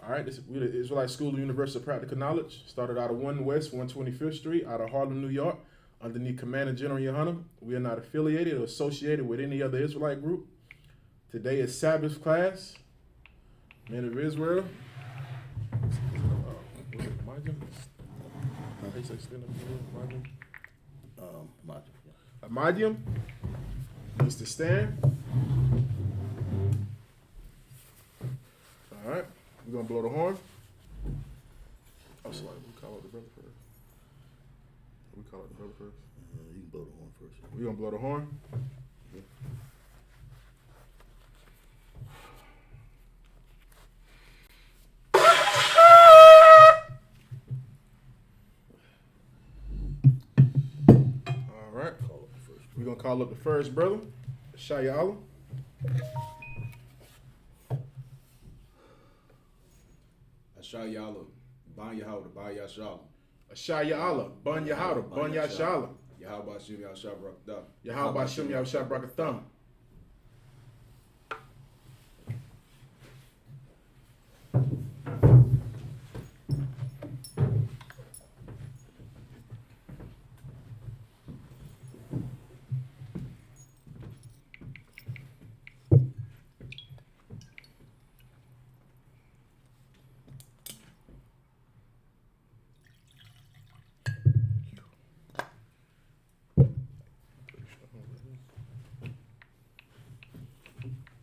All right, we the Israelite School of Universal Practical Knowledge. Started out of 1 West 125th Street out of Harlem, New York, underneath Commander General Yohanan. We are not affiliated or associated with any other Israelite group. Today is Sabbath class. Men of Israel. A medium needs to stand. All right, we're gonna blow the horn. Oh, sorry, we call out the brother first. We call out the brother first. You can blow the horn first. We're gonna blow the horn. Yeah. All right. We're gonna call up the first brother, Shaya Allah. Ashaya Allah, Ban Yahawda, Ban Yashala. Shaya Allah, Ban Yahawda, Ban Yashala. Yahawba Shim Yahshab Rakda. Yahawba Shem Yahshab Brakatham.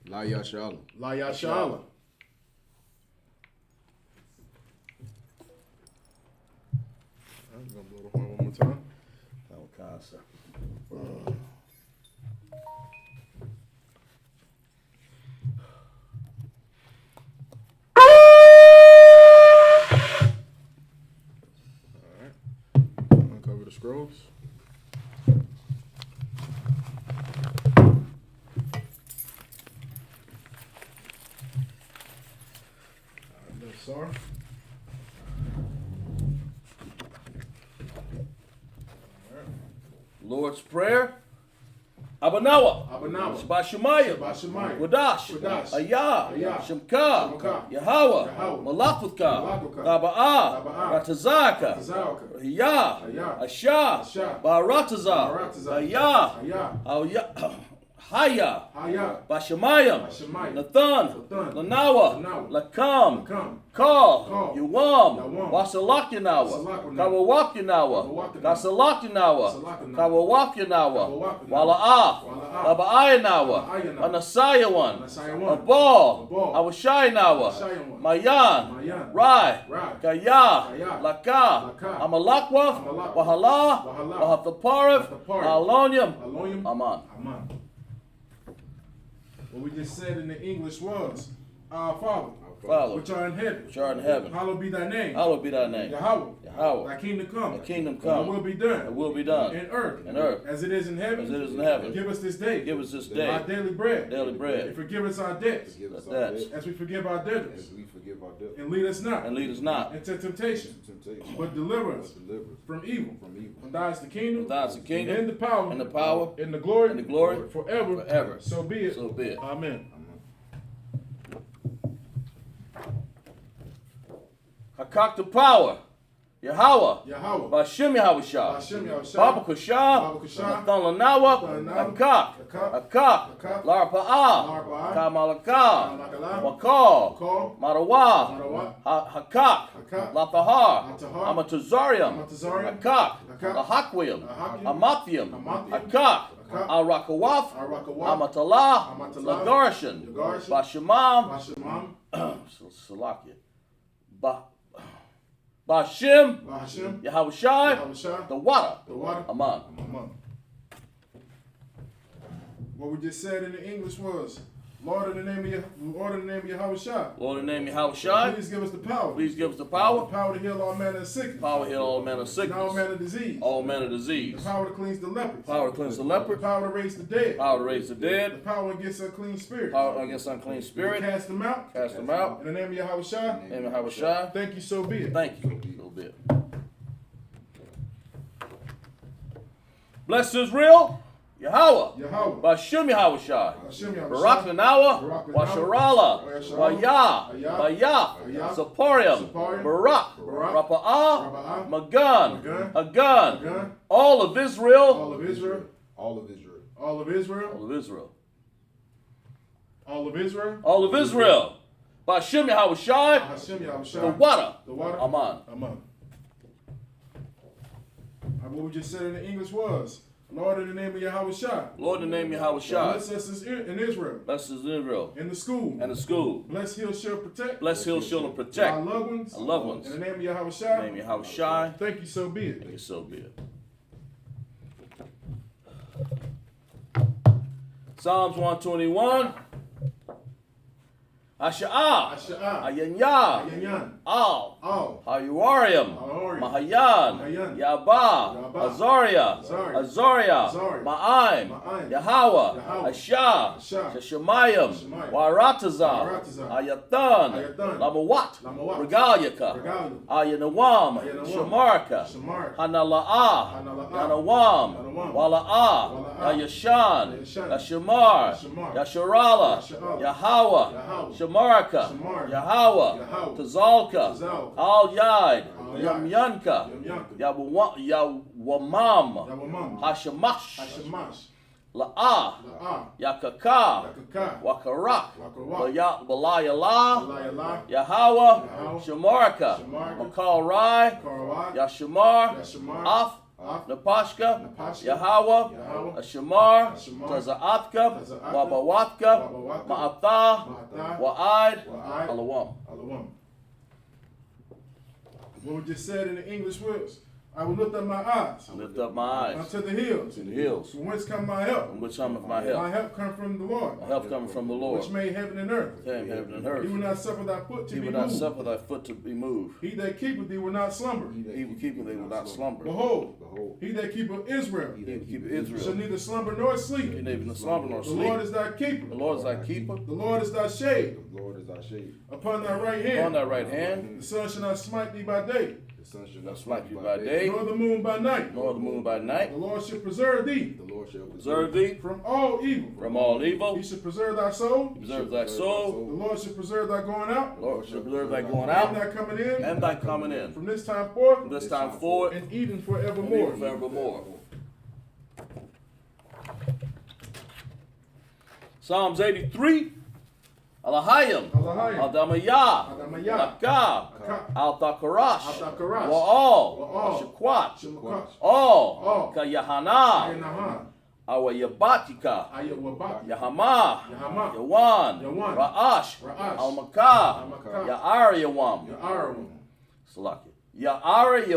La Yashala. La Yashala. I'm gonna blow the horn one more time. Uncover the scrolls. Sorry. Lord's Prayer. Abanawa. Abanawa. Shabbat Shemayim. Shabbat Shemayim. Wadash. Wadash. Ayah. Ayah. Shemka. Shemka. Yahweh. Yahweh. Malachutka. Malachutka. Raba'ah. Raba'ah. Ratazaka. Ratazaka. Hiyah. Hiyah. Asha. Asha. Baratazah. Baratazah. Ayah. Ayah. Haya. Haya. Bashemayim. Bashemayim. Nathan. Nathan. Lanawa. Lanawa. Lakam. Lakam. Call. Call. Yuwam. Yawam. Wasalak Yanawa. Wasalak Yanawa. Kawawak Yanawa. Kawawak Yanawa. Kasalak Yanawa. Kasalak Yanawa. Kawawak Yanawa. Kawawak Yanawa. Wala'ah. Wala'ah. Laba'ah Yanawa. Laba'ah Yanawa. Anasayawan. Anasayawan. Abal. Abal. Awashai Nawa. Awashayawan. Mayan. Mayan. Rai. Rai. Kaya. Kaya. Laka. Laka. Amalakwaf. Amalakwath. Wahala. Wahala. Wahathaparif. Wahathaparif. Alonium. Alonium. Aman. Aman. What we just said in the English was, Our Father, Father, which art in heaven, which art in heaven, hallowed be thy name. hallowed be thy name. Yahweh. Yahweh. Thy kingdom come. Thy kingdom Thy come. will be done. Thy will be done. In earth. In earth. As it is in heaven. As it is in heaven. Give us this day. Give us this day our daily bread. daily bread. And forgive us our debts. Forgive us Our our debts. debts. As we forgive our debtors. As we forgive our debtors. And lead us not. And lead us not into temptation. Temptation. But deliver us But deliver us from evil. from evil. For thine is the kingdom. For thine is the kingdom, And the power. and the power, And the glory. and the glory Forever. forever. So be it. So be it. Amen. Hakak the power. Yahweh. Yahweh. Bashem Yahushua. Bashem Yahushua. Baba Kusha. Baba Kusha. Nathan Lanawa. Nathan Lanawa. Hakak. Hakak. Hakak. Hakak. Larpa'ah. Larpa'ah. Kamalaka. Kamalaka. Wakal. Wakal. Marawa. Marawa. Hakak. Hakak. Latahar. Latahar. Amatazarium. Amatazarium. Hakak. Hakak. Lahakwim. Lahakwim. Amathium. Amathium. Hakak. Hakak. Arakawaf. Arakawaf. Amatalah. Amatalah. Lagarshan. Lagarshan. Bashemam. Bashamam. Salakia. Bashem. Bashem. Yahushai. Yahushua. The water. The water. Aman. Amen. What we just said in the English was, Lord, in the name of Yahushua. Lord, in the name of Yahushai, Please give us the power. please give us the The power. power to heal all manner of sickness. Power to heal all manner of And all sickness. manner of disease. All manner of The disease. power to cleanse the lepers. Power to cleanse the The leopard. power to raise the dead. Power to raise the The dead. power against unclean spirits. Power against unclean To spirit. cast them out. Cast them out. In the name of Yahushua. In the name of Yahushai. Thank you, so be it. Thank you. A little bit. Bless Israel. Yahweh. Yahweh. Bashim Yahushai. Hashem Yahushua. Barak Nanawa. Barak Nanawa. Washarala. Washarala. Wayah. Wayah. Bayah. Wayah. Saparium. Saparium. Barak. Barak. Rapa'ah. Raba'ah. Magan. Magan. Hagan. Hagan. All of Israel. All of Israel. All of Israel. All of Israel. All of Israel. All of Israel. All of Israel. Bashim Yahushai. Hashem Yahushua. The water. The water. Aman. Aman. What we just said in the English was, Lord, in the name of Yahushua. Lord, in the name of Yahushua. Bless us in Israel. Bless us Israel. In the school. And the school. Bless, heal, shield, protect. Bless, heal, shield, and protect. Our loved ones. Our loved ones. In the name of In Yahushua. the name of Yahushua. Thank you, so be it. Thank you, so be it. Psalms 121. Asha'ah. Asha'ah. Ayanyah. Ayanyan. Al. Al. Hayuarium. Hayuarium. Mahayan. Mahayan. Yabah. Yabah. Azaria. Azaria. Azaria. Azaria. Ma'aim. Ma'aim. Yahweh. Yahweh. Ashah. Ashah. Sheshamayim. Sheshamayim. Waratazah. Waratazah. Ayatan. Ayatan. Lamawat. Lamawat. Regalyaka. Regalia. Ayanawam. Ayanawam. Shamarka. Shamarka. Hanala'ah. Hanala'ah. Yanawam. Yanawam. Wala'ah. Wala'ah. Yashan. Yashan. Yashamar. Yashamar. Yasharala. Yasharala. Yahweh. Yahweh. Shamarka. Shamarka. Yahweh. Yahweh. Tazalka. Tazalka. Al Yad. Al Yad. Yamyanka. Yamyanka. Yawamam. Yawamam. Hashamash. Hashemash. La'ah. La'ah. Yakaka. Yakaka. Wakarak. Wakarak. Balayala. Layala. Yahweh. Yahweh. Shamarka. Shamarka. Makal Rai. Karawai. Yashamar. Yashamar. Af. Af. Napashka. Napashka. Yahweh. Yahweh. Ashamar. Ashamar. Taza'atka. Taza'atka. Wabawatka. Wabawatka. Ma'atah. Ma'atah. Wa'id. Wa'id. Alawam. Alawam. What we just said in the English was, I will lift up my eyes Lift up my eyes unto the hills. to the hills. From whence come my help? From which cometh my My help? help come from the Lord, My help coming from the Lord. which made heaven and earth. Came heaven and He earth. will not suffer thy foot to He be will not moved. suffer thy foot to be moved. He that keepeth thee will not slumber. He will keep you, they will not slumber. Behold, Behold, he that keepeth Israel He will keep shall Israel. neither slumber nor He sleep. neither slumber nor The Lord sleep. is thy keeper. The Lord is thy keeper. The Lord is thy shade the Lord is our shade. upon thy right On hand. thy right hand, The sun shall not smite thee by day, The sun shall not not smite you by day, nor the moon by night. nor the moon by night. The Lord shall preserve thee The Lord shall Preserve thee from all evil. from all evil. He shall preserve thy soul. Preserve thy The soul. Lord shall preserve thy going out The Lord shall preserve thy going and out thy coming in and thy coming in. from this time forth From this time forward and even and forevermore. even forevermore. Psalms 83. Alahayim. Alahayim. Adamayah. Adamayah. Akab. Akab. Al-Thakarash. Al-Thakarash. Wa'al. Wa'al. Shakwat. Shemakash. All. All. Kayahana. Ayanahan. Awayabatika. Ayawabat. Yahama. Yahama. Yawan. Yawan. Ra'ash. Ra'ash. Al-Makah. Al-Makah. Ya'ar Yawam. Ya'arawam. Salaki. Ya'ar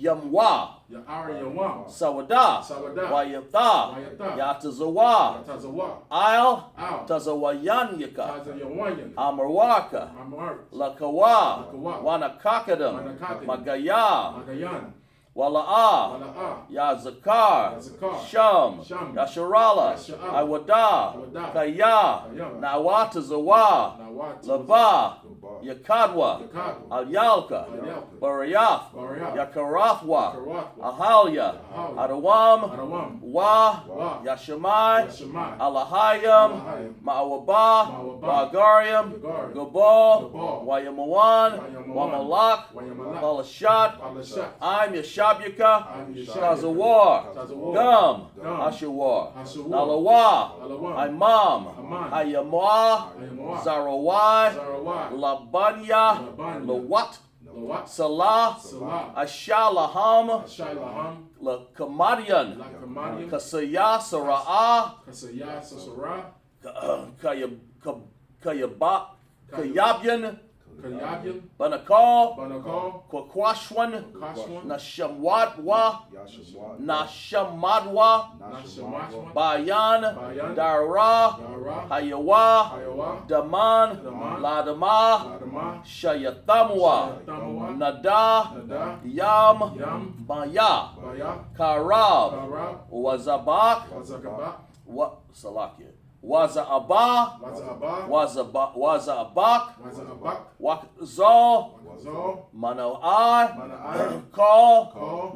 Yamwa. Ya'arawam. Sawada. Sawada. Wayatha. Wayatha. Yatazawa. Tazawa. Al. Al. Tazawayanyaka. Tazayawanyan. Amarwaka. Amar. Lakawa. Lakawa. Wanakakadam. Wanakakadam. Magaya. Magayan. Wala'ah. Wala'ah. Yazakar. Yazakar. Sham. Sham. Yasharala. Yasharala. Awada. Awada. Kaya. Kaya. Nawatazawa. Nawat. Laba. Laba. Yakadwa. Yakadwa. Alyalka. Alyalka. Barayath. Barayath. Yakarathwa. Yakarathwa. Ahalya. Ahalya. Adawam. Adawam. Wa. Wa. Yashamai. Yashamai. Alahayam. Alahayam. Ma'awaba. Ma'awaba. Bagariam. Bagariam. Gabal. Gabal. Wayamawan. Wayamalak. Wamalak. Wayamalak. Balashat. Balashat. I'm Yashabyaka. I'm Yashabyaka. Tazawar. Tazawar. Gum. Gum. Ashawar. Ashawar. Nalawa. Nalawa. Imam. Amam. Ayamwa. Ayamwa. Zarawai. Zarawai. Labanya. Labanya. Lawat. Lawat. Salah. Salah. Ashalaham. Ashailaham. Lakamadian. Lakamadian. Kasaya Sara'ah. Kasaya Sasara. Kayabyan. Kayabyam. Banakal. Banakal. Kwakwashwan. Kashwan. Yashamwa. Nashamwadwa. Nashamadwa. Nashamashwan. Bayan. Bayan. Dara. Dara. Hayawa. Hayawa. Daman. Daman. Ladama. Adama. Shayathamwa. Shayathamwa. Nada. Nada. Yam. Yam. Maya. Baya. Karab. Karab. Wazabak. Wazakaba. Salakia. Waza'aba. Wazaba. Waza'abak. Wazabak. Wakzal. Wazal. Mano'ai. Mana'ai. Call. Call.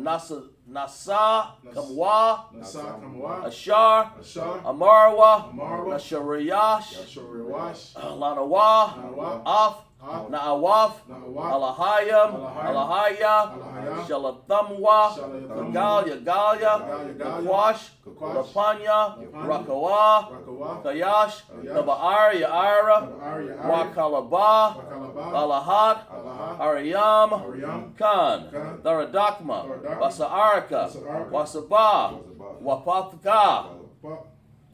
Nasa, Kamwa, Nasa Kamwa, Ashar, Ashar, Amarwa, Amarwa, Nashariyash, Yashoriwash, Lanawa, Lanawa, Af, Af, Naawaf, Naawaf, Alahayam, Alahaya, Alahaya, Shalathamwa, Shalathamwa, Galya, Galya, Lakwash, Lakwash, Lapanya, Lapanya, Rakawa, Rakawa, Kayash, Kayash, Tabaar, Yaira, Tabaar, Yaira, Wakalaba, Wakalaba, Alahat, Alahat, Ariam, Ariam, Khan, Khan, Dharadakma, Dharadakma, Basaarka, Basaarka, Wasaba, Wapatka, Pa-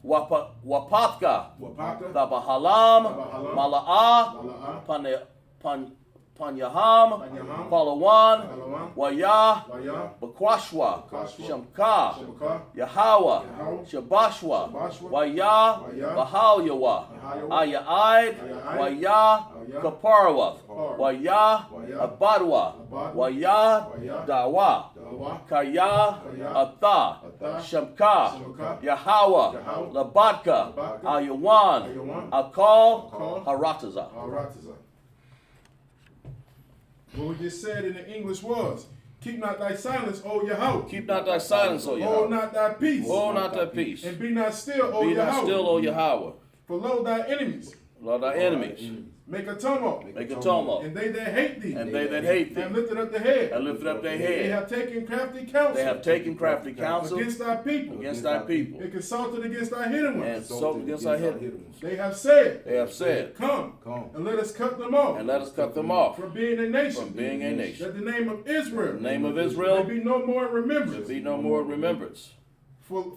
Wapatka, Wapaka, Tabahalam, Tabahalam, Mala'a, Mala'a, Panyaham, Panyaham, Palawan, Palawan, Waya, Waya, Bakwashwa, Bakwashwa, Shamka, Shabaka, Yahweh, Yahweh, Shabashwa, Shabashwa, Waya, Waya, Bahalyawa, Bahalyawa, Ayaid, Ayaid, Waya, Waya, Kaparwa, Kaparwa, Waya, Waya, Abadwa, Abadwa, Waya, Waya, Dawa, Dawa, Kaya, Kaya, Atha, Atha, Shamka, Shamka, Yahweh, Yahweh, Labatka, Labatka, Ayawan, Ayawan, Akal, Akal, Harataza. Aratiza. What we just said in the English was, keep not thy silence, O Yahweh. Keep not thy silence, O Hold Yahweh. not thy peace. Hold not thy peace. And be not still, O Be Yahweh. not still, O Yahweh. For lo thy enemies Lord, thy enemies make a tumult. make a tumult, And they that hate thee and they that hate have thee lifted up the head. have lifted up their They head. have taken crafty counsel They have taken crafty counsel against thy people. against thy people, And consulted against thy hidden and ones. so against thy hidden ones. They have said, They have said, Come, Come. and let us cut them off and let us cut them off from being a nation. from being a nation. That the name of Israel The name of may Israel be no more in remembrance. be no more in remembrance.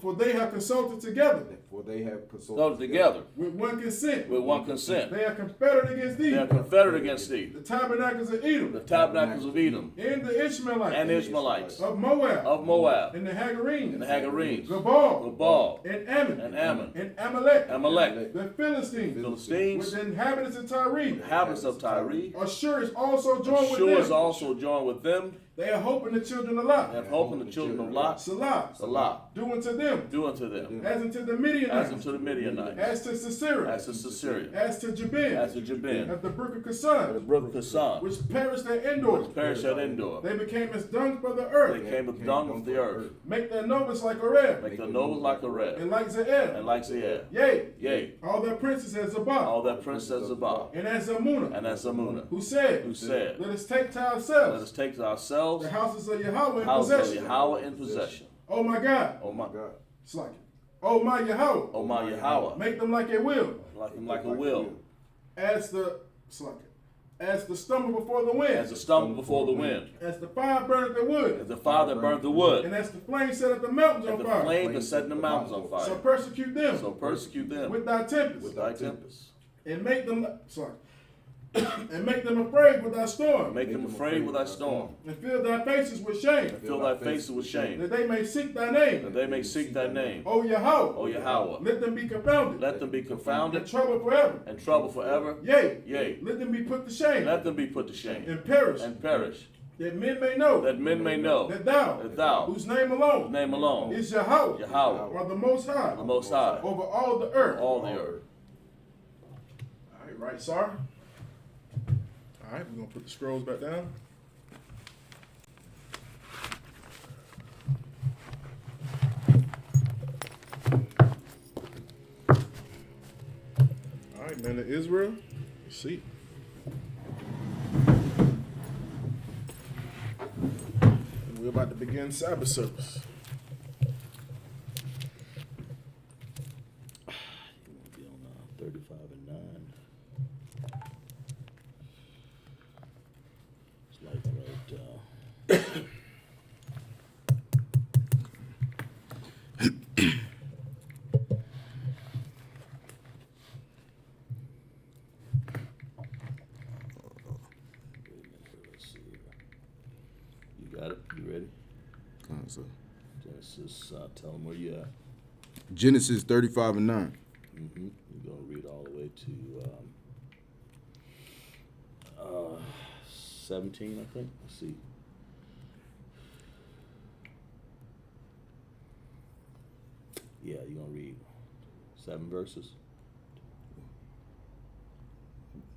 For they have consulted together For they have consulted Those together with one consent. with one consent. They are confederate against thee. They are confederate against thee, The tabernacles of the Edom, tabernacles of Edom, and the Ishmaelites, and the Ishmaelites, of Moab, of Moab, and the Hagarenes, and the Hagarenes, Gabal, Gabal, and Ammon, and Ammon, and Amalek, Amalek, the Philistines, with Philistines, the inhabitants of Tyre. inhabitants of Tyre. Ashur is also joined with Shur is them. also joined with them. They are hoping the children of They Lot. have hope in the children of Lot. Salah, Salah, do unto them, do unto them, as unto the as Midianites, unto the Midianites, as to Sisera, as to Sisera, as to Jabin, as to Jabin, at the brook of the Kasan, brook of Kasan, which perished at Endor. perished at Endor. They became as dung for the They earth. came with dung of the earth, Make their nobles like Oreb, make their nobles like a and red, like and Zeel. like Zeir. Yea, Yea, all their princes as Zabah, all that princess Zabah, and as Zamunah, and as Amunah, who said, who said, Let us take to let us ourselves take to ourselves the houses of Yahweh in houses of possession. Yahweh in possession. Oh my God, Oh my, God. it's like it. Oh my Yahweh, oh my Yahweh, make them like a will, like him like a will, as the it's like it. As the stumble before the wind, as a stumble before the wind, as the fire burneth the as wood, the fire that burnt the wood, and as the flame set the mountains and on the fire. flame that set the mountains on So fire. persecute them So persecute them with thy tempest, with thy tempest. and make them and make them afraid with thy storm, Make them afraid with thy storm, and fill thy faces with shame, and fill thy faces with shame, that they may seek thy name. that they may seek thy name. O Yahweh, O Yahweh, let them be confounded, let them be and confounded troubled forever. and troubled forever. Yea, Yea, let them be put to shame, let them be put to shame and perish, and perish, that men may know that men may know that thou, that thou, whose name alone name alone, is Yahweh, Yahweh, are the Most High the Most High, over all the earth. all the earth. All right, sir. All right, we're gonna put the scrolls back down. All right, man of Israel, let's see. And we're about to begin Sabbath service. Be on 35 and 9. It's like right. Let's see. You got it? You ready? Genesis, tell them where you at. Genesis 35 and 9. Mm-hmm. We're going to read all the way to 17, I think. Let's see. Yeah, you're going to read 7 verses.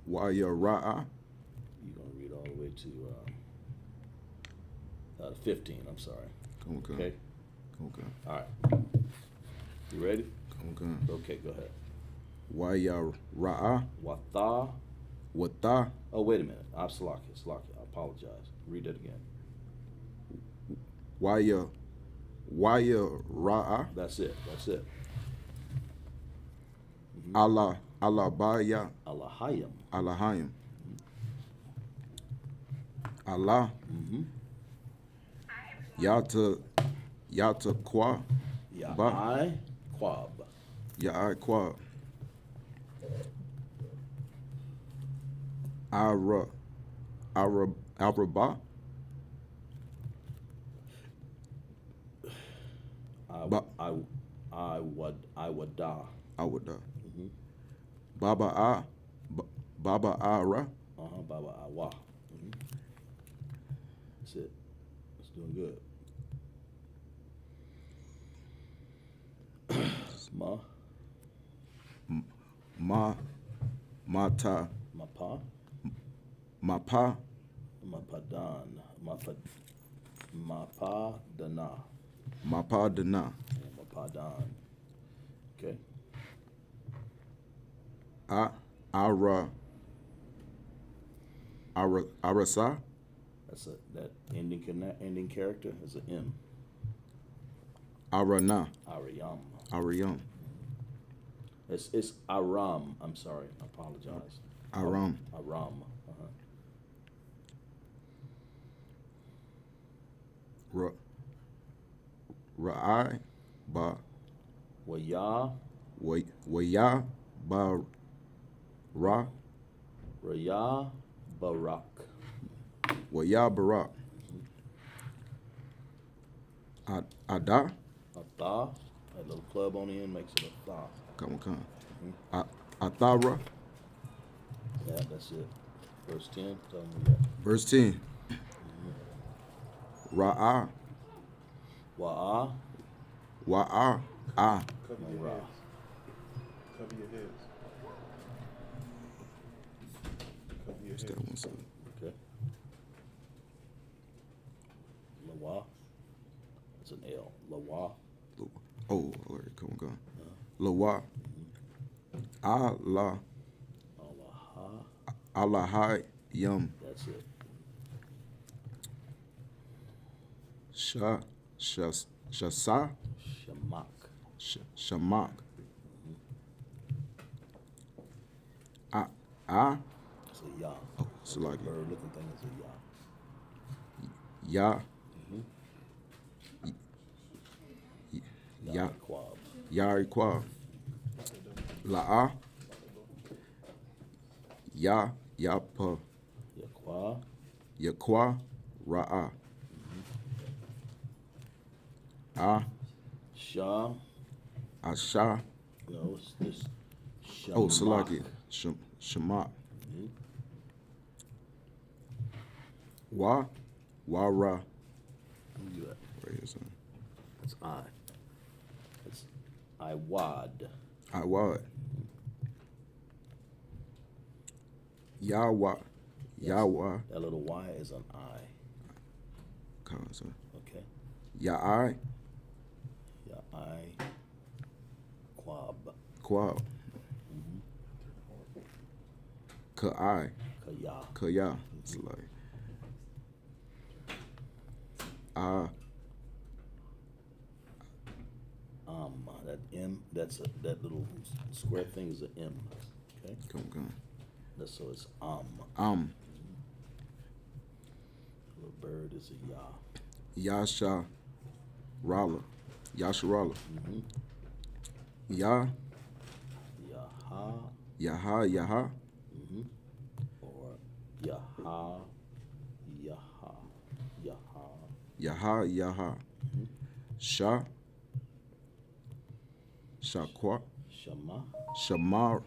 Why Ra'ah? You're going to read all the way to 15, I'm sorry. Come on, Okay? Okay. All right. You ready? Okay. Okay, go ahead. Waya ra'a Watha. wata Oh, wait a minute. I'm Salaki. I apologize. Read that again. waya ra'a That's it. Allah baya Allahayim. Allahayim. Allah Yata Kwa Ya'ai Quab. Ya'ai Kwa Araba I wada. Awada Baba Ara Baba Awa. That's it. It's doing good. Mata Mapa. Mapa Mapadan. Mapadana. Mapadana Mapadan. Okay. Arasa That's that ending character is an M. Arana Ariyam. Ariyam It's Aram. I'm sorry. I apologize. Aram Aram. Ra'ai ba Waya. Waya ba Ra Raya Barak. Waya Barak Ada Atha. That little club on the end makes it a tha. Come Athara Yeah, that's it. Verse 10. Tell me that. verse 10 Ra'a Wa'a. Wa'a Ah Cover your Ra. heads. Cover your heads. Cover your What's heads. that one say? Okay. Lawa. It's an L. Lawa. Oh, all right, come on. Lawa Allah Allaha. Allahai Yum That's it. Shasa Shamak. Shamak It's a Ya. Oh, it's like Bird looking thing is a Ya. Ya Quab. Yariqua La'a Yapa Yaqua. Yaqua Ra'a Shah. Asha No, it's this. Oh Shamak. Salaki Shamak Wara Where you at? Where is it? It's I. It's Iwad. Awad Yawa Yawa That little Y is an I. Cause Okay. Ya'ai Ya I. Quab. Quab Ka'ai Kaya. Kaya it's like That M. That little square thing is an M. Okay. come So it's Little bird is a Ya. Yasha Rala Yasharala Ya Yaha. Yaha Or Yaha. Yaha Shaqua Shama. Shamar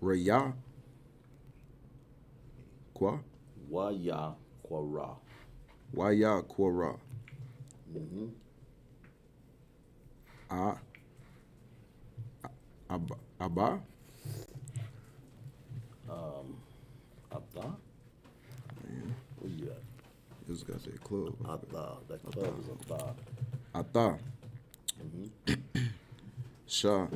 Raya Qua Waya Quara. Waya Quora Abba. Atha? Where you at? This guy said club. Atha. That club is Atha. Ata. Sha.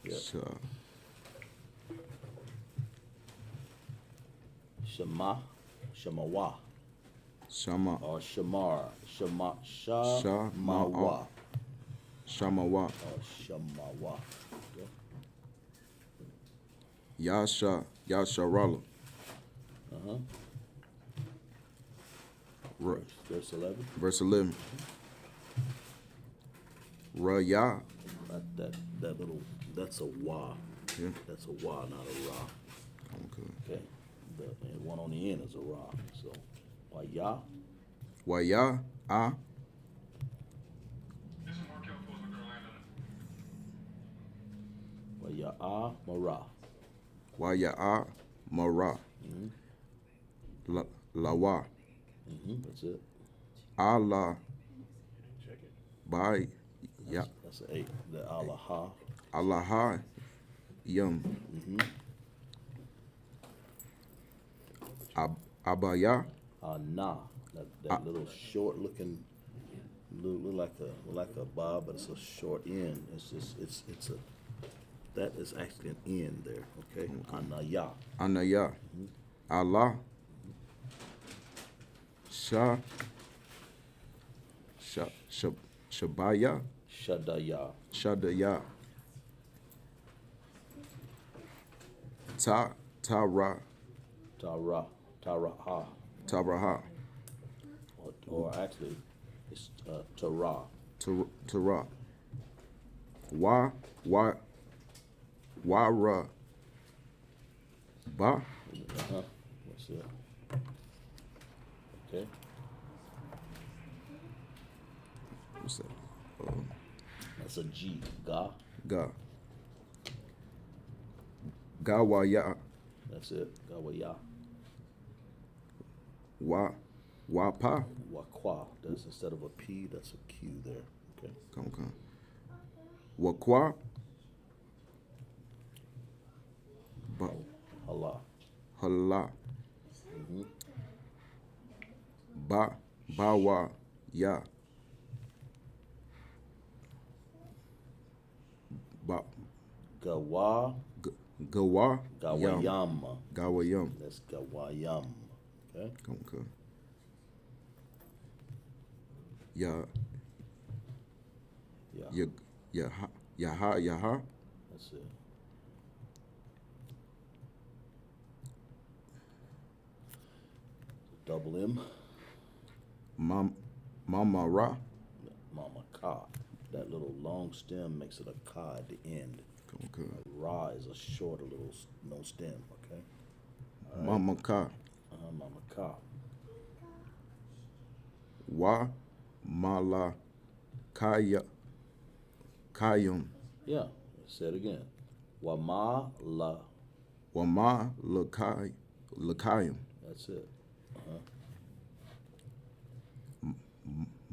Yep. Sha. Shema. Shemawa. Shama. Or Shamar. Shema. Shamawa. Shamawa. Shamawa. Or Shamawa. Yep. Yasha. Yasharala. Verse 11. Verse 11. Raya. That little, that's a wa. Yeah. That's a wa, not a ra. Okay. Okay. And one on the end is a ra. So, waya. Waya. Ah. Waya ah mara. Waya ah. Mara. Lawa. That's it. Allah. Check it. Bai. Ya. That's an 8. The Allah. Allah. Yum. Abaya. Na. That little short looking, look like a bob, but it's a short end. It's just it's a, that is actually an end there. Okay. Anaya. Anaya. Allah. Sha. Shabaya. Shadaya. Shadaya. Tara. Taraha. Taraha. Or actually, it's Tara. Tara. Wara. Ba. What's it? Okay. What's that? That's a G. Ga. Ga. Gawaya. That's it. Gawaya. Wapa. Wakwa. That's instead of a P, that's a Q there. Okay. Come. Wakwa. Ba. Allah. Hala. Bawa. Ya. Ba. Gawa. Gawa. Gawayam. Gawayam. That's Gawayam. Okay. Come. Ya. Yeah. Yaha. That's it. Double M. Mama Ra. Mama Ka. That little long stem makes it a Ka at the end. Come. Ra is a shorter little no stem. Okay. Mama Ka. Mama Ka. Wa. Mala. Kayum. Yeah. Say it again. Wama la. Wama Lakayum. That's it.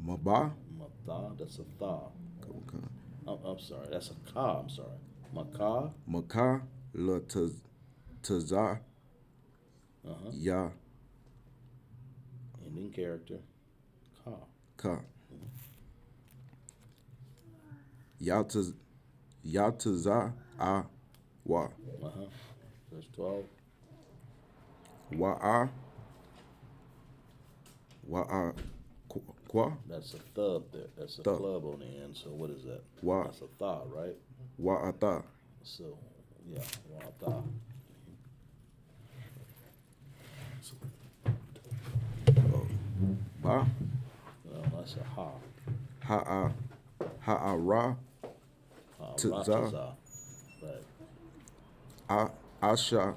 Maba. Matha. That's a tha. Come. I'm sorry. That's a ka. I'm sorry. Maka. Maka la taza. Ya. Ending character. Ka. Ka. Yataza a wa. Verse 12. Wa kwa. That's a thub there. That's a Thub. club on the end. So what is that? Wa. That's a tha, right? Wa ata. So, yeah. Wa tha. Ba. No, that's a ha. Ha ra. Taza. Rataza. Right. Ashara.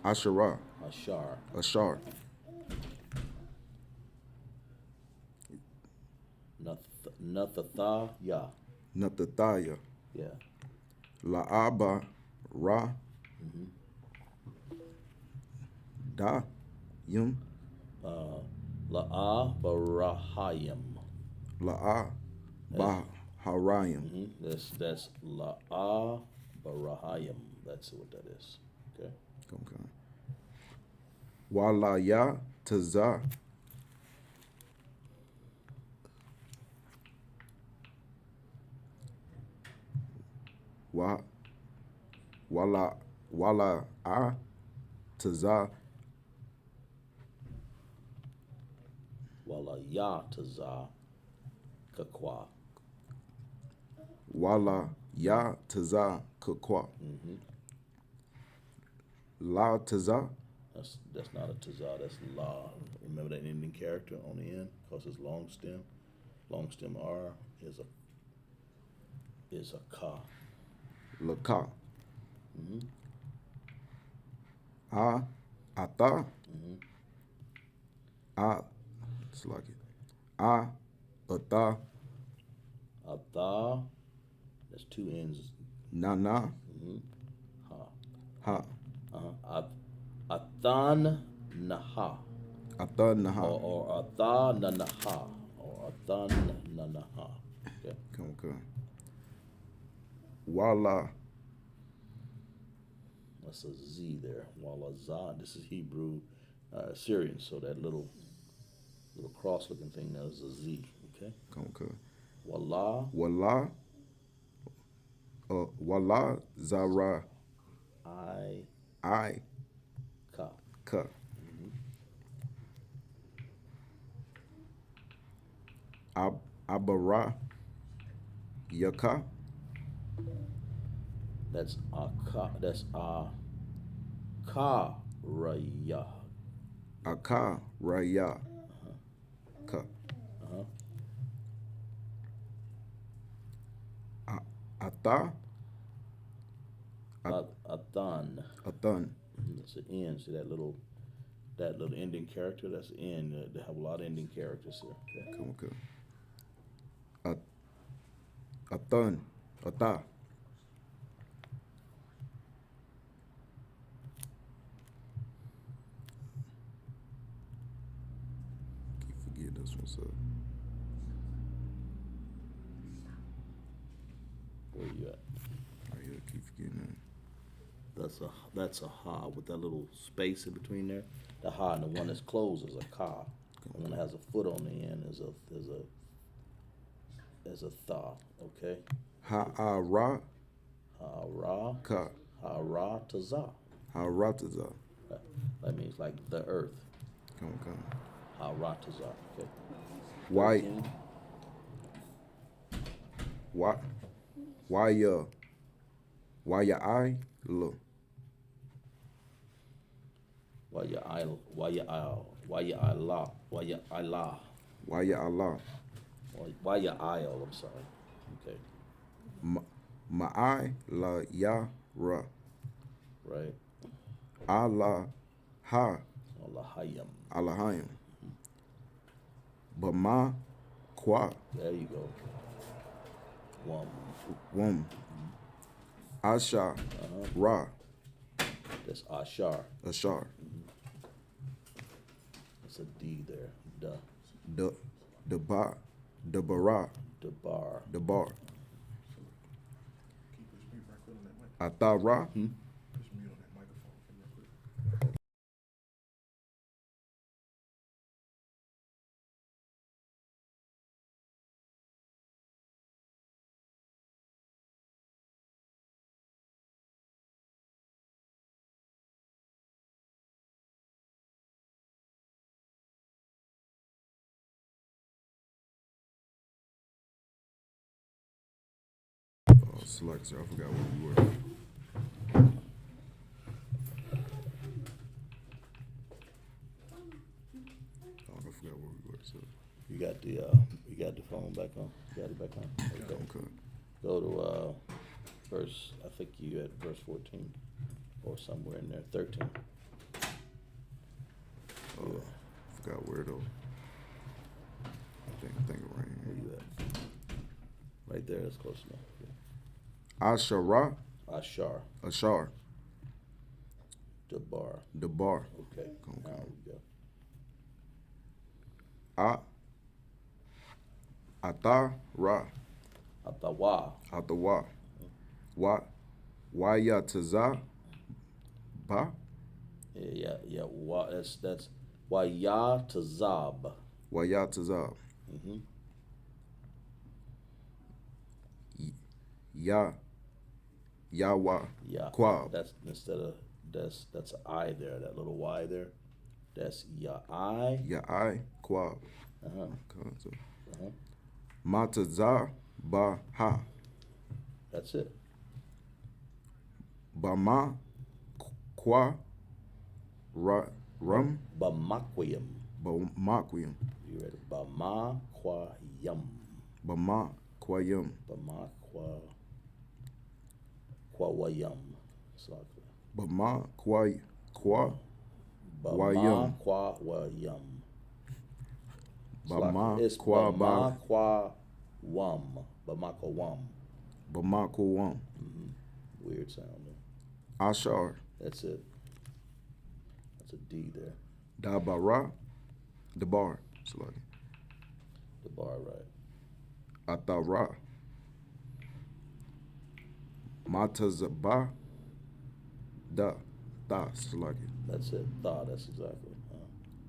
Ashar. Ashar. Nathatha. Ya. Natathaya. Yeah. La'aba Ra. Da. Yum. La'a barahayim. La'a. Baharayim. That's La'a Barahayim. That's what that is. Okay. Okay. Walaya Taza. Wala a Taza. Wala ya taza kakwa. Wala ya Taza Kakwa. La Taza. That's not a taza. That's la. Remember that ending character on the end, cause it's long stem. Long stem R is a ka. Laka. Ata. It's like it. Ata. Atha. That's two ends. Nana. Ha. Athan naha. Ata Naha. Or atha nanaha. Or athan nanaha. Okay. Okay. Wala. That's a Z there. Wala za. This is Hebrew, Syrian. So that little cross-looking thing there is a Z. Okay. Okay. Wala. Wala. Wala Zara. I. Ka. Ka. Abara. Yaka. That's ka. That's ka raya. Aka Raya. Ka. Ata. Athan. Athan. That's an N. See that little ending character? That's an N. They have a lot of ending characters here. Okay. Okay. Athan. Ata. Keep forgetting this one, so. Where you at? Oh yeah, keep forgetting that. That's a ha with that little space in between there. The ha and the one that's closed is a ka. The one that has a foot on the end is a tha. Okay. Ha-a-ra. Ha-ra. Ka. Ha-ra taza. Ha-ra taza. That means like the earth. Okay. Ha-ra taza. Okay. Why? 13. Why ya I look. Why ya Allah? Why ya Allah? Why ya Allah? Why ya Allah? Why ya I'll? I'm sorry. Okay. Ma'ai la ya ra. Right. Allah ha. Allahayam. Allahayim. But ma qua. There you go. Wum. Asha. Ra. That's Ashar. Ashar. That's a D there. Duh. The ba. The bara. The bar. The bar. Keep this mute right quick on that mic. Atara. Push mute on that microphone real quick. Select, sir. I forgot where we were. Oh, I forgot where we were. So. You got the phone back on? You got it back on? Okay. Okay. Go to verse, I think you at verse 14 or somewhere in there, 13. Oh, forgot where though. I think right Where here. you at? Right there, that's close enough. Yeah. Ashara. Ashar. Ashar. Debar. The bar. Okay. Now we go. Ata Ra. Atawa. Atawa. Wayataza Ba. Yeah. That's Wayatazab. Wayataza. Mm-hmm. Yawa. Yeah. Quab. That's instead of that's an I there. That little Y there. That's ya I. Ya'i Quab. Uh-huh. Mataza Ba Ha. That's it. Bama Qua Rum Bamaquium. Bamaquium. You ready? Bamaquayum. Bamaquayum. Bamaquayum. Bamaquayum. Bamaquayum. It's Bamaquawum. Bamaquawum. Bamaquawum. Weird sound there. Ashar. That's it. That's a D there. Dabara. Dabar. The bar, right. Atara. Matazaba. Da. That's it. That's exactly.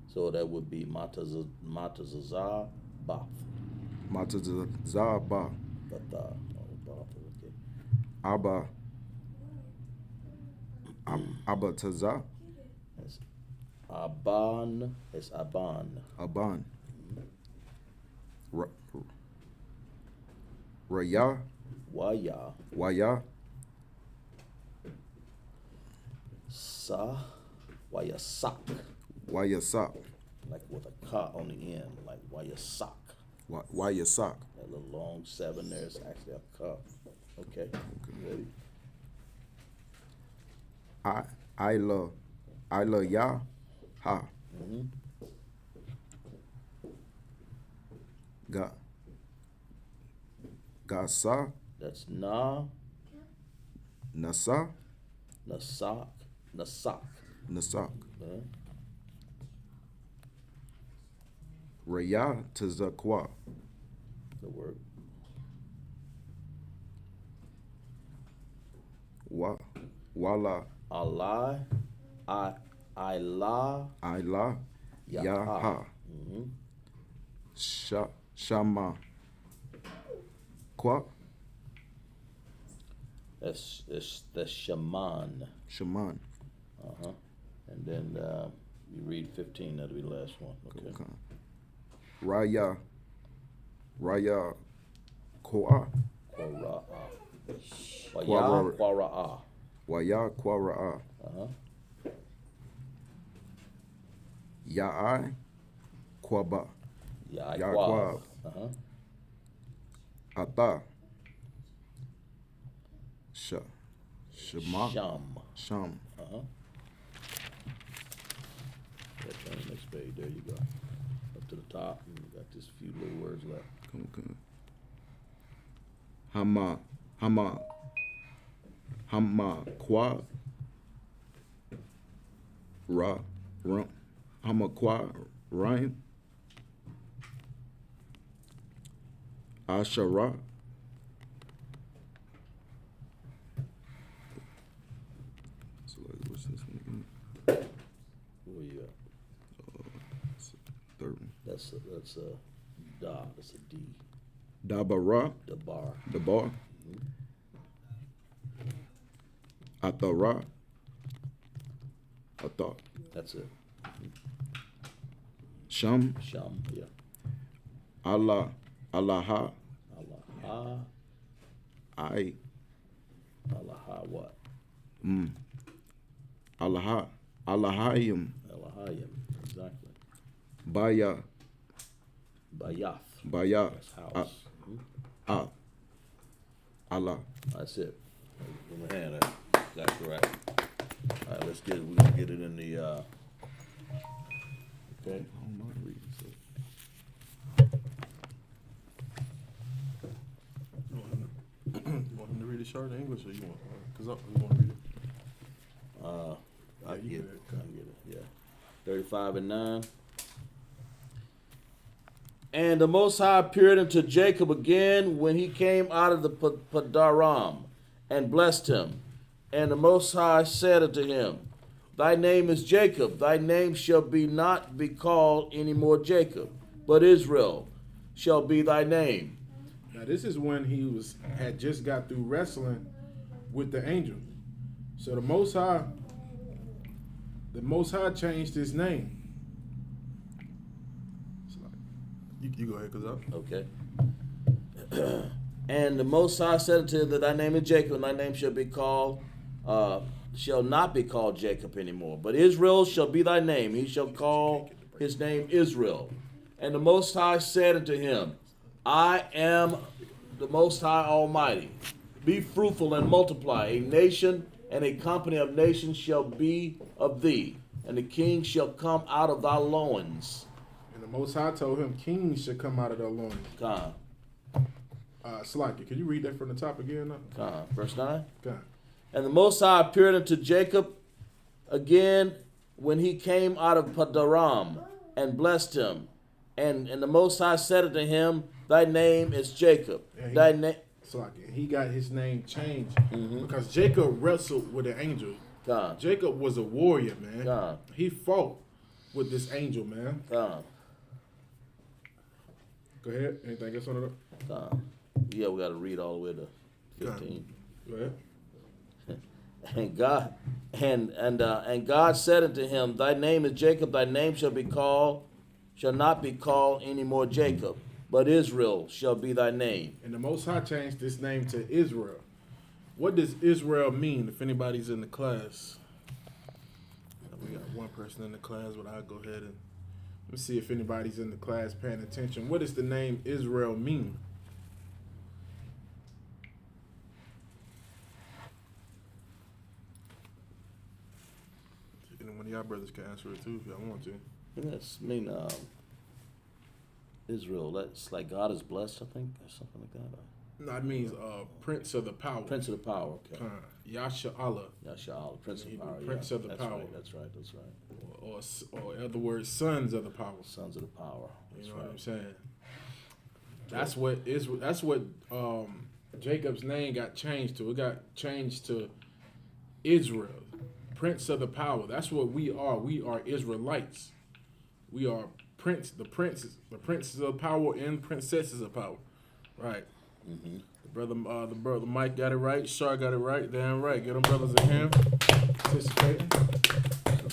So that would be Matazazah Bath. Matazaba. But Bath, okay. Abba. Abataza. It's Aban. It's Aban. Aban. Raya. Waya. Wayasak. Wayasak. Like with a ka on the end, like Wayasak. Wayasak. That little long 7 there is actually a ka. Okay. Ready? I love ya. Ha. Mm-hmm. Gasa. That's na. Nasa. Nasak. Nasak. Uh-huh. Raya Tazakwa. The word. Wala. Allah. Ila. Yaha. Mm-hmm. Shama. Kwa. That's the shaman. Shaman. Uh-huh. And then you read 15, that'll be the last one. Okay. Raya Koa. Quara'a. Waya Quara'a. Uh-huh. Ya'i Quaba. Ya'quab. Uh-huh. Ata. Shama. Sham. Uh-huh. Yeah, turn the next page. There you go. Up to the top. And we got just a few little words left. Okay. Hama Kwa Ra Rum. Hama Kwa Ryan. Ashara. So what's this one again? Where you at? Third one. That's a da. That's a D. Dabara. Dabar. Dabar. Atara. Ata. That's it. Sham. Yeah. Allaha. Allah. I. Allah what? Allahayim. Allahayim. Exactly. Bayath. That's house. Allah. That's it. Give me a hand there. Exactly right. All right, we're gonna get it in the okay. I'm not reading, so. You want him to read it short in English, or you want? Cause you want to read it. I can get it. Yeah. 35 and 9. And the Most High appeared unto Jacob again when he came out of the Padaram, and blessed him. And the Most High said unto him, Thy name is Jacob, thy name shall not be called any more Jacob, but Israel shall be thy name. Now this is when he had just got through wrestling with the angel. So the Most High changed his name. You go ahead, cause Okay. And the Most High said unto him that thy name is Jacob, and thy name shall not be called Jacob anymore, but Israel shall be thy name. He shall call his name Israel. And the Most High said unto him, I am the Most High Almighty. Be fruitful and multiply. A nation and a company of nations shall be of thee, and the king shall come out of thy loins. And the Most High told him kings should come out of their loins. Con. Slacky, can you read that from the top again? Con. Verse 9. Con. And the Most High appeared unto Jacob again when he came out of Padaram, and blessed him. And the Most High said unto him, Thy name is Jacob. He got his name changed because Jacob wrestled with an angel. God. Jacob was a warrior, man. God. He fought with this angel, man. God. Go ahead. Anything else on it? God. Yeah, we got to read all the way to 15. Go ahead. And God said unto him, Thy name is Jacob. Thy name shall not be called any more Jacob, but Israel shall be thy name. And the Most High changed this name to Israel. What does Israel mean? If anybody's in the class, we got one person in the class, but I'll go ahead and let me see if anybody's in the class paying attention. What does the name Israel mean? One of y'all brothers can answer it too if y'all want to. Yes, Israel, that's like God is blessed, I think, or something like that. No, it means Prince of the Power. Prince of the Power, okay. Yasha Allah. Yasha Allah, Prince of the Power. Prince of the Power. That's right. Or in other words, Sons of the Power. Sons of the Power. You know what I'm saying? That's what Jacob's name got changed to. It got changed to Israel. Prince of the Power. That's what we are. We are Israelites. We are princes of power and princesses of power. Right. Mm-hmm. The brother Mike got it right. Shar got it right. Damn right. Get them brothers in him participating.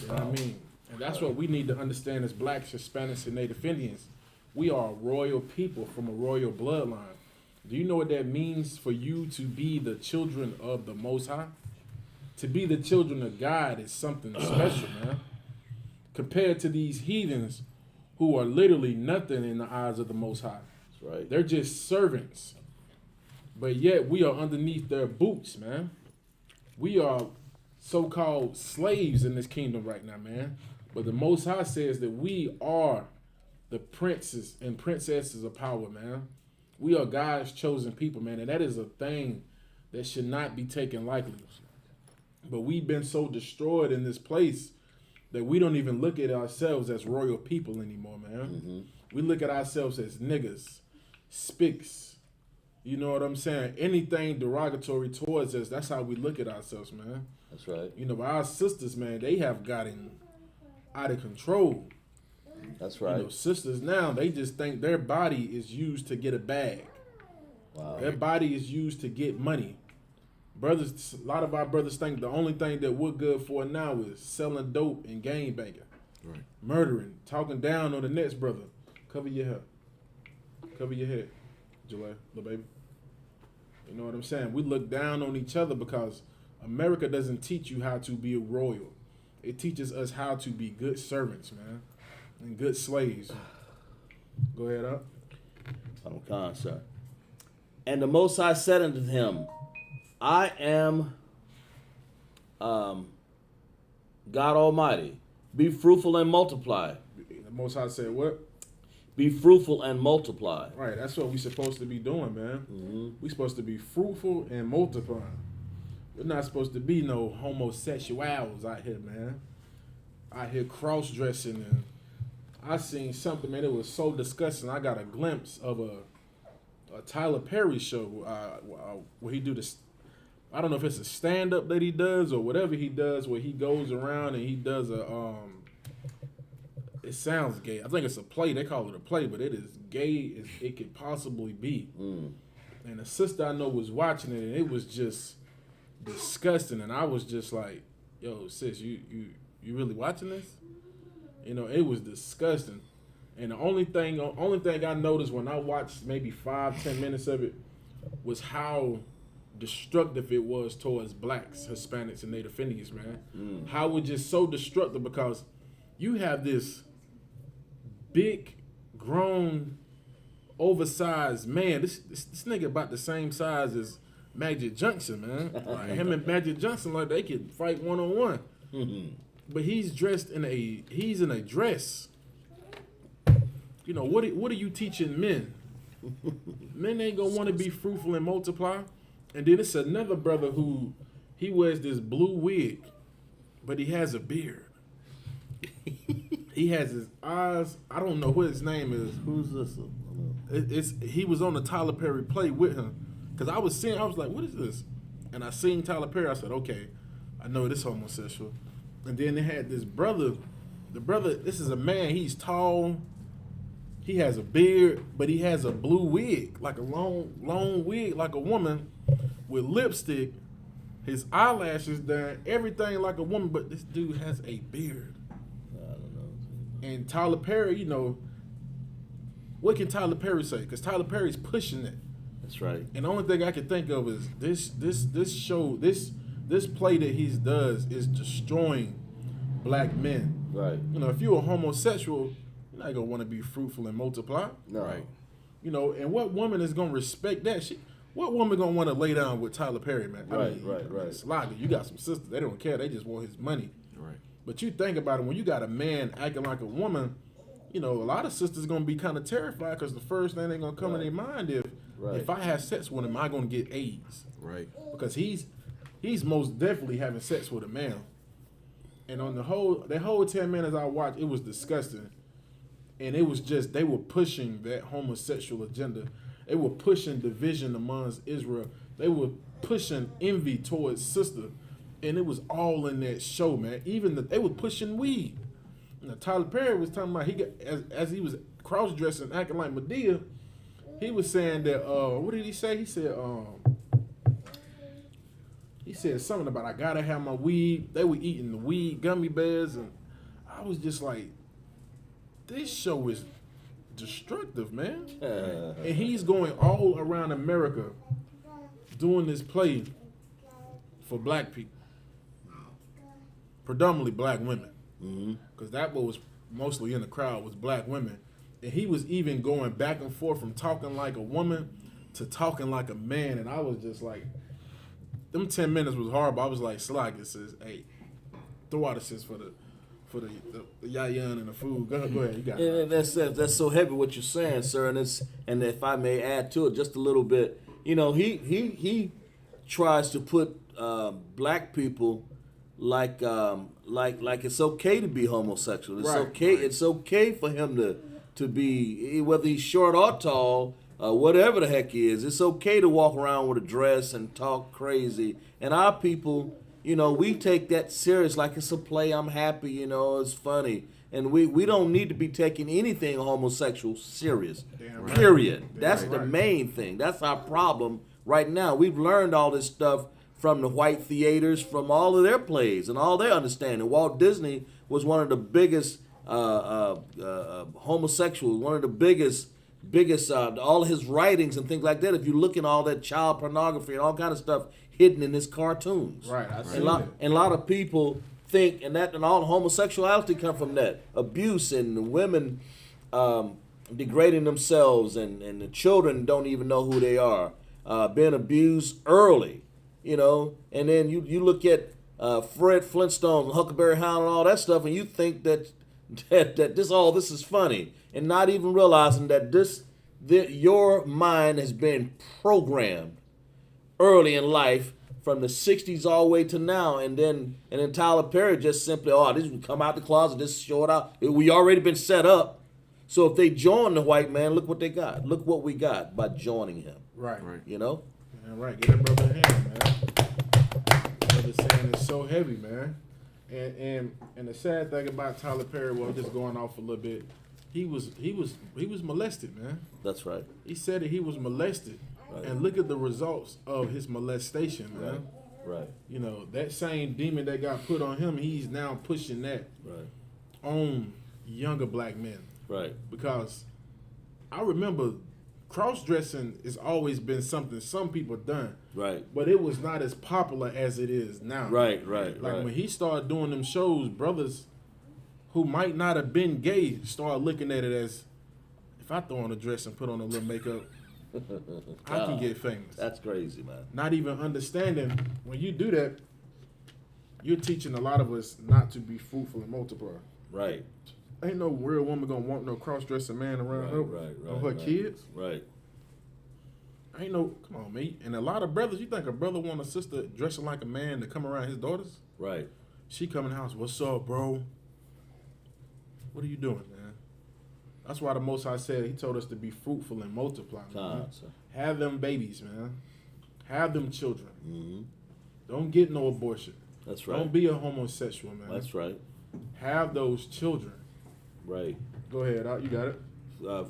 You know what I mean? And that's what we need to understand as blacks, Hispanics, and Native Indians. We are a royal people from a royal bloodline. Do you know what that means for you to be the children of the Most High? To be the children of God is something special, man. Compared to these heathens who are literally nothing in the eyes of the Most High. That's right. They're just servants. But yet we are underneath their boots, man. We are so-called slaves in this kingdom right now, man. But the Most High says that we are the princes and princesses of power, man. We are God's chosen people, man. And that is a thing that should not be taken lightly. But we've been so destroyed in this place that we don't even look at ourselves as royal people anymore, man. Mm-hmm. We look at ourselves as niggas, spics. You know what I'm saying? Anything derogatory towards us, that's how we look at ourselves, man. That's right. You know, but our sisters, man, they have gotten out of control. That's right. You know, sisters now, they just think their body is used to get a bag. Wow. Their body is used to get money. Brothers, a lot of our brothers think the only thing that we're good for now is selling dope and gang banging, right, murdering, talking down on the next brother. Cover your hair. Cover your head, Jalea, little baby. You know what I'm saying? We look down on each other because America doesn't teach you how to be a royal. It teaches us how to be good servants, man, and good slaves. Go ahead, up. Okay, sir. And the Most High said unto him, I am God Almighty. Be fruitful and multiply. The Most High said what? Be fruitful and multiply. Right, that's what we're supposed to be doing, man. Mm-hmm. We're supposed to be fruitful and multiplying. We're not supposed to be no homosexuals out here, man. Out here cross-dressing and I seen something, man. It was so disgusting. I got a glimpse of a Tyler Perry show where he do this. I don't know if it's a stand up that he does or whatever he does, where he goes around and he does it sounds gay. I think it's a play. They call it a play, but it is gay as it could possibly be. And a sister I know was watching it, and it was just disgusting. And I was just like, "Yo, sis, you really watching this?" You know, it was disgusting. And the only thing I noticed when I watched maybe 5-10 minutes of it was how destructive it was towards blacks, Hispanics, and Native Indians, man. How it was just so destructive because you have this big, grown, oversized man. This nigga about the same size as Magic Johnson, man. Like, him and Magic Johnson, like, they could fight one-on-one. But he's in a dress. You know, what are you teaching men? Men ain't gonna want to be fruitful and multiply. And then it's another brother who he wears this blue wig, but he has a beard. He has his eyes. I don't know what his name is. Who's this? He was on the Tyler Perry play with him. Cause I was like, what is this? And I seen Tyler Perry. I said, okay, I know this homosexual. And then they had this brother. The brother, this is a man. He's tall. He has a beard, but he has a blue wig, like a long wig, like a woman, with lipstick. His eyelashes done, everything like a woman, but this dude has a beard. I don't know. And Tyler Perry, you know, what can Tyler Perry say? Because Tyler Perry's pushing it. That's right. And the only thing I can think of is this show, this play that he does is destroying black men. Right. You know, if you're a homosexual, you're not gonna want to be fruitful and multiply. No. Right. You know, and what woman is gonna respect that shit? What woman gonna want to lay down with Tyler Perry, man? Right. Slogger, you got some sisters, they don't care, they just want his money. Right. But you think about it, when you got a man acting like a woman, you know, a lot of sisters gonna be kind of terrified because the first thing they're gonna come in their mind if I have sex with him, am I gonna get AIDS? Right. Because he's most definitely having sex with a man. And on the whole 10 minutes I watched, it was disgusting. And it was just, they were pushing that homosexual agenda. They were pushing division amongst Israel. They were pushing envy towards sister. And it was all in that show, man. They were pushing weed. You know, Tyler Perry was talking about, as he was cross-dressing, acting like Medea, he was saying that, what did he say? He said something about, I gotta have my weed. They were eating the weed gummy bears. And I was just like, this show is destructive, man. And he's going all around America doing this play for black people, predominantly black women, because that was mostly in the crowd was black women. And he was even going back and forth from talking like a woman to talking like a man. And I was just like, them 10 minutes was horrible. I was like, Slogger says, hey, throw out assist for the yayan and the food. Go ahead, you got it. That's so heavy what you're saying, sir. And if I may add to it just a little bit, you know, he tries to put black people like it's okay to be homosexual. It's okay. Right. It's okay for him to be, whether he's short or tall, whatever the heck he is. It's okay to walk around with a dress and talk crazy. And our people, you know, we take that serious like it's a play. I'm happy, you know, it's funny. And we don't need to be taking anything homosexual serious, right. Period. That's the main thing. That's our problem right now. We've learned all this stuff from the white theaters, from all of their plays and all their understanding. Walt Disney was one of the biggest homosexuals, one of the biggest all of his writings and things like that. If you look at all that child pornography and all kind of stuff hidden in his cartoons. Right, and a lot of people think, and all the homosexuality come from that abuse and women degrading themselves, and the children don't even know who they are, being abused early, you know. And then you look at Fred Flintstone, Huckleberry Hound, and all that stuff, and you think that this is funny, and not even realizing that your mind has been programmed early in life from the 60s all the way to now, and then Tyler Perry just simply, this would come out the closet, just show it out. We already been set up. So if they join the white man, look what they got. Look what we got by joining him. Right. You know? Yeah, right. Get that brother a hand, man. Brother saying it's so heavy, man. And the sad thing about Tyler Perry, well, just going off a little bit, he was molested, man. That's right. He said that he was molested. Right. And look at the results of his molestation, man. Right. You know, that same demon that got put on him, he's now pushing that on younger black men. Right. Because I remember cross-dressing has always been something some people done. Right. But it was not as popular as it is now. Right. Like when he started doing them shows, brothers who might not have been gay started looking at it as, if I throw on a dress and put on a little makeup, I can get famous. That's crazy, man. Not even understanding, when you do that, you're teaching a lot of us not to be fruitful and multiply. Right. Ain't no real woman gonna want no cross-dressing man around her or her kids. Right. Ain't no, come on, mate. And a lot of brothers, you think a brother want a sister dressing like a man to come around his daughters? Right. She come in the house, what's up, bro? What are you doing, man? That's why the Most High said, he told us to be fruitful and multiply, man. Have them babies, man. Have them children. Mm-hmm. Don't get no abortion. That's right. Don't be a homosexual, man. That's right. Have those children. Right. Go ahead, you got it.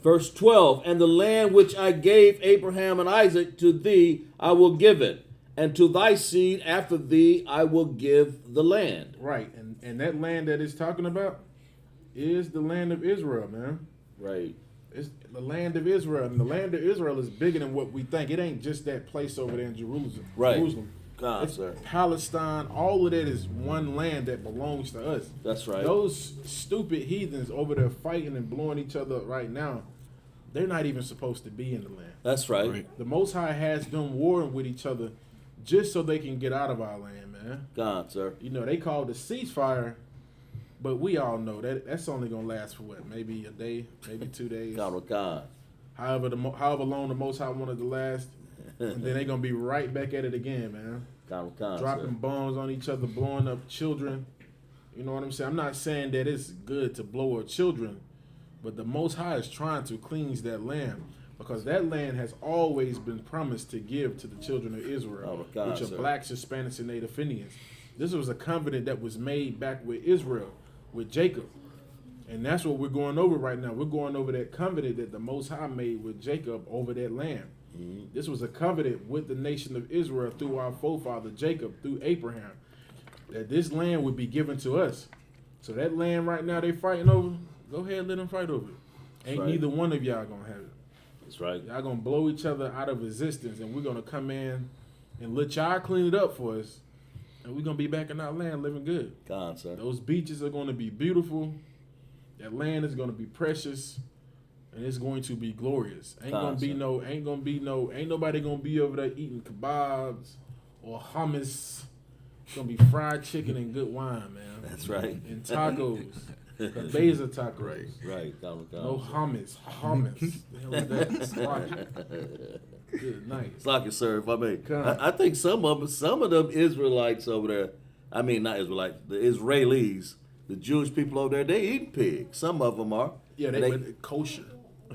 Verse 12, and the land which I gave Abraham and Isaac, to thee I will give it, and to thy seed after thee I will give the land. Right, and that land that it's talking about is the land of Israel, man. Right. It's the land of Israel, and the land of Israel is bigger than what we think. It ain't just that place over there in Jerusalem. Right. Jerusalem. It's Palestine. All of that is one land that belongs to us. That's right. Those stupid heathens over there fighting and blowing each other up right now, they're not even supposed to be in the land. That's right. The Most High has them warring with each other just so they can get out of our land, man. God, sir. You know, they called the ceasefire, but we all know that that's only going to last for what? Maybe a day, maybe 2 days. God. However long the Most High wanted to last. And then they're going to be right back at it again, man. Dropping bombs on each other, blowing up children. You know what I'm saying? I'm not saying that it's good to blow up children, but the Most High is trying to cleanse that land, because that land has always been promised to give to the children of Israel, which are blacks, Hispanics, and Native Indians. This was a covenant that was made back with Israel, with Jacob. And that's what we're going over right now. We're going over that covenant that the Most High made with Jacob over that land. Mm-hmm. This was a covenant with the nation of Israel through our forefather Jacob, through Abraham, that this land would be given to us. So that land right now they fighting over, go ahead and let them fight over it. Ain't neither one of y'all gonna have it. That's right. Y'all gonna blow each other out of existence, and we're gonna come in and let y'all clean it up for us, and we're gonna be back in our land living good. God, sir. Those beaches are gonna be beautiful. That land is gonna be precious. And it's going to be glorious. Ain't nobody gonna be over there eating kebabs or hummus. It's gonna be fried chicken and good wine, man. That's right. And tacos. Cabeza tacos. Right. No hummus. Hummus. The hell is that? Sloppy. Good night. Sloppy serve. I think some of them Israelites over there, I mean not Israelites, the Israelis, the Jewish people over there, they eat pig. Some of them are. Yeah, they kosher.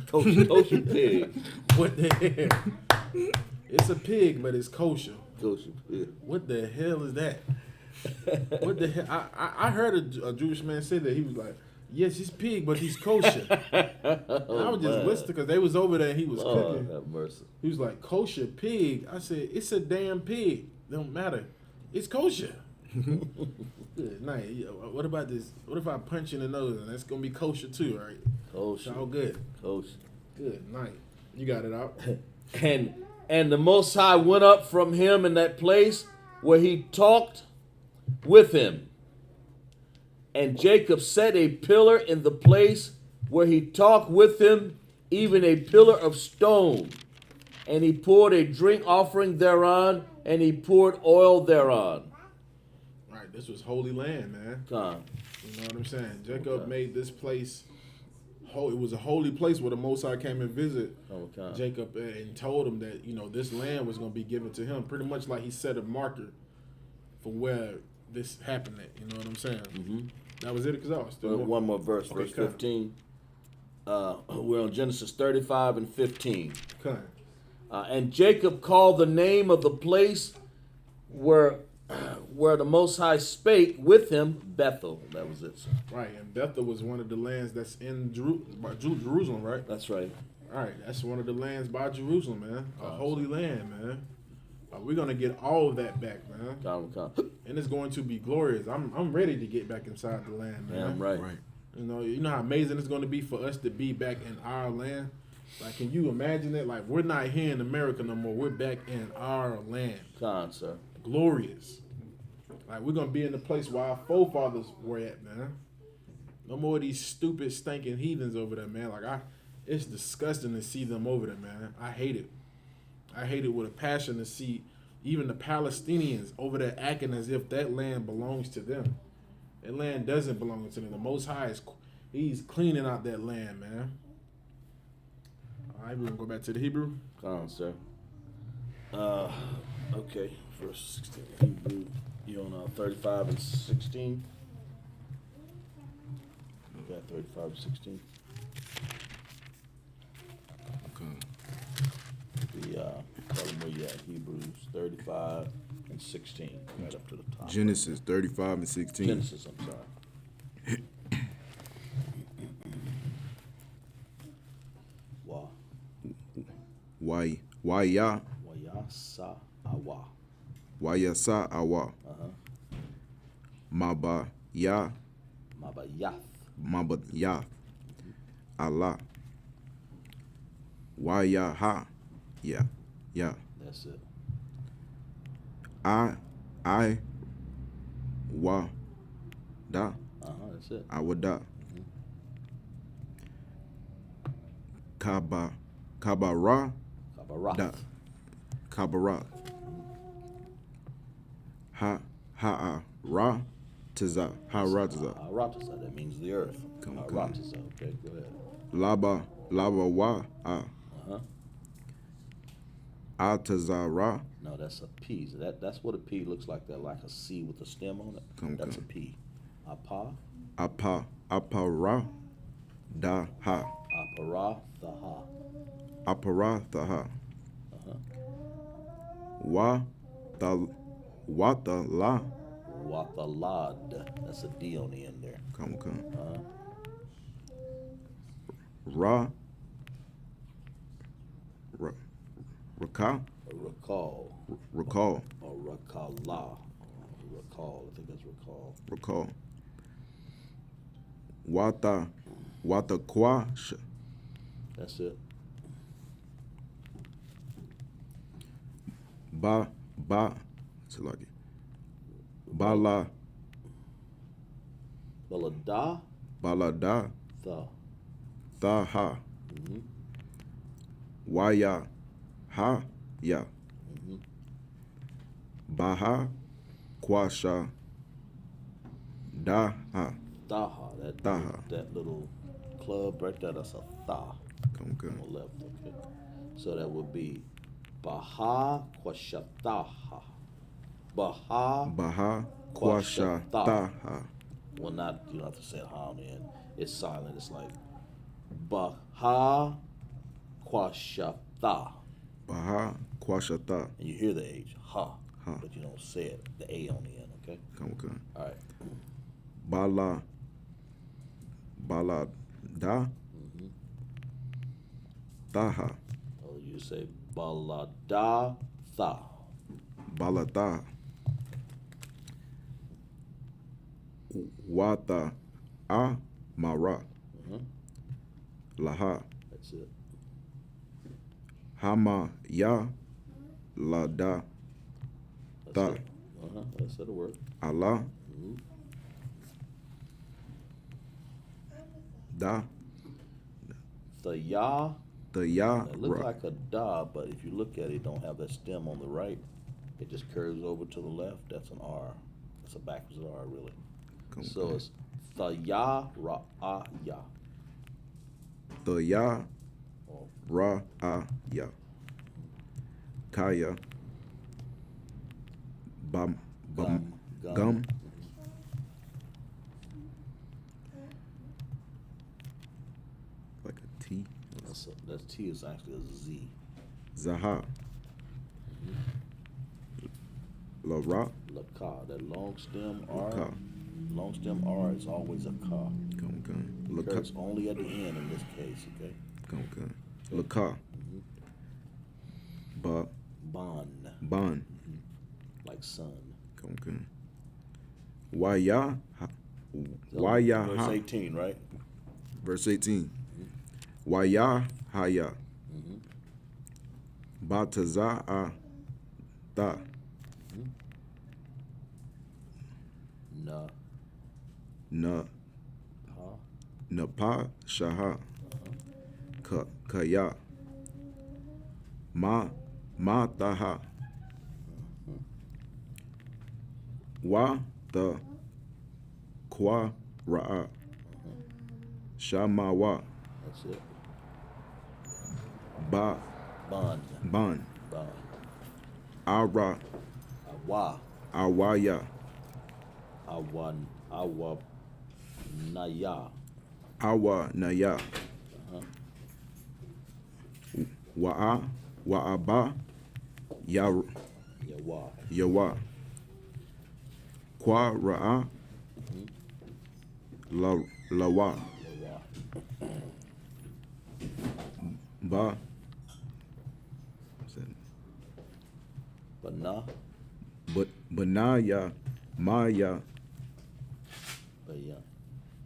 Kosher pig. What the hell? It's a pig, but it's kosher. Kosher pig. What the hell is that? What the hell? I heard a Jewish man say that. He was like, yes, he's pig, but he's kosher. I was just listening because they was over there and he was cooking. Have mercy. He was like, kosher pig. I said, it's a damn pig. Don't matter. It's kosher. Good night. What about this? What if I punch you in the nose and that's going to be kosher too, right? Kosher. It's all good. Kosher. Good night. You got it out. And the Most High went up from him in that place where he talked with him. And Jacob set a pillar in the place where he talked with him, even a pillar of stone. And he poured a drink offering thereon, and he poured oil thereon. Right, this was holy land, man. You know what I'm saying? Jacob made this place it was a holy place where the Most High came and visit Okay. Jacob and told him that, this land was going to be given to him. Pretty much like he set a marker for where this happened at. You know what I'm saying? Mm-hmm. That was it, because One more verse, Okay, verse 15. We're on Genesis 35 and 15. Come. And Jacob called the name of the place where the Most High spake with him, Bethel. That was it, sir. Right, and Bethel was one of the lands that's in Jerusalem, right? That's right. All right, that's one of the lands by Jerusalem, man. A holy land, man. We're gonna get all of that back, man. Come. And it's going to be glorious. I'm ready to get back inside the land, man. Damn right. Right. You know how amazing it's going to be for us to be back in our land. Like, can you imagine it? Like, we're not here in America no more. We're back in our land. Come, sir. Glorious. Like, we're going to be in the place where our forefathers were at, man. No more of these stupid, stinking heathens over there, man. Like, it's disgusting to see them over there, man. I hate it. I hate it with a passion to see even the Palestinians over there acting as if that land belongs to them. That land doesn't belong to them. The Most High he's cleaning out that land, man. All right, we're going to go back to the Hebrew. Come, sir. Okay, verse 16. Hebrew, you on 35 and 16? You got 35 and 16? Okay. Tell them where you at. Hebrews 35 and 16. Right up to the top. Genesis 35 and 16. Genesis, I'm sorry. Wa. Waya Wayasa awa. Wayasa awa. Maba ya Mabayath. Allah. Waya ha. Yeah. That's it. I wa da. That's it. Awada. Kabara Kabarath. da. Kabara. Ra tiza. Ratiza. Ratiza, that means the earth. Come. Ratiza, okay, go ahead. Laba wa a. Atazara. No, that's a P. That's what a P looks like. That like a C with a stem on it. That's a P. Apa. Apara da ha. Aparathaha. Aparathaha. Wata la. Wathalad. That's a D on the end there. Come. Raka. Recall. Recall. Or Rakala. Recall. I think that's recall. Wata kwa. That's it. Salaki. Balada. Balada. Thaha. Waya. Ha. Ya. Baha. Kwasha. Daha. Thaha. Thaha. That little club right there, that's a Tha. Come. On the left, okay. So that would be Baha Kwashataha. Baha Kwasha Taha. Well, not, you don't have to say ha on the end. It's silent. It's like Baha Kwashata. Baha Kwashata. And you hear the H, ha. Ha. But you don't say it, the A on the end, okay? Come. All right. Balada. Taha. Oh, you say Balada Tha. Balata. Wata Amara. Laha. That's it. Hama Ya Lada. That's Ta. it. That's the word. Allah. Da. The Ya. The Ya. It looks like a da, but if you look at it, it don't have that stem on the right. It just curves over to the left. That's an R. That's a backwards R, really. So it's the Ya Ra A Ya. the ya, or ra, ya. Kaya, bam, gum. Like a T. That T is actually a Z. Zaha. La ra. La ka. That long stem R. Ka. Long stem R is always a ka. Gun. La ka. Occurs only at the end in this case, okay? Gun. La ka. Ba. Ban. Like sun. Gun. Why ya? Why So, ya? Verse 18, right? Verse 18. Why ya? Ha ya. Ba ta za a ta. Na. Na. Pa. Na pa shaha. Ka ya. Ma ta ha. Wa the kwa ra'a. Shama wa. That's it. Ba Ban. ban. Ban. Ara Awa. awaya. Awa. Naya. Awa na ya. Wa'aba ya Yawa. yawa. Kwa ra'a lawa. Yawa. Ba Bana. banaya maya.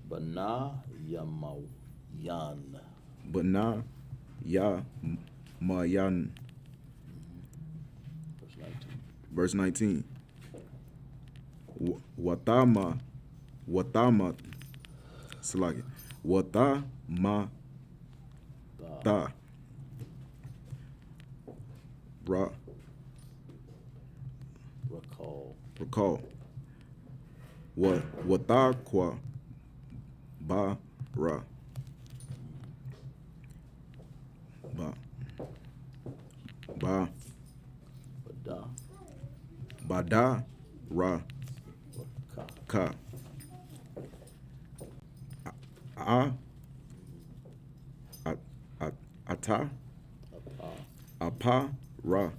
Bana Yamayan. Bana ya mayan. Verse 19. Verse 19. Watama Salaki. Watama ta. Recall. Watakwa ba ra. Ba bada ra ka. Ata apa ra.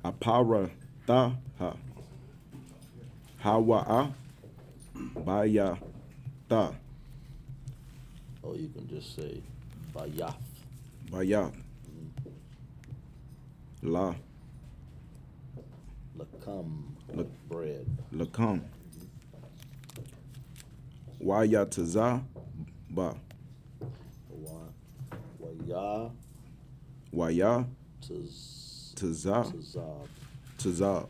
Apara ta ha. Hawa'a baya ta. Or you can just say Bayath. Baya la Lakam. La- Bread. lakam. Waya taza ba. Waya. Waya Taz. taza Tazab. taza.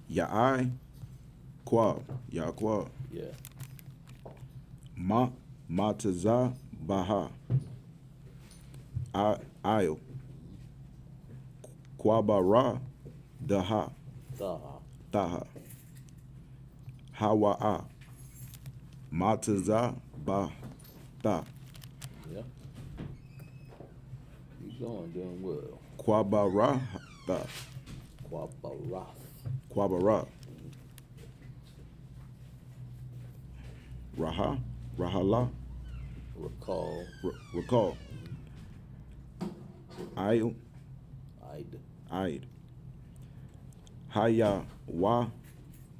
Ya'ai kwa. Ya kwa. Yeah. Ma taza baha. Ayo. Kwabara daha. Taha. Taha. Hawa'a. Mataza ba ta. Yeah. You're going, doing well. Kwabara ta. Quabarath. Kwabara. Raha. Rahala. Recall. Recall. Ayo. I'd. Aid. Haya wa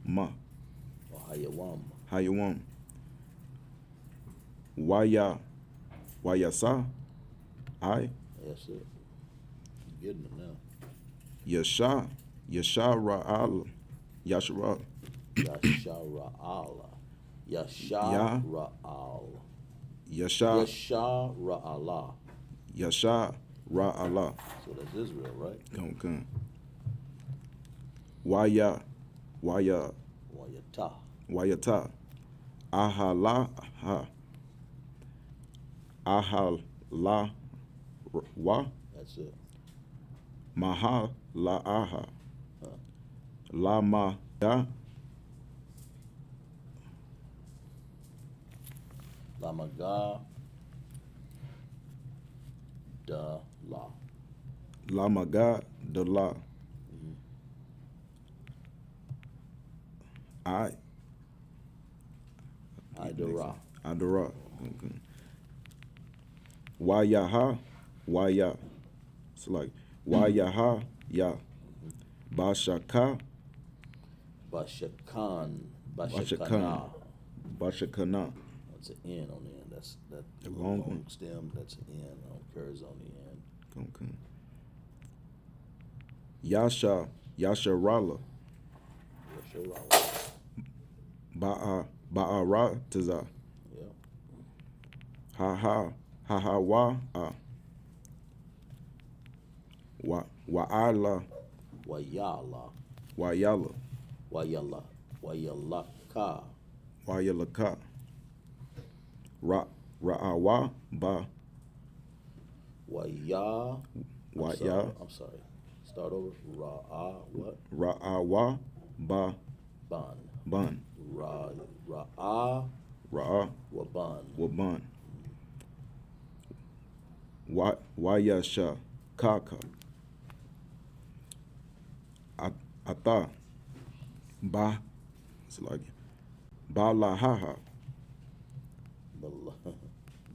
ma. Or Hayawam. Hayawam. Wayasa. I. That's it. You're getting it now. Yasha Ra'al. Yashara. Yashara'ala. Yashara'al. Yasha Yashara'ala. Yasha Ra'ala. So that's Israel, right? Come. Waya Wayata. Wayata. Ahala ha. Ahala wa. That's it. Maha la aha. Huh. Lama da. Lamaga. Da la. Lamaga de la. I. Idara. Adara. Okay. Wayaha. Waya. It's like Wayaha. Ya. Bashaka. Bashakan. Bashakana. Bashakana. That's an N on the end. That's that The long one. stem. That's an N. Occurs on the end. Okay. Yasha. Yasharala. Ba'a Taza. Yeah. Ha wa wa'ala Wayala. wayala Wayala. Wayalaka. wayalaka ra'awa ba Waya. waya I'm sorry. Start over. Ra'a what? ra'awa ba Ban. ban Ra'a ra'a waban. waban wayasha kaka ata ba it's like bala haha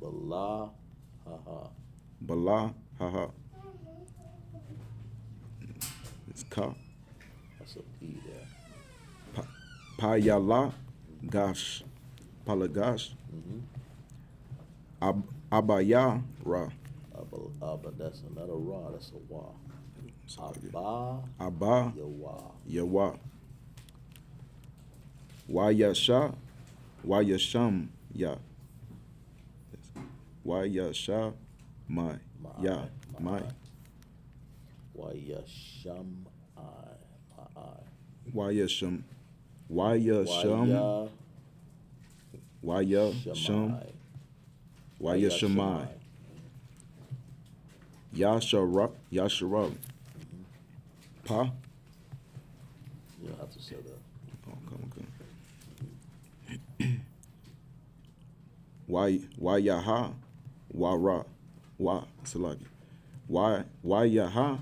Bala. Haha. bala haha it's ka That's a P there. payala gash palagash abaya ra But that's another Ra. That's a Wa. Abba Yawa. Yawa Wayasha Wayasham Ya Wayasha my Ya my Wayasham I. Wayasham Wayasham Wayasham Wayashamai Yashara Pa You'll have to say that. Okay. Wayaha Wara Wa Salaki Wayaha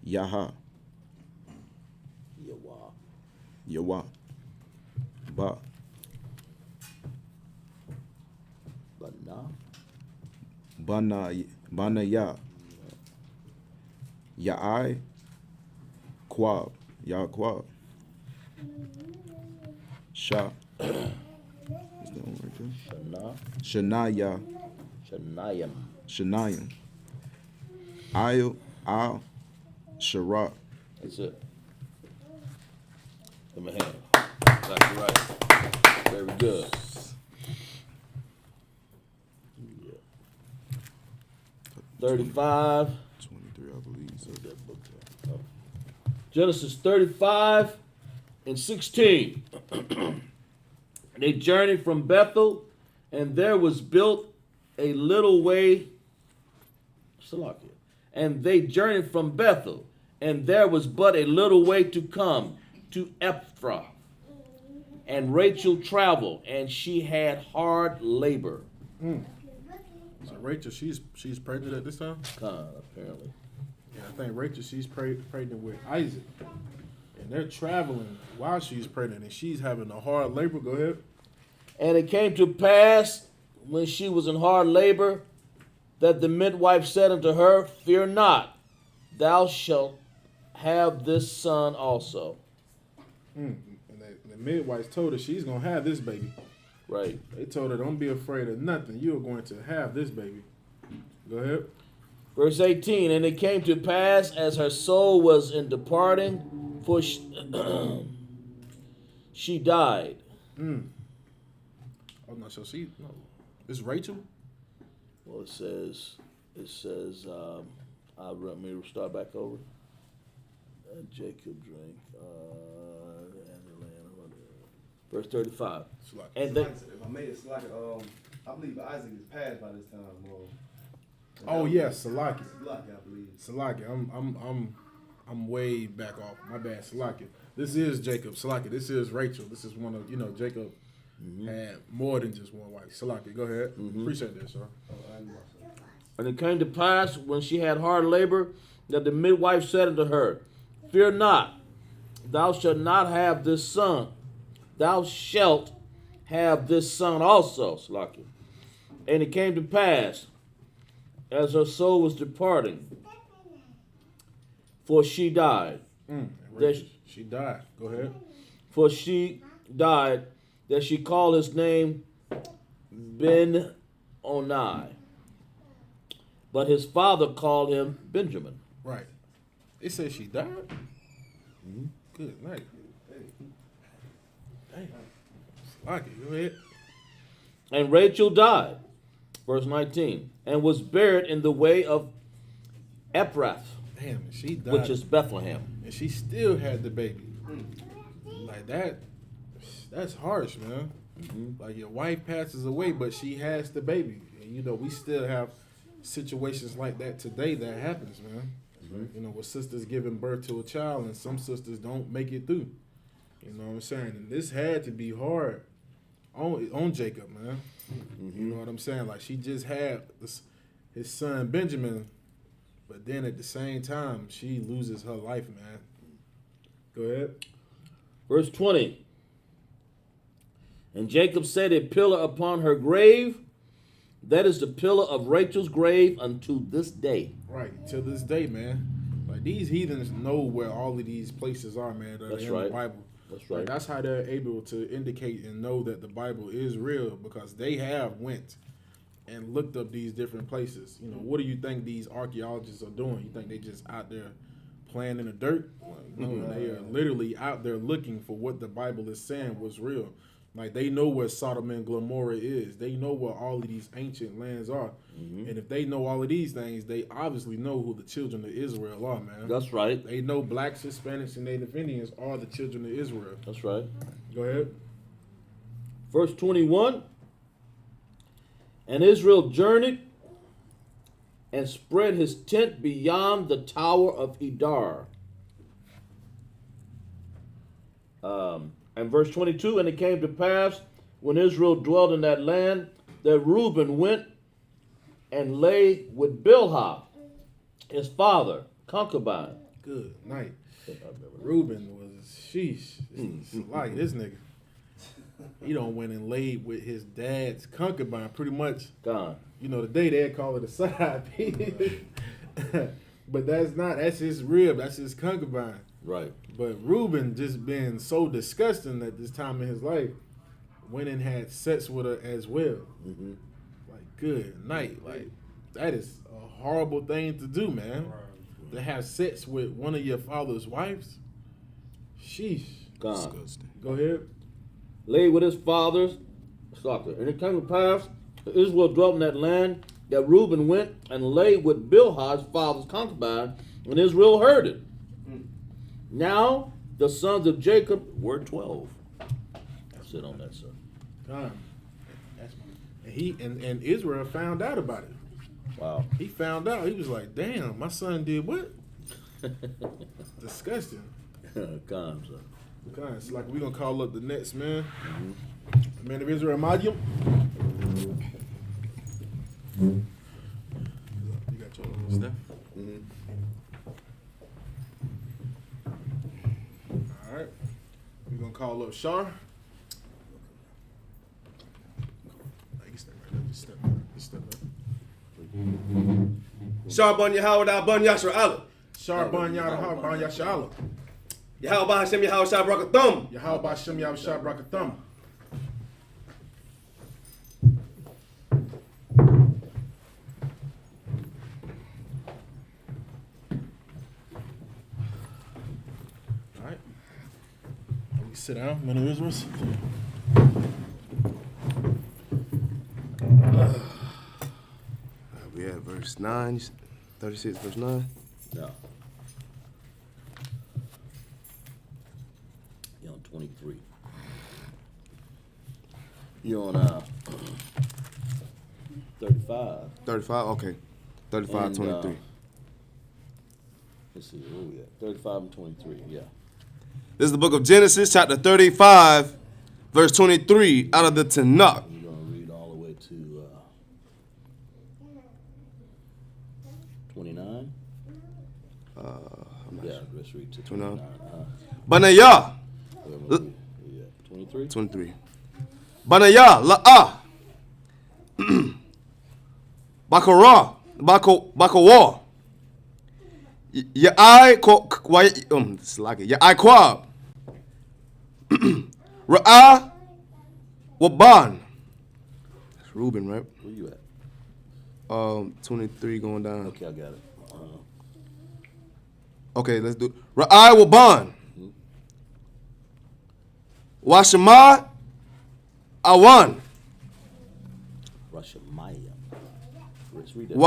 Yaha Yawa. Yawa Ba Bana. Bana Ya Ya'ai Kwab Ya Kwab Sha Is that one right there? Shana. Shanaya Shanayam. Shanayam Al Sharat That's it. Give me a hand. Got you right. Very good. Yeah. 35. 23 I believe so. Genesis 35 and 16. They journeyed from Bethel, and there was built a little way. Salakia. And they journeyed from Bethel, and there was but a little way to come to Ephrath. And Rachel traveled, and she had hard labor. So Rachel, she's pregnant at this time. Apparently. Yeah, I think Rachel, she's pregnant with Isaac, and they're traveling while she's pregnant, and she's having a hard labor. Go ahead. And it came to pass, when she was in hard labor, that the midwife said unto her, Fear not, thou shalt have this son also. And the midwives told her she's gonna have this baby. Right. They told her, don't be afraid of nothing. You are going to have this baby. Go ahead. Verse 18, and it came to pass, as her soul was in departing, for she died. Oh no, so she no. It's Rachel? Well, it says, let me start back over. Jacob drank, verse 35. And then, If I may, it's like I believe Isaac is past by this time. Oh yes, Salaki. Salaki, I believe. Salaki. I'm way back off. My bad, Salaki. This is Jacob. Salaki. This is Rachel. This is one of Jacob had more than just one wife. Salaki, go ahead. Appreciate that, sir. And it came to pass, when she had hard labor, that the midwife said unto her, Fear not, thou shalt not have this son. Thou shalt have this son also, Salaki. And it came to pass, as her soul was departing, for she died. She died. Go ahead. For she died, that she called his name Ben-Oni. But his father called him Benjamin. Right. It says she died? Good night. Damn. Salaki, go ahead. And Rachel died, verse 19, and was buried in the way of Ephrath, Damn, and she died. which is Bethlehem. And she still had the baby. Like that's harsh, man. Like your wife passes away, but she has the baby. And you know, we still have situations like that today that happens, man. You know, with sisters giving birth to a child and some sisters don't make it through. You know what I'm saying? And this had to be hard on Jacob, man. You know what I'm saying? Like she just had his son Benjamin, but then at the same time, she loses her life, man. Go ahead. Verse 20. And Jacob set a pillar upon her grave. That is the pillar of Rachel's grave unto this day. Right, to this day, man. Like these heathens know where all of these places are, man. That That's are in right. the Bible. That's Like, right. that's how they're able to indicate and know that the Bible is real, because they have went and looked up these different places. You know, what do you think these archaeologists are doing? You think they just out there playing in the dirt? Like, no, they are literally out there looking for what the Bible is saying was real. Like they know where Sodom and Gomorrah is. They know where all of these ancient lands are. And if they know all of these things, they obviously know who the children of Israel are, man. That's right. They know blacks, Hispanics, and Native Indians are the children of Israel. That's right. Go ahead. Verse 21. And Israel journeyed and spread his tent beyond the tower of Edar. And verse 22, and it came to pass, when Israel dwelt in that land, that Reuben went and lay with Bilhah, his father, concubine. Good night. Reuben was sheesh. Like this nigga. He don't went and laid with his dad's concubine, pretty much. Gone. You know, today they'd call it a side piece. But that's his rib, that's his concubine. Right. But Reuben, just being so disgusting at this time in his life, went and had sex with her as well. Like, good night. Like, that is a horrible thing to do, man. To have sex with one of your father's wives. Sheesh. Gone. Disgusting. Go ahead. Lay with his fathers. And it came to pass, Israel dwelt in that land, that Reuben went and lay with Bilhah, his father's concubine, and Israel heard it. Now the sons of Jacob were 12. Sit on that, sir. God. And Israel found out about it. Wow. He found out. He was like, damn, my son did what? Disgusting. Gone, sir. God, it's like we're going to call up the next man. Man of Israel, Madium. You got your stuff? All right. We're going to call up Shar. You can step right there. Just step up. Sharbon Yahweh Bon Yashar Allah. Shar Ban Yahweh Ban Yashala. Yahweh Hashem Yahweh Shabrakathum. Yahweh Bashem Yahweh Shar Brakatham. All right. We sit down, men of Israel. We at verse 9, 36, verse 9. No. You're on 23. You're on 35. 35, okay. 35, And, 23. Let's see, where we at? 35 and 23, yeah. This is the book of Genesis, chapter 35, verse 23 out of the Tanakh. We're going to read all the way to 29. Yeah, let's read to 29. 29. Banaya. 23? 23. Banaya la'a. Bakara. Bakawa. Ya'ai ko it's like it. Ya'ai kwab. Ra'a waban. That's Reuben, right? Where you at? 23 going down. Okay, I got it. Okay, let's do it. Ra'a waban. Washama awan. Rashamaya. Let's read that.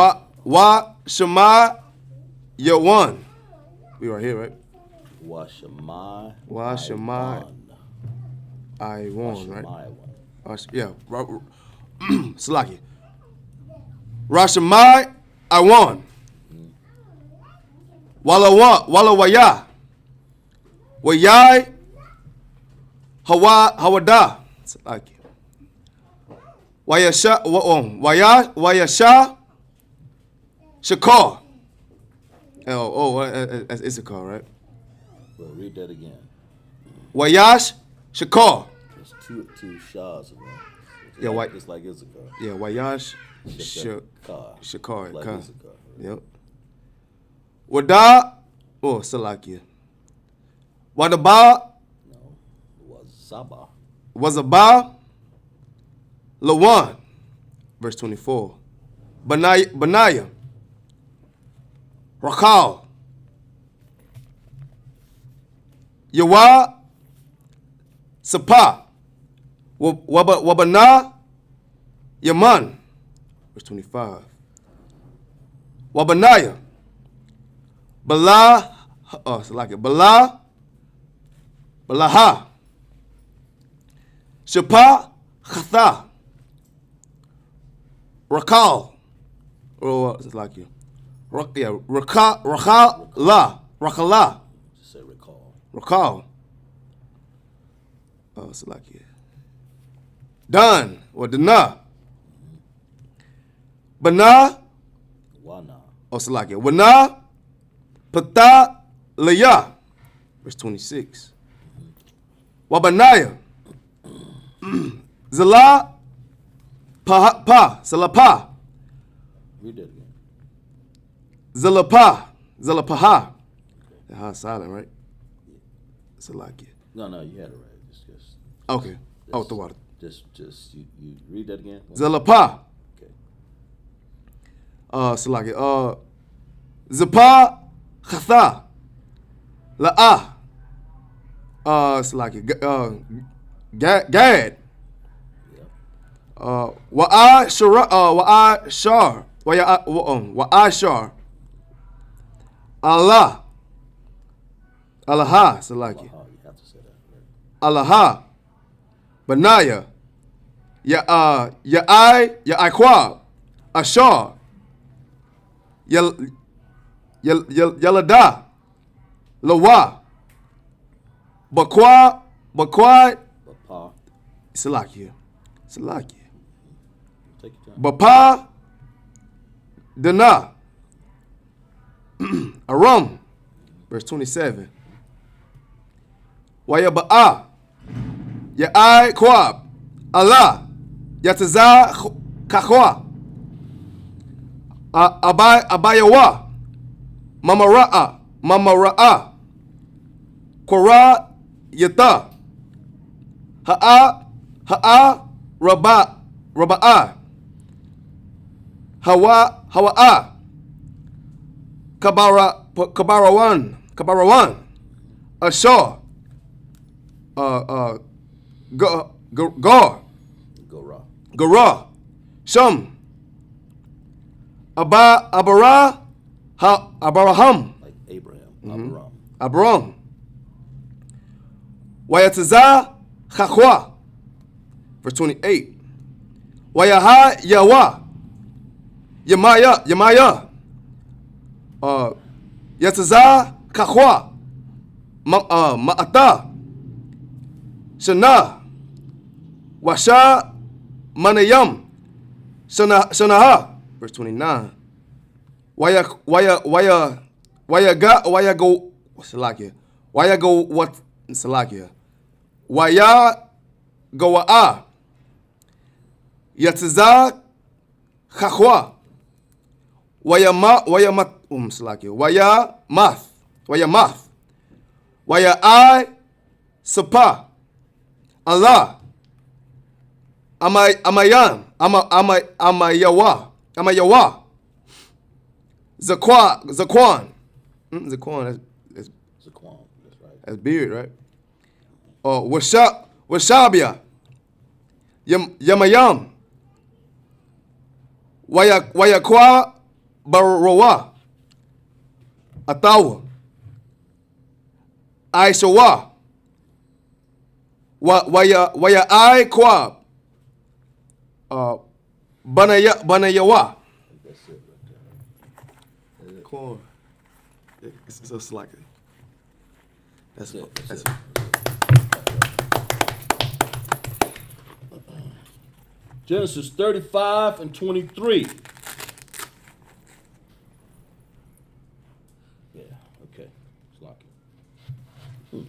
Wa shama yawan. We right here, right? Washamai. Washamai. I won, right? Yeah. Salaki. Rashamai I won. Wala waya. Wayai Hawada. Salaki. Wayasha Shakar. That's Isupk, right? Well, read that again. Wayash Shakar. There's two shahs in there. Yeah, white. It's like Isupk. Yeah, Wayash Shakar. Shakar. Like Isupk. Yep. Wada. Oh, Salakia. Wadaba. No. Wazaba. Wazaba. Lawan. Verse 24. Benaiah. Rakal. Yawa. Sapa. Wabana. Yaman. Verse 25. Wabanaya. Bala. Oh, it's like it. Bala. Balaha. Shapa. Chatha. Rakal. Oh, it's like you. Yeah, Rakala. Just say recall. Rakal. Oh, it's like you. Dan or Dana. Bana. Wana. Oh, it's like it. Wana. Pata. Leya. Verse 26. Wabanaya. Zala. Salapa. Read that again. Zalapaha. The ha silent, right? Salakia. No, you had it right. Just Okay. Oh, the water. Just you read that again. Zalapa. Okay. Salakia. Zapa. Chatha. La'a. Salakia. Gad. Wa'a shar. Wa'a shar. Allah. Allaha. Salaki. Wow, you have to say that. Right? Allaha. Banaya. Ya'ai kwab. Ashar. Yalada. Lawa. Bakwa. Bapa. Salaki. Take your time. Bapa. Dana. Aram. Verse 27. Wayaba'a. Ya'ai kwab. Allah. Yataza kakwa. Abayawa. Mamara'a. Kora yata. Ha'a. Raba'a. Hawa'a. Kabarawan. Ashar. Gora. Sham. Abraham. Like Abraham. Abram. Wayataza chachwa. Verse 28. Wayaha yawa. Yamaya. Yataza chachwa. Ma'ata. Shana. Washa manayam shanaha. Verse 29. Waya go Salakia. Waya go what Salakia. Waya go Yatza Chachwa. Waya mat Salakia. Waya math. Waya I Sapa. Allah. Amayawa. Zaquan. Zaquan, that's Zaquan, that's right. that's beard, right? Oh, Washabia. Yamayam. Wayakwa Barowa. Atawa. Aishawa. Waya I Kwab. Banayawa. That's it right there. Corn. It's just like it. That's it. That's it. Genesis 35 and 23. Yeah, okay. It's lock it.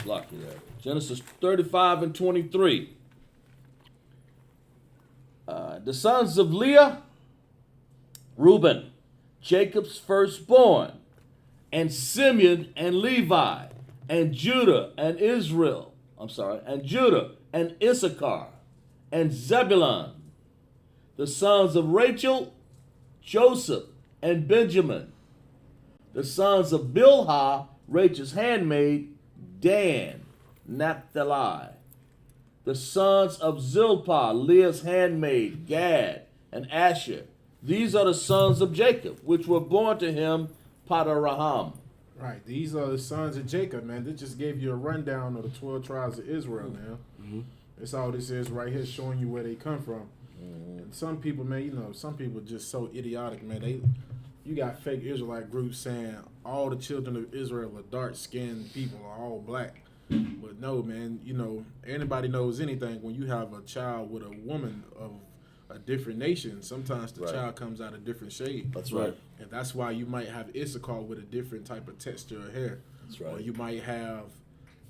Lock it there. Genesis 35 and 23. The sons of Leah, Reuben, Jacob's firstborn, and Simeon and Levi, and Judah and Judah and Issachar, and Zebulun. The sons of Rachel, Joseph and Benjamin. The sons of Bilhah, Rachel's handmaid, Dan, Naphtali. The sons of Zilpah, Leah's handmaid, Gad and Asher. These are the sons of Jacob, which were born to him, Padaraham. Right, these are the sons of Jacob, man. They just gave you a rundown of the 12 tribes of Israel, man. Mm-hmm. That's all this is right here, showing you where they come from. And some people, man, some people just so idiotic, man. You got fake Israelite groups saying all the children of Israel are dark-skinned people, are all black. But no, man, anybody knows anything when you have a child with a woman of a different nation. Sometimes the child comes out a different shade. That's right. And that's why you might have Issachar with a different type of texture of hair. That's right. Or you might have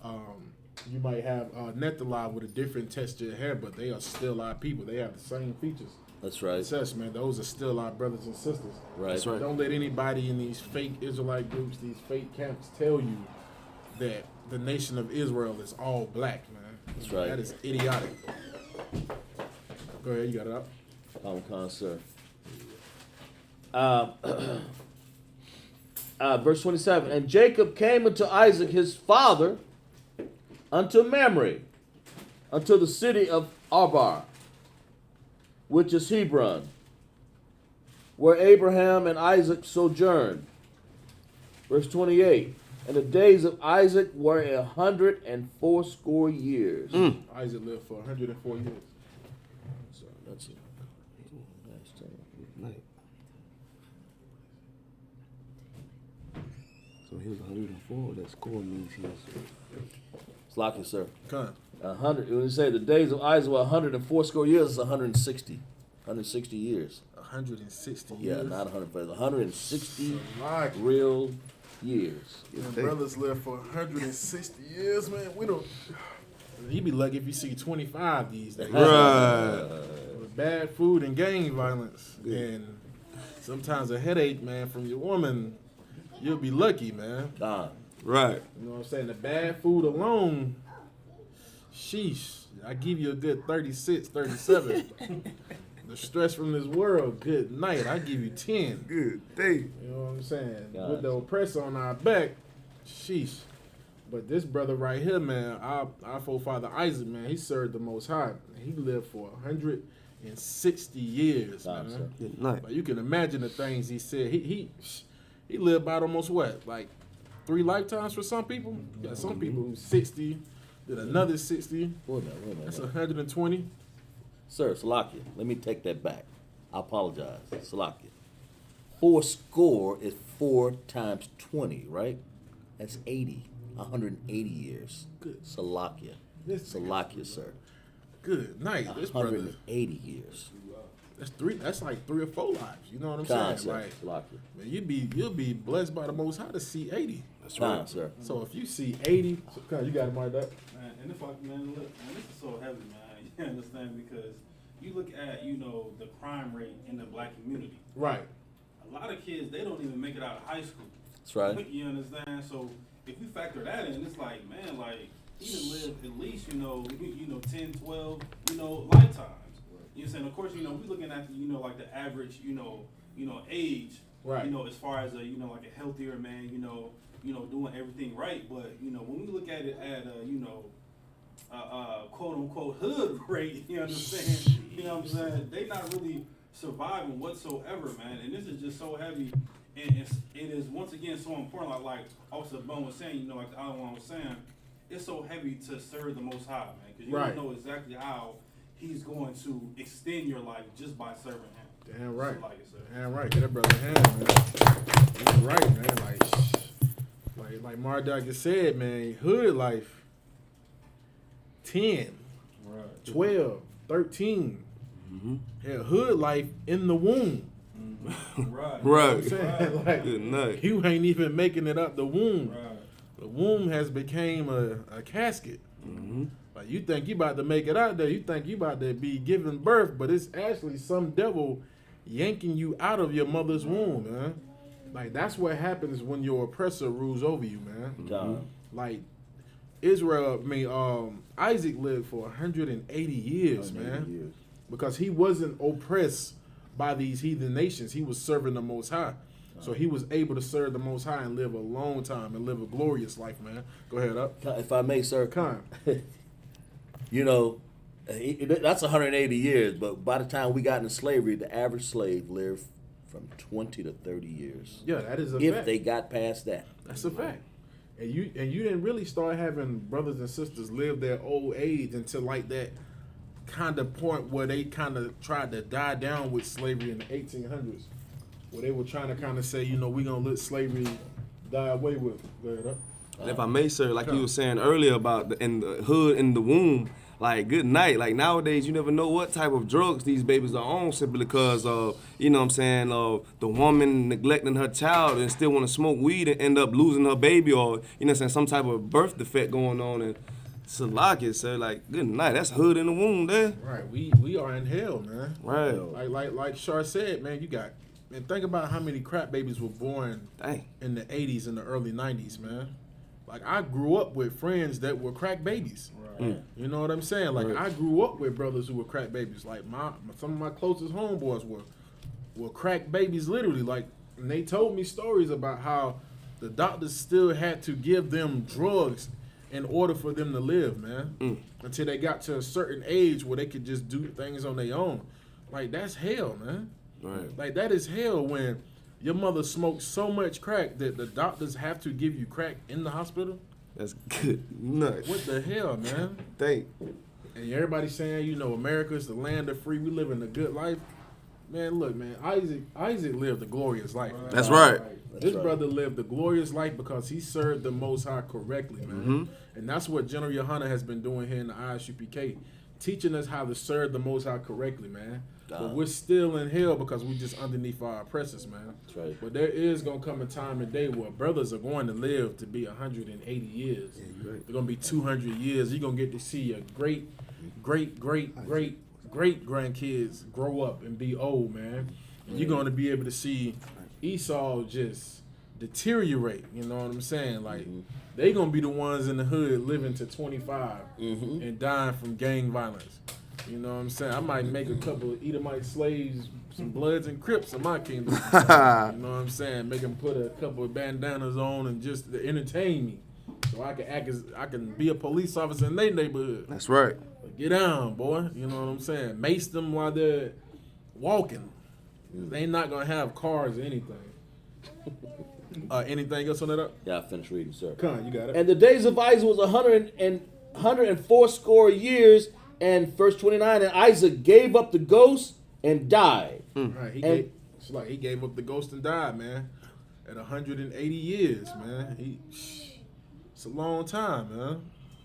Nephtali with a different texture of hair, but they are still our people. They have the same features. That's right. It's us, man. Those are still our brothers and sisters. Right. That's right. Don't let anybody in these fake Israelite groups, these fake camps, tell you that the nation of Israel is all black, man. That's right. That is idiotic. Go ahead, you got it up. Common sir. Verse 27. And Jacob came unto Isaac his father unto Mamre, unto the city of Arbar, which is Hebron, where Abraham and Isaac sojourned. Verse 28. And the days of Isaac were 180 years. Isaac lived for 104 years. So that's it. Night. So he was 104. That score means he was. It's like it, sir. Come. 100. When you say the days of Isaac were 180 years, it's 160. 160 years. 160 Yeah, years. not 100, but 160 Like, real years. when brothers live for 160 years, man, we don't. You be lucky if you see 25 these days. Right. With bad food and gang violence, and sometimes a headache, man, from your woman, you'll be lucky, man. God. Right. You know what I'm saying? The bad food alone, sheesh, I give you a good 36, 37. The stress from this world, good night, I give you 10. Good day. You know what I'm saying? Gotcha. With the oppressor on our back, sheesh. But this brother right here, man, our forefather Isaac, man, he served the Most High. He lived for 160 years, God, man. sir. Good night. But you can imagine the things he said. He lived about almost what, like 3 lifetimes for some people. You got some people who's 60, then another 60. Wait a minute. That's 120. Sir, Salakia, let me take that back. I apologize. Salakia. 4 score is 4 times 20, right? That's 80. 180 years. Good. Salakia. This Salakia, sir. Good night. This brother. 180 years. That's like 3 or 4 lives. You know what I'm Con, saying? sir. Like, Salakia. man, you'll be blessed by the Most High to see 80. That's Con, right. sir. So if you see 80, you got it marked up. Man, and if I, man, look, man, this is so heavy, man. You understand? Because you look at, the crime rate in the black community. Right. A lot of kids, they don't even make it out of high school. That's right. You understand? So if you factor that in, it's like, man, like, he done lived at least, 10, 12, lifetimes. You know, saying, of course, we're looking at, like the average, age, Right. as far as like a healthier man, doing everything right. But, when we look at it at, quote unquote hood rate, you understand? You know what I'm saying? They not really surviving whatsoever, man. And this is just so heavy. And it is once again so important, like Officer Bone was saying, like the other one was saying, it's so heavy to serve the Most High, man, because you Right. don't know exactly how He's going to extend your life just by serving Him. Damn right. So like it, sir. Damn right. Get that brother a hand, man. You're right, man. Like Marduk just said, man, hood life, 10, Right. 12, 13. Mm-hmm. Yeah, hood life in the womb. Right. Right. I'm saying, like, Good night. you ain't even making it up the womb. Right. The womb has became a casket. Mm-hmm. Like, you think you about to make it out there. You think you about to be giving birth, but it's actually some devil yanking you out of your mother's womb, man. Like, that's what happens when your oppressor rules over you, man. Con. Like, Isaac lived for 180 years, 180 man. years. Because he wasn't oppressed by these heathen nations. He was serving the Most High. So he was able to serve the Most High and live a long time and live a glorious life, man. Go ahead, up. If I may, sir. Con. That's 180 years, but by the time we got into slavery, the average slave lived from 20 to 30 years. Yeah, that is a If fact. they got past that. That's a fact. And you didn't really start having brothers and sisters live their old age until like that kind of point where they kind of tried to die down with slavery in the 1800s, where they were trying to kind of say, we're going to let slavery die away with. Go ahead, up. And if I may, sir, like you were saying earlier about in the hood in the womb, like good night. Like nowadays, you never know what type of drugs these babies are on simply because of, the woman neglecting her child and still want to smoke weed and end up losing her baby or, some type of birth defect going on. And Salakia, sir, like good night. That's hood in the womb there. Right. We are in hell, man. Right. Like Shar said, man, think about how many crap babies were born Dang. in the 80s and the early 90s, man. Like, I grew up with friends that were crack babies. Right. You know what I'm saying? Like, I grew up with brothers who were crack babies. Like, some of my closest homeboys were crack babies, literally. Like, and they told me stories about how the doctors still had to give them drugs in order for them to live, man. Until they got to a certain age where they could just do things on their own. Like, that's hell, man. Right. Like, that is hell when your mother smokes so much crack that the doctors have to give you crack in the hospital. That's good night. What the hell, man? Thank. And everybody saying, America is the land of free. We live in a good life. Man, look, man, Isaac lived a glorious life. That's right. This brother lived a glorious life because he served the Most High correctly, man. And that's what General Yohana has been doing here in the ISUPK, teaching us how to serve the Most High correctly, man. But we're still in hell because we just underneath our oppressors, man. That's right. But there is going to come a time and day where brothers are going to live to be 180 years. They're going to be 200 years. You're going to get to see your great grandkids grow up and be old, man. And you're going to be able to see Esau just deteriorate, you know what I'm saying? Like, they going to be the ones in the hood living to 25 and dying from gang violence. You know what I'm saying? I might make a couple of Edomite slaves, some Bloods and Crips in my kingdom. You know what I'm saying? Make them put a couple of bandanas on and just to entertain me. So I can be a police officer in their neighborhood. That's right. But get down, boy. You know what I'm saying? Mace them while they're walking. They not going to have cars or anything. Anything else on that up? Yeah, I finished reading, sir. Come on, you got it. And the days of Isaac was 104 score years, and verse 29, and Isaac gave up the ghost and died. Right, he gave up the ghost and died, man. At 180 years, man. It's a long time, man.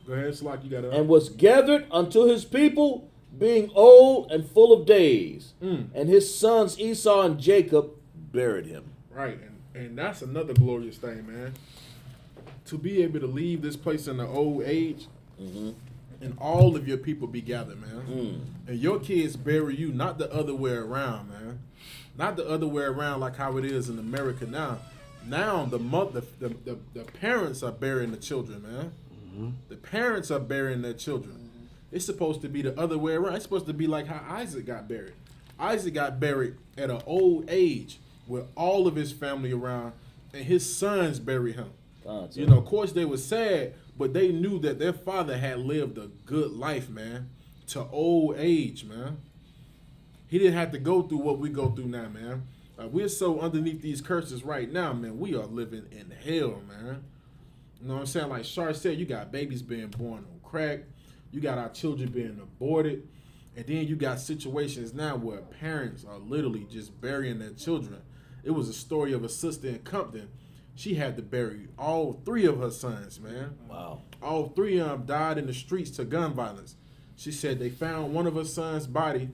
Go ahead, it's like you got to. And was gathered unto his people, being old and full of days. And his sons Esau and Jacob buried him. Right, and that's another glorious thing, man. To be able to leave this place in the old age, and all of your people be gathered, man. And your kids bury you, not the other way around, man. Not the other way around like how it is in America now. Now the parents are burying the children, man. The parents are burying their children. It's supposed to be the other way around. It's supposed to be like how Isaac got buried. Isaac got buried at an old age with all of his family around, and his sons buried him. You know, of course they were sad, but they knew that their father had lived a good life, man, to old age, man. He didn't have to go through what we go through now, man. We're so underneath these curses right now, man. We are living in hell, man. You know what I'm saying? Like Shar said, you got babies being born on crack. You got our children being aborted. And then you got situations now where parents are literally just burying their children. It was a story of a sister in Compton. She had to bury all 3 of her sons, man. Wow. All 3 of them died in the streets to gun violence. She said they found one of her sons' body.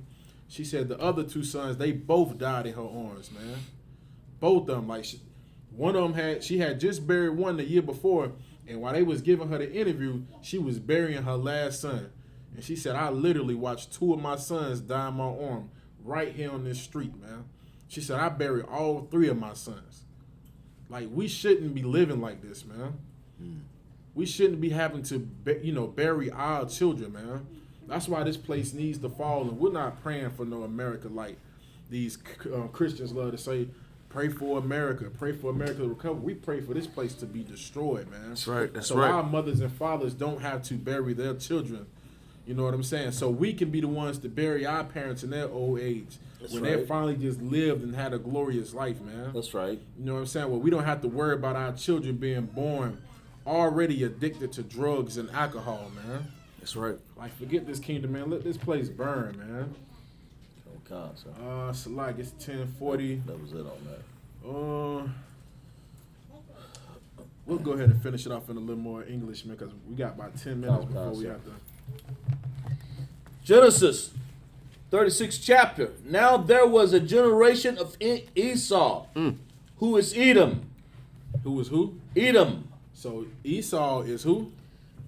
She said the other 2 sons, they both died in her arms, man. Both of them. Like one of them she had just buried one the year before, and while they was giving her the interview, she was burying her last son. And she said, I literally watched 2 of my sons die in my arm right here on this street, man. She said, I buried all 3 of my sons. Like, we shouldn't be living like this, man. We shouldn't be having to, bury our children, man. That's why this place needs to fall, and we're not praying for no America like these Christians love to say, pray for America to recover. We pray for this place to be destroyed, man. That's right. That's so right. our mothers and fathers don't have to bury their children. You know what I'm saying? So we can be the ones to bury our parents in their old age. That's when right. they finally just lived and had a glorious life, man. That's right. You know what I'm saying? Well, we don't have to worry about our children being born already addicted to drugs and alcohol, man. That's right. Like, forget this kingdom, man. Let this place burn, man. Okay, So like it's 10:40. that was it on that. We'll go ahead and finish it off in a little more English, man, because we got about 10 minutes before we have to. Genesis 36th chapter. Now there was a generation of Esau, who is Edom. Who is who? Edom. So Esau is who?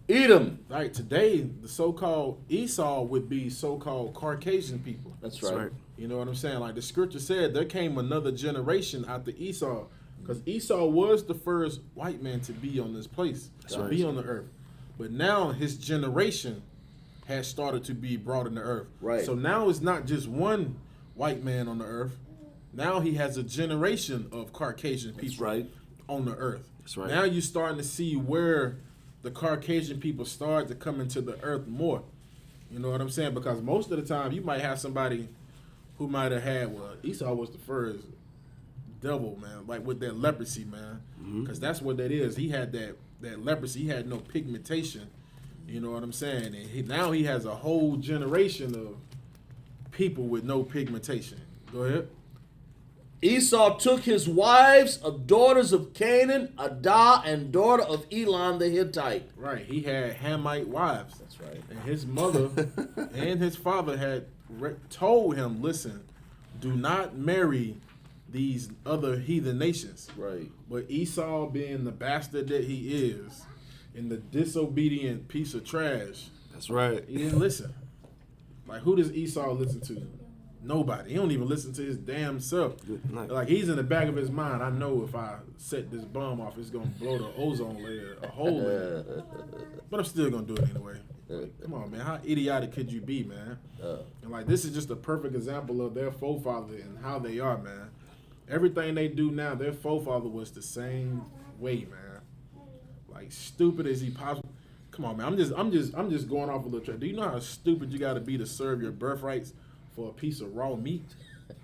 Edom. Right, today, the so-called Esau would be so-called Caucasian people. That's right. You know what I'm saying? Like the scripture said, there came another generation after Esau. Because Esau was the first white man to be on this place, be on the earth. But now his generation has started to be brought in the earth. Right. So now it's not just one white man on the earth. Now he has a generation of Caucasian people on the earth. That's right. Now you're starting to see where the Caucasian people start to come into the earth more. You know what I'm saying? Because most of the time you might have somebody who might have had, Esau was the first devil, man, like with that leprosy, man. Because that's what that is. He had that leprosy. He had no pigmentation. You know what I'm saying? And now he has a whole generation of people with no pigmentation. Go ahead. Esau took his wives of daughters of Canaan, Adah, and daughter of Elon the Hittite. Right. He had Hamite wives. That's right. And his mother and his father had told him, listen, do not marry these other heathen nations. Right. But Esau, being the bastard that he is, and the disobedient piece of trash, That's right. he didn't listen. Like, who does Esau listen to? Nobody. He don't even listen to his damn self. Good night. Like, he's in the back of his mind, I know if I set this bum off, it's going to blow the ozone layer a hole in it. But I'm still going to do it anyway. Like, come on, man. How idiotic could you be, man? And, like, this is just a perfect example of their forefather and how they are, man. Everything they do now, their forefather was the same way, man. Like, stupid as he possibly. Come on, man. I'm just going off a little track. Do you know how stupid you got to be to serve your birthrights for a piece of raw meat?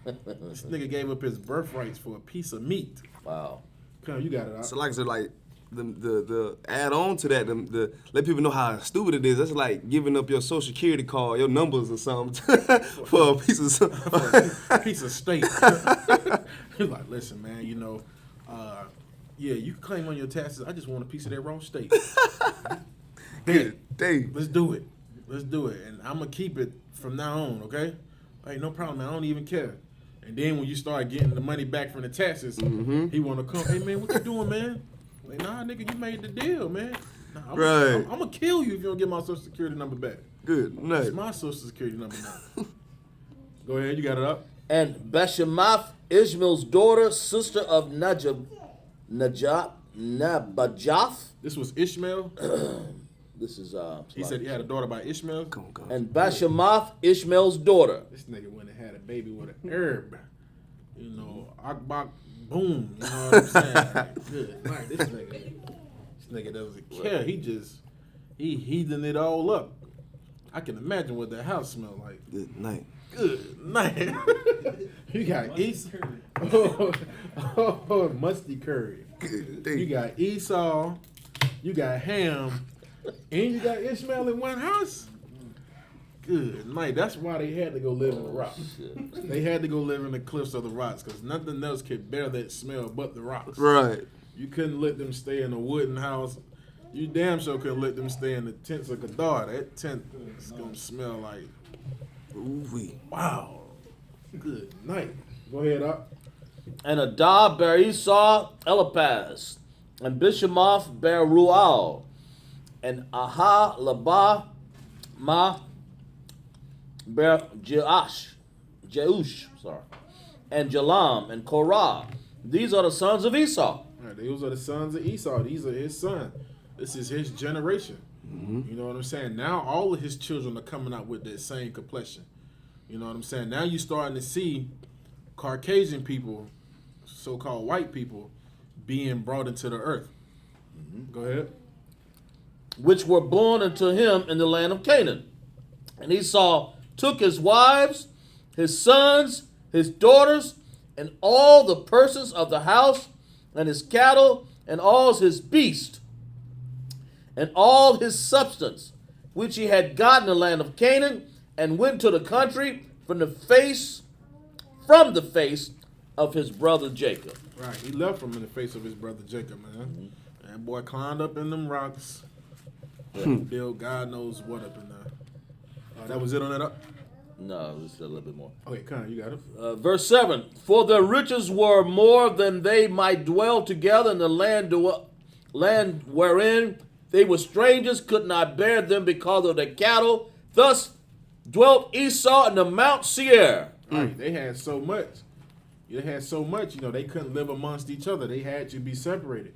This nigga gave up his birthrights for a piece of meat. Wow. Come on, you got it. So like I said, like the add on to that, the let people know how stupid it is. That's like giving up your social security card, your numbers or something for a piece of piece of steak. He's like, listen, man, Yeah, you can claim on your taxes. I just want a piece of that raw steak. Good day. Let's do it. Let's do it. And I'm going to keep it from now on, okay? Hey, no problem, man. I don't even care. And then when you start getting the money back from the taxes, he want to come, hey, man, what you doing, man? Like, nah, nigga, you made the deal, man. Nah, I'm going to kill you if you don't get my Social Security number back. Good night. It's my Social Security number now. Go ahead, you got it up. And Bashemath, Ishmael's daughter, sister of Nabajoth. This was Ishmael. This is He said he had a daughter by Ishmael. And Bashemath, Ishmael's daughter. This nigga went and had a baby with an Arab. You know, Akbak boom. You know what I'm saying? Like, good night. This nigga doesn't care. He heathing it all up. I can imagine what that house smelled like. Good night. Good night. You got Esau. Musty curry. Good day. You got Esau. You got Ham. And you got Ishmael in one house? Good night. That's why they had to go live in the rocks. They had to go live in the cliffs of the rocks because nothing else could bear that smell but the rocks. Right. You couldn't let them stay in a wooden house. You damn sure couldn't let them stay in the tents of Kedar. That tent is going to smell like, Ooh-wee. wow. Good night. Go ahead, up. And Adab bare Esau, Eliphaz. And Bishemath bare Rual. And Aha Labah Ma bare Jeush, and Jalam and Korah. These are the sons of Esau. All right, those are the sons of Esau. These are his sons. This is his generation. You know what I'm saying? Now all of his children are coming out with that same complexion. You know what I'm saying? Now you're starting to see Caucasian people, so-called white people, being brought into the earth. Go ahead. Which were born unto him in the land of Canaan. And Esau took his wives, his sons, his daughters, and all the persons of the house, and his cattle, and all his beasts, and all his substance, which he had gotten in the land of Canaan, and went to the country from the face of his brother Jacob. Right, he left from in the face of his brother Jacob, man. That boy climbed up in them rocks. Built God knows what up in there. That was it on that up? No, it's a little bit more. Okay, Con, you got it. Verse 7, for their riches were more than they might dwell together in the land wherein they were strangers, could not bear them because of their cattle. Thus dwelt Esau in the Mount Seir. Right, they had so much. They had so much, they couldn't live amongst each other. They had to be separated.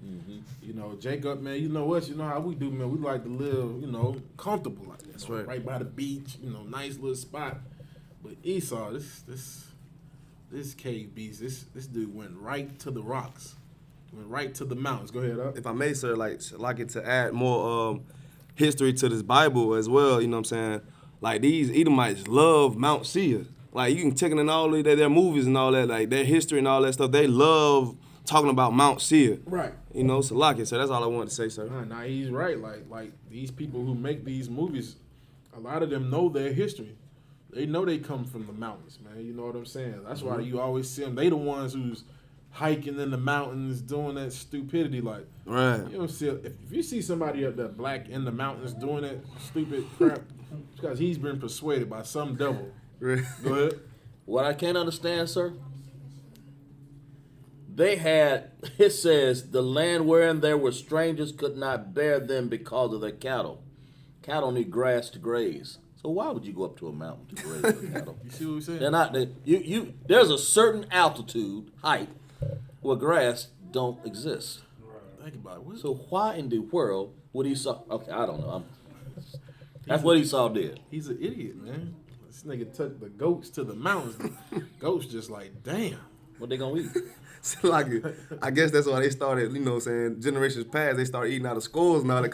Jacob, man, you know us, you know how we do, man. We like to live, comfortable like that. That's right. Right by the beach, nice little spot. But Esau, this cave beast, this dude went right to the rocks. Went right to the mountains. Go ahead, up. If I may, sir, like it to add more history to this Bible as well, you know what I'm saying? Like these Edomites love Mount Seir. Like you can check in all of their movies and all that, like their history and all that stuff. They love talking about Mount Seir. Right. So like it, so that's all I wanted to say, sir. Nah, he's right. Like these people who make these movies, a lot of them know their history. They know they come from the mountains, man. You know what I'm saying? That's why you always see them. They the ones who's hiking in the mountains, doing that stupidity. Like, Right. you don't see if you see somebody up there black in the mountains doing that stupid crap, it's because he's been persuaded by some devil. Right. Go ahead. What I can't understand, sir, it says, the land wherein there were strangers could not bear them because of their cattle. Cattle need grass to graze. So why would you go up to a mountain to graze the cattle? You see what we saying? They're not. There's a certain altitude, height, where grass don't exist. Think about it. So why in the world would Esau? Okay, I don't know. That's what Esau did. He's an idiot, man. This nigga took the goats to the mountains. Goats just like, damn. What they gonna eat? So like, I guess that's why they started, generations past, they started eating out of skulls now.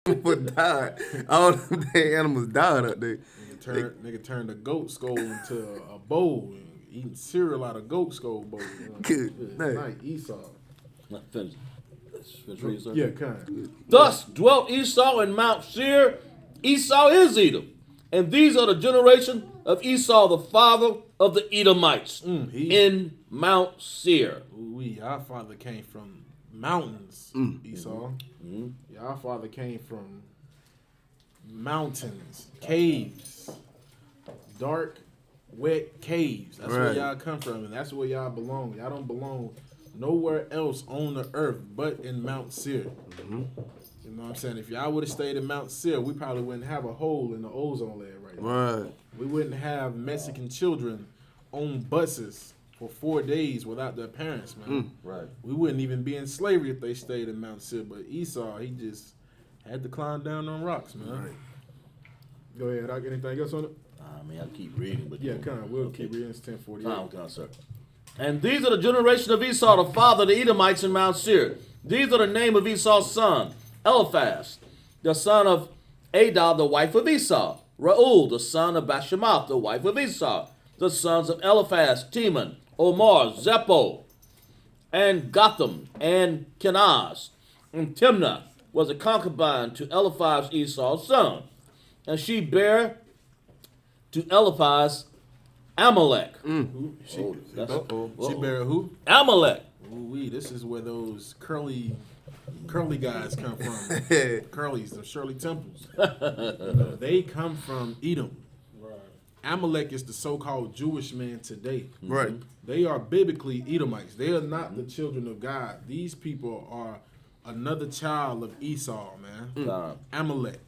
But died. All the animals died up there. Nigga turned a goat skull into a bowl and eating cereal out of goat skull bowl. Good night, Esau. Finish reading, sir. Yeah, kind. Thus dwelt Esau in Mount Seir. Esau is Edom. And these are the generation of Esau, the father of the Edomites, in Mount Seir. Our father came from mountains, Esau. Y'all father came from mountains, caves, dark, wet caves. That's where y'all come from, and that's where y'all belong. Y'all don't belong nowhere else on the earth but in Mount Seir. You know what I'm saying? If y'all would have stayed in Mount Seir, we probably wouldn't have a hole in the ozone layer right now. Right. We wouldn't have Mexican children on buses for 4 days without their parents, man. Right. We wouldn't even be in slavery if they stayed in Mount Seir. But Esau, he just had to climb down on rocks, man. Right. Go ahead, Doc. Anything else on it? I mean, I'll keep reading, but Yeah, kind of. We'll keep reading. It's 10:48. Come, sir. And these are the generation of Esau, the father of the Edomites in Mount Seir. These are the name of Esau's son: Eliphaz, the son of Adah, the wife of Esau; Reuel, the son of Bashemath, the wife of Esau; the sons of Eliphaz, Teman, Omar, Zepho, and Gotham, and Kenaz. And Timnah was a concubine to Eliphaz, Esau's son. And she bare to Eliphaz Amalek. She buried who? Amalek. Ooh-wee, this is where those curly guys come from. Curlies, the Shirley Temples. They come from Edom. Amalek is the so-called Jewish man today. Right. They are biblically Edomites. They are not the children of God. These people are another child of Esau, man. Amalek.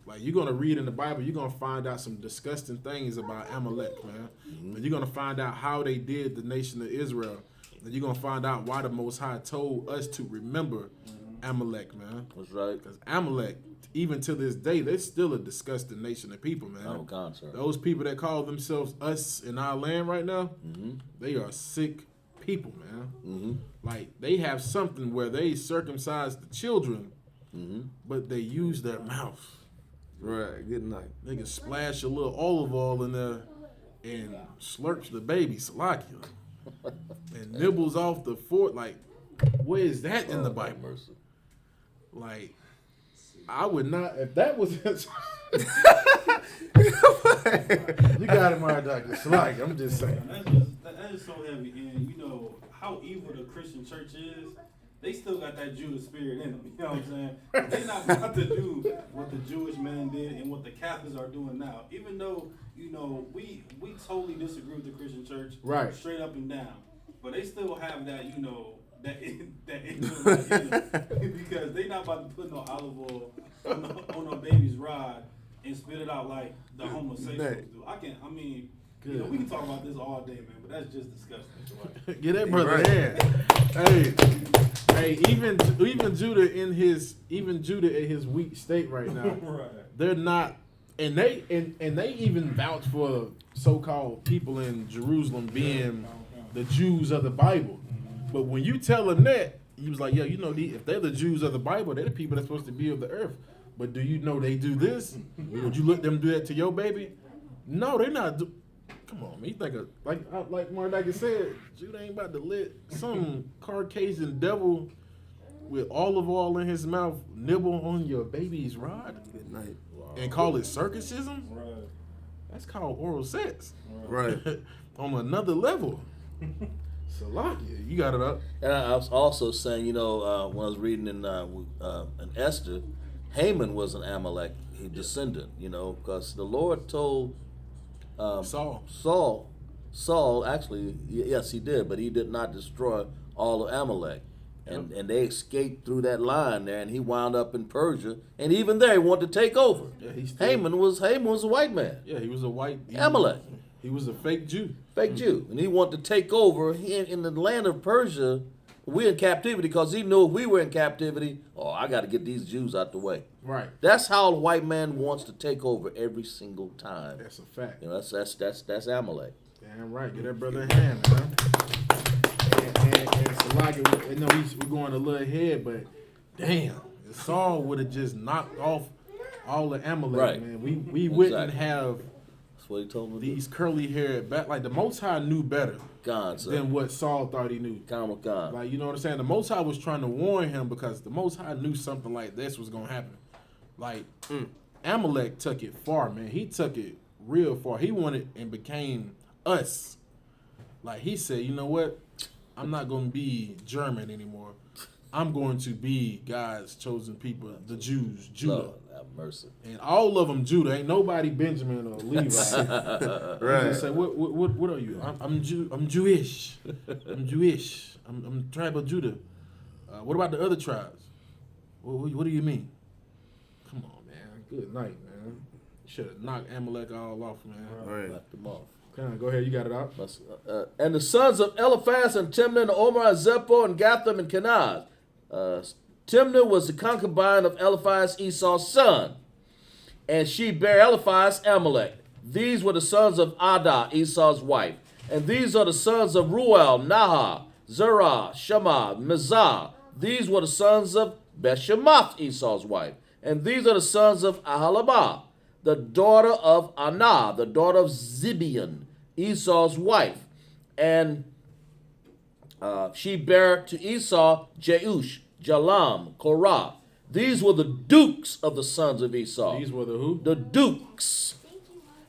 Like, you're going to read in the Bible, you're going to find out some disgusting things about Amalek, man. And you're going to find out how they did the nation of Israel. And you're going to find out why the Most High told us to remember Amalek, man. That's right. Because Amalek, even to this day, they're still a disgusting nation of people, man. Oh, God, sir. Those people that call themselves us in our land right now, they are sick people, man. Like, they have something where they circumcise the children, but they use their mouth. Right. Good night. They can splash a little olive oil in there and slurps the baby, Salakia, and nibbles off the fort. Like, where is that in the Bible? Like, I would not, if that was you got it, my doctor. Salakia, I'm just saying. That is so heavy, and you know how evil the Christian church is. They still got that Judas spirit in them. You know what I'm saying? They're not about to do what the Jewish man did and what the Catholics are doing now. Even though, you know, we totally disagree with the Christian church, Right? Straight up and down. But they still have that, you know, that ignorance in them. Because they not about to put no olive oil on a baby's rod and spit it out like the homosexuals do. You know, we can talk about this all day, man, but that's just disgusting. Get that brother Hey, even Judah in his weak state right now. Right. They're not, and they even vouch for so-called people in Jerusalem being the Jews of the Bible. But when you tell them that, he was like, yeah, you know, if they're the Jews of the Bible, they're the people that's supposed to be of the earth. But do you know they do this? Would you let them do that to your baby? No, they're not. Come on, man. You think like Mardaki said, Judah ain't about to let some Caucasian devil with olive oil in his mouth nibble on your baby's rod? Good night. And call it circumcision? Right. That's called oral sex. Right. On another level. Salakia, you got it up. And I was also saying, you know, when I was reading in Esther, Haman was an Amalek descendant, you know, because the Lord told Saul, actually, yes, he did, but he did not destroy all of Amalek. And they escaped through that line there, and he wound up in Persia, and even there he wanted to take over. Yeah, Haman was a white man. Yeah, he was a white Amalek. He was a fake Jew. Fake Jew. And he wanted to take over in the land of Persia. We're in captivity because he knew if we were in captivity, I got to get these Jews out the way. Right. That's how the white man wants to take over every single time. That's a fact. You know, that's Amalek. Damn right. Get that brother a hand, man. And Salakia, I know we're going a little ahead, but damn, if Saul would have just knocked off all the Amalek, Right. man, we wouldn't Exactly. have That's what he told me. these curly haired back. Like, the Most High knew better God, son. than what Saul thought he knew. Common God. Like, you know what I'm saying? The Most High was trying to warn him because the Most High knew something like this was going to happen. Like, Amalek took it far, man. He took it real far. He wanted and became us. Like, he said, you know what? I'm not going to be German anymore. I'm going to be God's chosen people, the Jews, Judah. Lord have mercy. And all of them Judah. Ain't nobody Benjamin or Levi. Right. They say, what are you? I'm Jewish. I'm Jewish. I'm tribe of Judah. What about the other tribes? What do you mean? Come on, man. Good night, man. Should have knocked Amalek all off, man. Right. Knocked them off. Go ahead. You got it out. And the sons of Eliphaz and Timnah and Omar and Zepho and Gatham and Kenaz. Timnah was the concubine of Eliphaz, Esau's son, and she bare Eliphaz Amalek. These were the sons of Adah, Esau's wife. And these are the sons of Ruel, Nahah, Zerah, Shema, Mizah. These were the sons of Beshemath, Esau's wife. And these are the sons of Ahalabah, the daughter of Anah, the daughter of Zibeon, Esau's wife. And she bare to Esau Jeush, Jalam, Korah. These were the dukes of the sons of Esau. These were the who? The dukes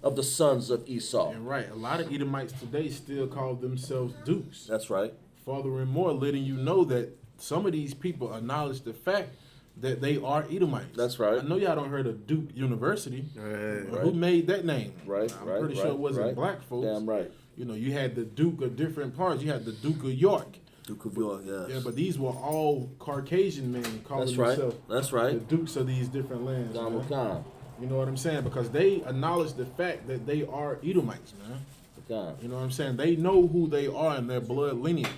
of the sons of Esau. And right, a lot of Edomites today still call themselves dukes. That's right. Further and more, letting you know that some of these people acknowledge the fact that they are Edomites. That's right. I know y'all don't heard of Duke University. Right. Who made that name? Right, I'm right, pretty sure right, it wasn't right. black folks. Damn right. You know, you had the Duke of different parts. You had the Duke of York. Duke of York, yes. Yeah, but these were all Caucasian men calling That's right. themselves That's the right. dukes of these different lands. Don man. Khan. You know what I'm saying? Because they acknowledge the fact that they are Edomites, man. You know what I'm saying? They know who they are in their blood lineage.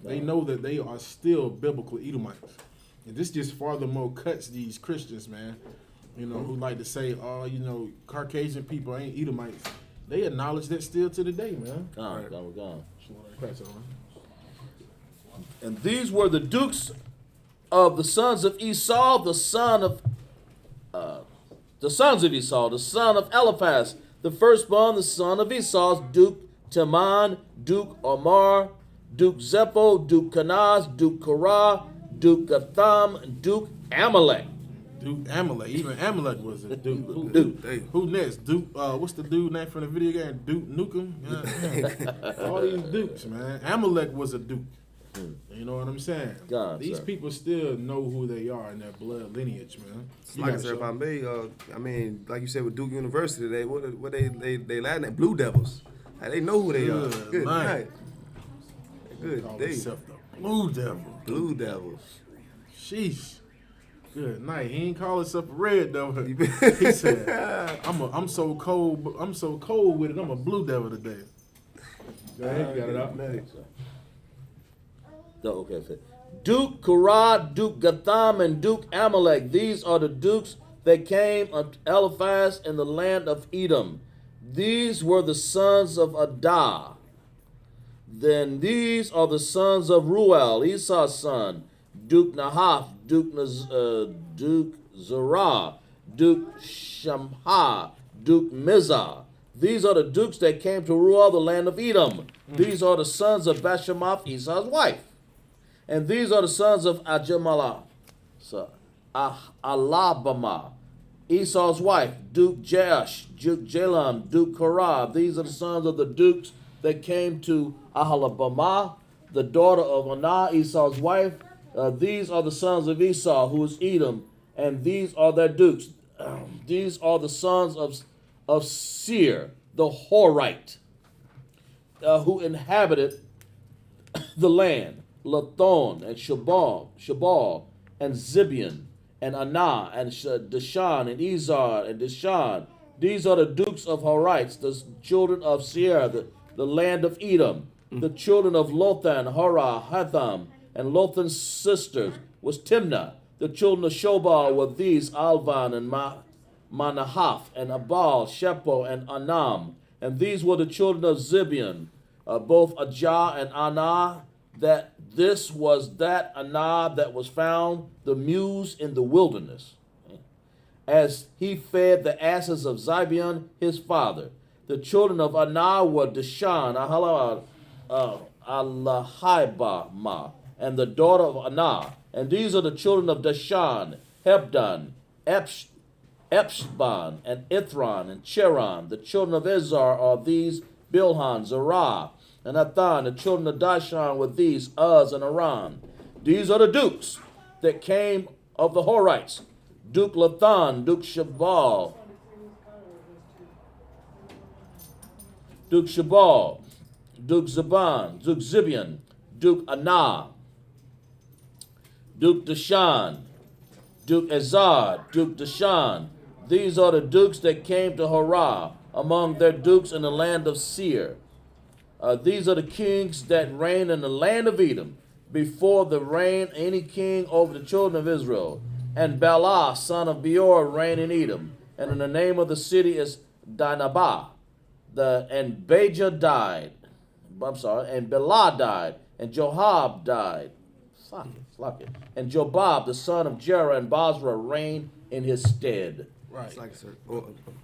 They know that they are still biblical Edomites. And this just furthermore cuts these Christians, man, you know, who like to say, oh, you know, Caucasian people ain't Edomites. They acknowledge that still to the day, man. Gone. Pass it on. And these were the dukes of the sons of Esau, the son of Eliphaz, the firstborn, the son of Esau, Duke Teman, Duke Omar, Duke Zepho, Duke Kenaz, Duke Korah, Duke Gatham, Duke Amalek. Duke Amalek. Even Amalek was a Duke. Duke. Who next? Duke, what's the dude name from the video game? Duke Nukem? Yeah. All these Dukes, man. Amalek was a Duke. You know what I'm saying? God, these sir. people still know who they are in their blood lineage, man. You Like I gotta said, show if I them. may, I mean, like you said with Duke University, they Latin at Blue Devils. Like, they know who they are. Good Good night. night. Call Good day. himself the Blue Devil. Blue Devils. Sheesh. Good night. He ain't call himself a red devil. He said, I'm so cold with it, I'm a blue devil today. Go ahead, you got it out. Okay. Duke Korah, Duke Gatham, and Duke Amalek. These are the dukes that came of Eliphaz in the land of Edom. These were the sons of Adah. Then these are the sons of Ruel, Esau's son, Duke Nahath, Duke Zerah, Duke Shamha, Duke Mizah. These are the dukes that came to Ruel, the land of Edom. These are the sons of Bashemath, Esau's wife. And these are the sons of Ahimalah, Alabama, Esau's wife, Duke Jaash, Duke Jalam, Duke Korah. These are the sons of the dukes that came to Ahalabama, the daughter of Anah, Esau's wife. These are the sons of Esau, who is Edom, and these are their dukes. These are the sons of Seir, the Horite, who inhabited the land. Lathon and Shabal and Zibeon and Anah and Dishan and Ezar and Dishan. These are the dukes of Horites, the children of Seir, the land of Edom. The children of Lothan, Horah, Hatham, and Lothan's sisters was Timnah. The children of Shobal were these, Alvan and Manahath and Abal, Shepo and Anam. And these were the children of Zibeon, both Ajah and Anah. That this was that Anah that was found the muse in the wilderness, as he fed the asses of Zibeon his father. The children of Anah were Dishan, Alahibama, and the daughter of Anah. And these are the children of Dishan, Hebdan, Epshban, and Ithran, and Cheran. The children of Izar are these, Bilhan, Zerah, and Athan. The children of Dishan were these, Uz and Aram. These are the dukes that came of the Horites. Duke Lathan, Duke Shabal, Duke Shabal, Duke Zaban, Duke Zibian, Duke Anah, Duke Dashan, Duke Azad, Duke Dashan. These are the dukes that came to Horah among their dukes in the land of Seir. These are the kings that reigned in the land of Edom before the reign any king over the children of Israel. And Bela, son of Beor, reigned in Edom. And in the name of the city is Dinabah. And Bajah died. And Bela died. And Johab died. And Jobab, the son of Jerah, and Basra reigned in his stead. Right. It's like, sir.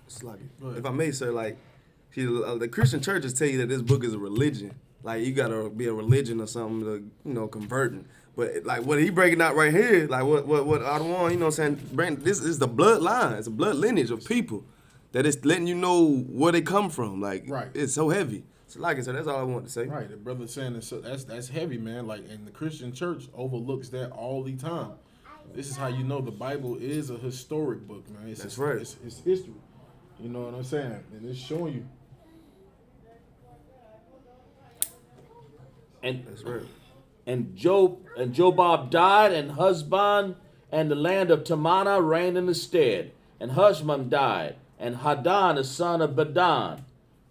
It's like, if I may, sir, like, see, the Christian churches tell you that this book is a religion. Like, you gotta be a religion or something to, converting. But like what he breaking out right here, like what I don't want, saying, Brandon, this is the bloodline. It's a blood lineage of people that is letting you know where they come from. Like, right. It's so heavy. So like I said, that's all I want to say. Right. The brother saying that's heavy, man. Like, and the Christian church overlooks that all the time. This is how you know the Bible is a historic book, man. That's right. It's history. You know what I'm saying? And it's showing you. That's right. And Jobab died, and Husband and the land of Tamana reigned in his stead. And Hushman died, and Hadan, the son of Badan,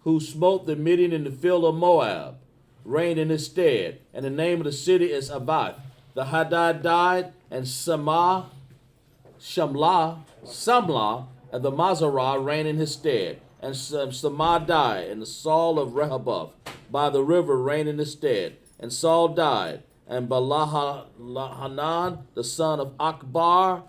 who smote the Midian in the field of Moab, reigned in his stead. And the name of the city is Avath. The Hadad died, and Samlah, and the Mazarah reigned in his stead. And Samah died, and the Saul of Rehoboth by the river reigned in his stead. And Saul died, and Balahanan, the son of Akbar,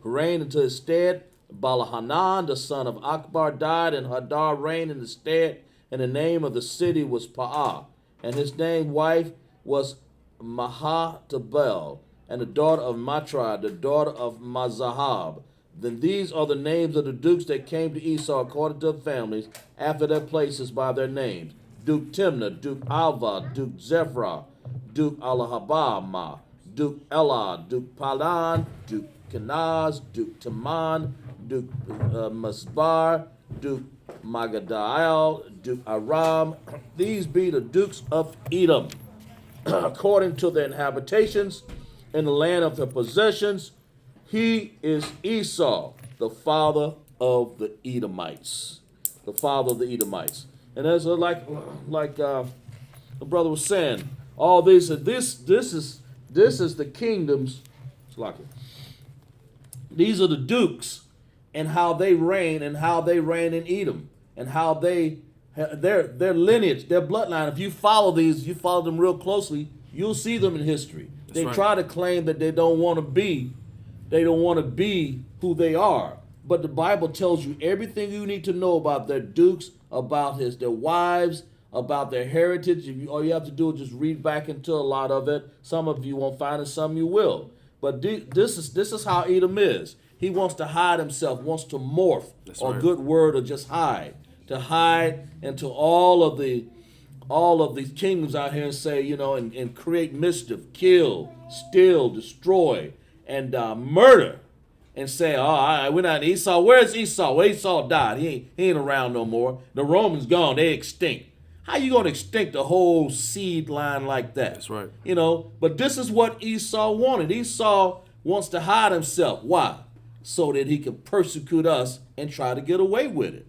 reigned into his stead. Balahanan, the son of Akbar, died, and Hadar reigned in his stead. And the name of the city was Pa'ah. And his wife was Mahatabel, and the daughter of Matra, the daughter of Mazahab. Then these are the names of the dukes that came to Esau according to their families, after their places by their names. Duke Timnah, Duke Alva, Duke Zephra, Duke Alahabama, Duke Elah, Duke Padan, Duke Kenaz, Duke Taman, Duke Masbar, Duke Magadiel, Duke Aram. These be the dukes of Edom, according to their inhabitations in the land of their possessions. He is Esau, the father of the Edomites. The father of the Edomites. And as like the brother was saying, all this is the kingdoms. These are the dukes and how they reign in Edom, and how their lineage, their bloodline. If you follow them real closely, you'll see them in history. They try to claim that they don't want to be who they are. But the Bible tells you everything you need to know about their dukes, about their wives, about their heritage. All you have to do is just read back into a lot of it. Some of you won't find it, some you will. But this is how Edom is. He wants to hide himself, wants to morph, or good word, or just hide. To hide into all of these kingdoms out here and say, and create mischief, kill, steal, destroy, and murder. And say, we're not Esau. Where's Esau? Well, Esau died. He ain't around no more. The Romans gone. They extinct. How you going to extinct the whole seed line like that? That's right. But this is what Esau wanted. Esau wants to hide himself. Why? So that he can persecute us and try to get away with it.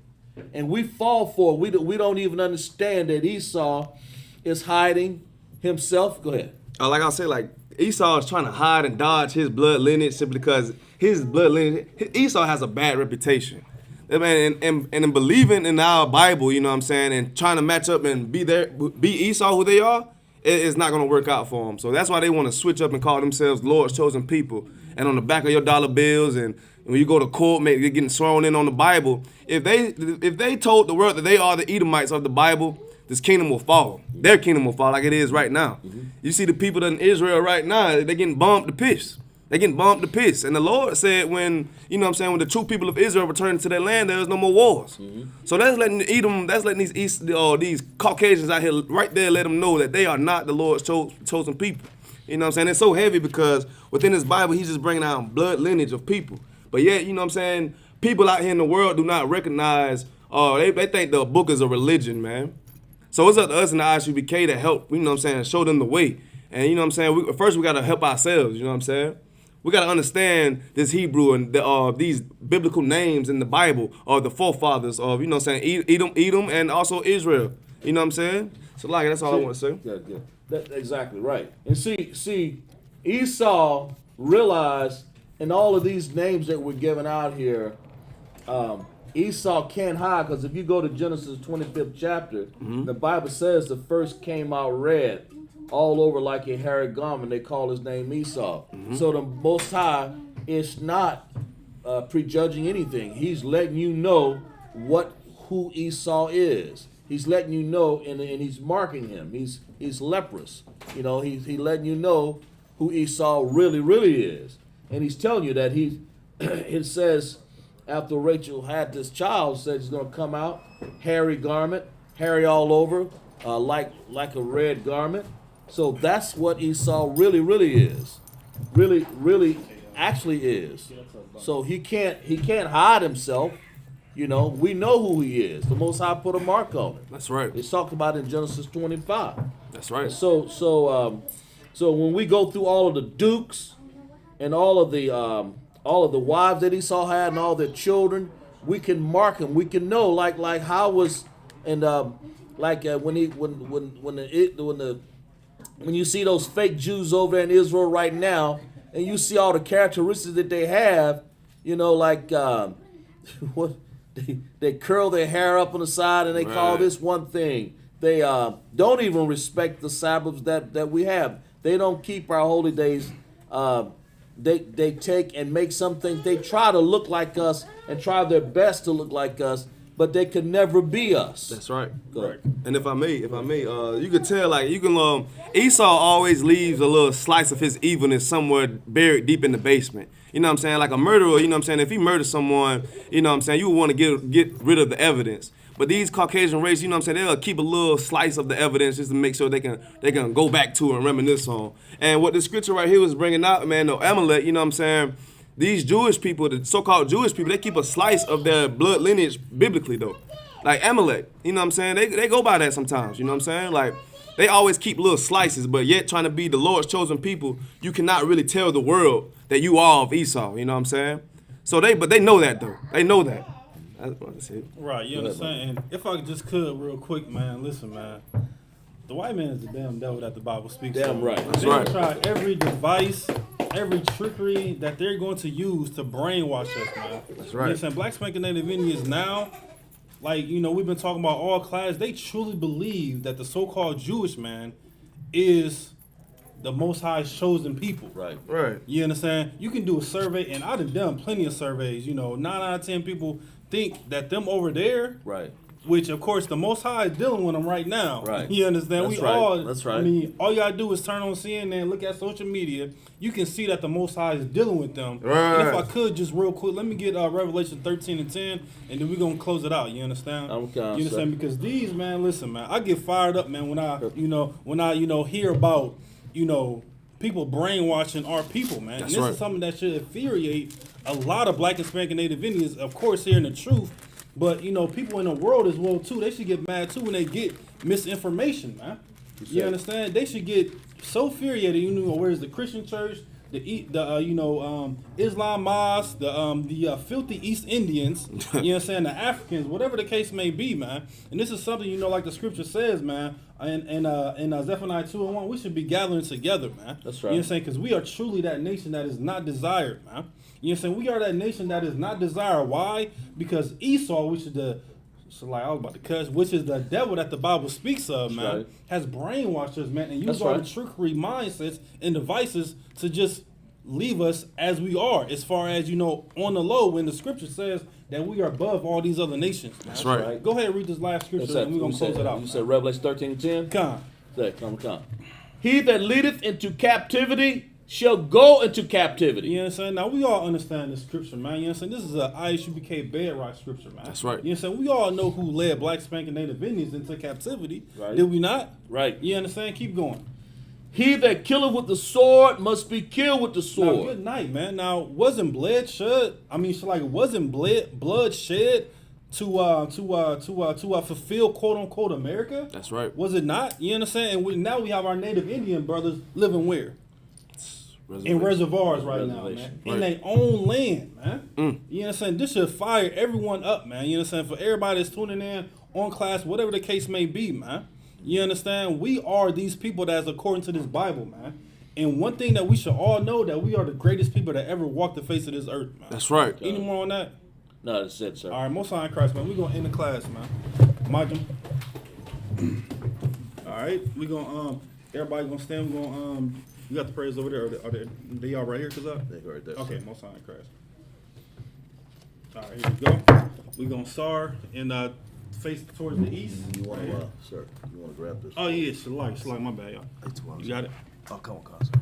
And we fall for it. We don't even understand that Esau is hiding himself. Go ahead. Like I said, like Esau is trying to hide and dodge his blood lineage simply because his blood lineage, Esau has a bad reputation. And in believing in our Bible, and trying to match up and be Esau who they are, it's not going to work out for them. So that's why they want to switch up and call themselves Lord's chosen people. And on the back of your dollar bills, and when you go to court, they're getting sworn in on the Bible. If they told the world that they are the Edomites of the Bible, this kingdom will fall. Their kingdom will fall like it is right now. Mm-hmm. You see the people in Israel right now, they're getting bombed to piss. They're getting bombed to piss. And the Lord said when the true people of Israel return to their land, there's no more wars. Mm-hmm. So that's letting these Caucasians out here right there let them know that they are not the Lord's chosen people. You know what I'm saying? It's so heavy because within his Bible, he's just bringing out blood lineage of people. But yet, you know what I'm saying, people out here in the world do not recognize, they think the book is a religion, man. So it's up to us in the ISUBK to help, you know what I'm saying, show them the way. And you know what I'm saying, first we got to help ourselves, you know what I'm saying? We got to understand this Hebrew and these biblical names in the Bible of the forefathers of, you know what I'm saying, Edom, and also Israel. You know what I'm saying? So like, that's all I want to say. Yeah. That's exactly right. And see, Esau realized in all of these names that we're giving out here, Esau can't hide, because if you go to Genesis 25th chapter, the Bible says the first came out red, all over like a hairy garment. They call his name Esau. So the Most High is not prejudging anything. He's letting you know who Esau is. He's letting you know, and he's marking him. He's leprous. You know, he's letting you know who Esau really is. And he's telling you that it says, after Rachel had this child, said he's going to come out, hairy garment, hairy all over, like a red garment. So that's what Esau really is. Really actually is. So he can't hide himself. You know, we know who he is. The Most High put a mark on it. That's right. It's talked about in Genesis 25. That's right. So when we go through all of the dukes and all of the wives that Esau had and all their children, we can mark them. We can know, like how was, and when you see those fake Jews over there in Israel right now, and you see all the characteristics that they have, you know, like what they curl their hair up on the side and they call this one thing. They don't even respect the Sabbaths that we have. They don't keep our holy days. They take and make some things. They try to look like us and try their best to look like us, but they could never be us. That's right. Right. And if I may, you could tell, like, Esau always leaves a little slice of his evilness somewhere buried deep in the basement. You know what I'm saying? Like a murderer, you know what I'm saying? If he murders someone, you know what I'm saying, you would want to get rid of the evidence. But these Caucasian race, you know what I'm saying, they'll keep a little slice of the evidence just to make sure they can go back to and reminisce on. And what the scripture right here was bringing out, man, the Amalek, you know what I'm saying, these Jewish people, the so-called Jewish people, they keep a slice of their blood lineage biblically, though. Like Amalek, you know what I'm saying? They go by that sometimes, you know what I'm saying? Like, they always keep little slices, but yet trying to be the Lord's chosen people, you cannot really tell the world that you are of Esau, you know what I'm saying? So but they know that, though. They know that. That's it. Right, you understand? And if I just could real quick, man, listen, man. The white man is the damn devil that the Bible speaks Damn of. right. That's They right. try every device, every trickery that they're going to use to brainwash us, man. That's You right. understand? Black Spanking Native Indians now, like, you know, we've been talking about all class, they truly believe that the so-called Jewish man is the Most High's chosen people. Right. Right. You understand? You can do a survey, and I've done plenty of surveys. You know, 9 out of 10 people think that them over there, Right. which of course the Most High is dealing with them right now. Right. You understand? That's We right. all. That's right. I mean, all you gotta do is turn on CNN, look at social media. You can see that the Most High is dealing with them. Right. And if I could just real quick, let me get Revelation 13 and 10, and then we're gonna close it out. You understand? Okay, You understand? sir. Because these, man, listen, man, I get fired up, man, when I hear about, people brainwashing our people, man. That's and this right. is something that should infuriate a lot of Black and Spanking Native Indians, of course, hearing the truth. But, people in the world as well, too, they should get mad, too, when they get misinformation, man. You understand? They should get so infuriated, whereas the Christian church, Islam mosque, the filthy East Indians, you understand, the Africans, whatever the case may be, man. And this is something, like the scripture says, man, in Zephaniah 2:1, we should be gathering together, man. That's right. You understand? Because we are truly that nation that is not desired, man. You understand? We are that nation that is not desired. Why? Because Esau, which is which is the devil that the Bible speaks of, man, right. has brainwashed us, man, and used That's all right. the trickery mindsets and devices to just leave us as we are, as far as, on the low, when the scripture says that we are above all these other nations, man. That's right. Go ahead and read this last scripture, and we're going to close it out. You said Revelation 13 and 10? Come. Come. He that leadeth into captivity shall go into captivity. You understand? Now, we all understand this scripture, man. You understand? This is a ISUBK bedrock scripture, man. That's right. You understand? We all know who led Black Spanking Native Indians into captivity. Right. Did we not? Right. You understand? Keep going. He that killeth with the sword must be killed with the Now, sword. good night, man. Now, wasn't blood shed? I mean, so like, wasn't blood shed to fulfill quote unquote America? That's right. Was it not? You understand? And now we have our native Indian brothers living where? In reservoirs right now, man. In their own land, man. You understand? This should fire everyone up, man. You understand? For everybody that's tuning in on class, whatever the case may be, man. You understand? We are these people that's according to this Bible, man. And one thing that we should all know, that we are the greatest people that ever walked the face of this earth, man. That's right. Any more on that? No, that's it, sir. All right, most high in Christ, man. We're going to end the class, man. Majum. All right, we going to, everybody going to stand. We're going to, you got the prayers over there. Are they all right here, Kazak? They right there. Okay, most high in Christ. All right, here we go. We're going to SAR and face towards the east. You want to, sir? You want to grab this? Oh, yeah, Shalai, my bad, y'all. You got it? Oh, come on, Cosmo.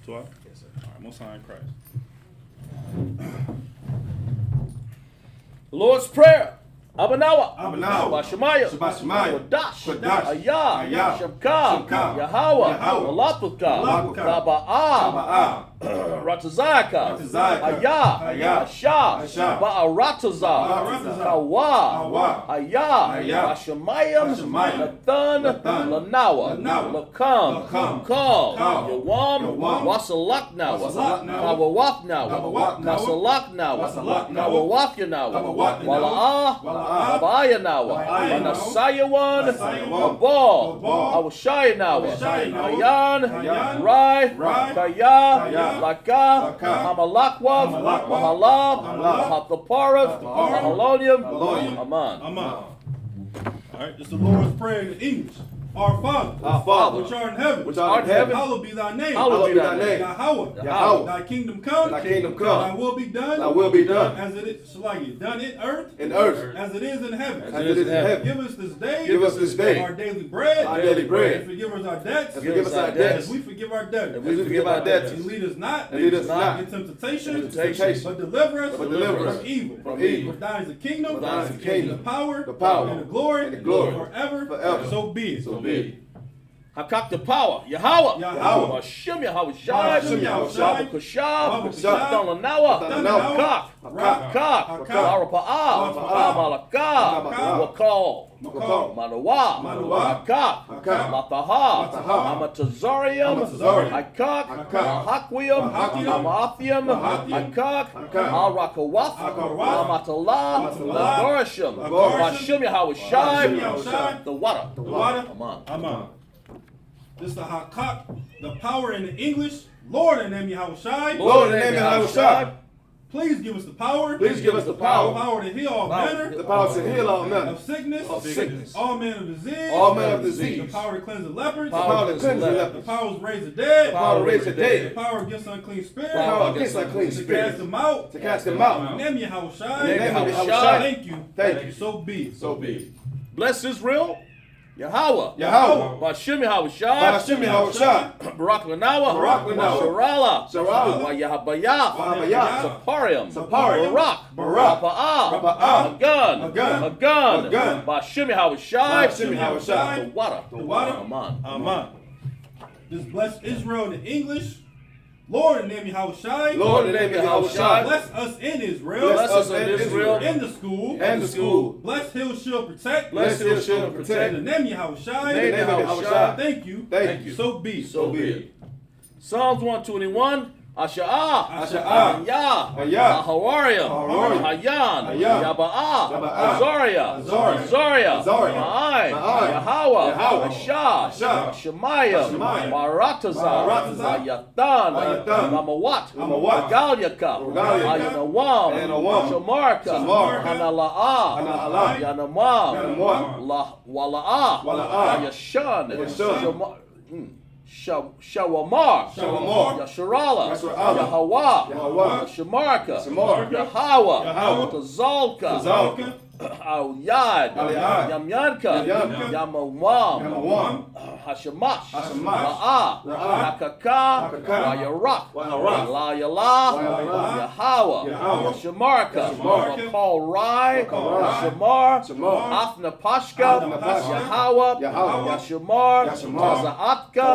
Twelve? Yes, sir. All right, most high in Christ. The Lord's Prayer. Abanawa. Abanawa. Shemaya. Shemaya. Kodash. Kodash. Ayah. Ayah. Shemka. Shemka. Yahweh. Yahweh. Malatuka. Malatuka. Taba'ah. Taba'ah. Ratazaka. Ratazaka. Ayah. Ayah. Asha. Asha. Ba'arataza. Ba'arataza. Kawa. Kawa. Ayah. Ayah. Hashemayim. Hashemayim. Nathan. Nathan. Lanawa. Lanawa. Lakam. Lakam. Kal. Kal. Yawam. Yawam. Wasalaknawa. Wasalaknawa. Kawawafnawa. Kawawafnawa. Wasalaknawa. Wasalaknawa. Kawawafyanawa. Kawawafyanawa. Wala'ah. Wala'ah. Bayanawa, Bayanawa. Anasayawan, Nasayawan. Babal, Babal. Awashayanawa, Awashayanawa. Ayan, Ayan. Rai, Rai. Kaya, Kaya. Laka, Laka. Hamalakwav, Hamalakwav. Mahalab, Mahalab. Mahataparav, Mahataparav. Mahalonium, Mahalonium. Aman. I'm out. All right, this is the Lord's Prayer in English. Our Father, Our Father, which art in heaven, which art in heaven, hallowed be thy name. Hallowed be thy name. Yahweh, Yahweh. thy kingdom come, Thy kingdom come. thy will be done, Thy will be done. as it is, done in earth, in earth, as it is in heaven. as it is in heaven. Give us this day, Give us this day our daily bread, our daily bread. and forgive us our debts, And forgive us our debts. as we forgive our debtors. As we forgive our debtors. And lead us not, And lead us not into temptation, temptation. but deliver us, But deliver us from evil. from evil. For thine is the kingdom, For thine is the kingdom, the power, the power, and the glory, and the glory, forever. forever. So be it. So be it. Hakak the power, Yahweh, Yahweh. Hashem Yahweh Shai, Hashem Yahweh Shai, Babu Kushab, Babu Kushab, Lanawa, Lanawa, Hakak, Hakak, Hakak, Hakak, Arapa'ah, Arapa'ah, Malakah, Malakah, Wakal, Makal, Manawa, Manawa, Hakak, Hakak, Lataha, Lataha, Amatazarium, Amatazarium, Hakak, Hakak, Mahaquium, Mahaquium, Amathium, Mahathium, Hakak, Hakak, Arakawaf, Akawath, Amatalah, Amatalah, Lagarashim, Lagarashim, Hashem Yahweh Hashem Shai, Yahweh Shai, the water, the water, Aman. Aman. This is the Hakak, the power in the English. Lord in the name Yahweh Shai. Lord, in the name of Yahweh Shai. Please give us the power. Please give us the power. The power to heal all manner The power to heal all men. of sickness. Of sickness. All manner of disease. All manner of disease. The power to cleanse the lepers. The power to cleanse the The lepers. power to raise the dead. The power to raise the The dead. power against unclean spirits. The power against unclean To cast spirits. them out. To cast them out. In the name of Yahweh Shai. In the name of Yahweh Shai. Thank you. Thank you. So be it. So be it. Bless Israel, Yahweh, Yahweh. Hashem Yahweh Shai, Hashem Yahweh Shai. Barak Lanawa, Barak Lanawa. Sharala, Sharala. Yahabayah, Wahabayah. Saparium, Saparium. Barak, Barak. Rapa'ah, Rapa'ah. Agun, Agun. Agun, Agun. Hashem Yahweh Shai, Hashem Yahweh Shai. the water, The water. Aman. Amen. Just bless Israel in English. Lord in the name of Yahweh Shai. Lord, in the name of Yahweh Shai. Bless us in Israel. Bless us in Israel, In the school. And the school. Bless Hill Shield Protect. Bless Hill Shield Protect. In the name of Yahweh Shai. In the name of Yahweh Shai. Thank you. Thank you. So be. So be it. Psalms 121, Asha'ah, Asha'ah. Ayah, Ayah. Ahawarium, Ahawarium. Hayan, Hayan. Yaba'ah, Yaba'ah. Azariah, Azariah. Azariah, Azariah. Ma'ai, Ma'ai. Yahweh, Yahweh. Ashah, Ashah. Shemaiah, Shemaiah. Maratazah, Maratazah. Ayatan, Ayatan. Mamawat, Mamawat. Agalyaka, Agalyaka. Ayanawam, Ayanawam. Shamarka, Shamarka. Hanala'ah, Hanala'ah. Yanamam, Yanamam. Wala'ah, Wala'ah. Ayashan, Ayashan. Shawamar, Shawamar. Yasharala, Yasharala. Yahweh, Yahweh. Shamarka, Shamarka. Yahweh, Yahweh. Tazalka, Tazalka. Al-Yad, Al-Yad. Yamyanka, Yamyanka. Yamawam, Yamawam. Hashamash, Hashamash. Ra'ah, Ra'ah. Wakaka, Wayarak, Walayala, Yahweh, Shamarka, Wakal Rai, Shamar, Afna Pashka, Yahweh, Yashamar, Zaatka,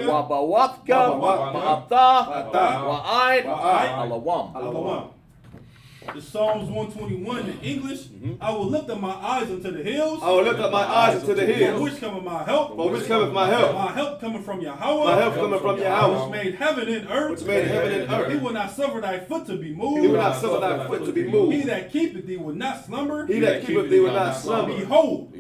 Wabawatka, Ma'ata, Wa'aid, Alawam. The Psalms 121 in English. I will lift up my eyes unto the hills. I will lift up my eyes unto the For hills. which cometh my help? For which cometh my help? My help coming from Yahweh. My help coming from Yahweh. Which made heaven and earth. Which made heaven and earth. He will not suffer thy foot to be moved. He will not suffer thy foot to be moved. He that keepeth thee will not slumber. He that keepeth thee will not slumber. Behold,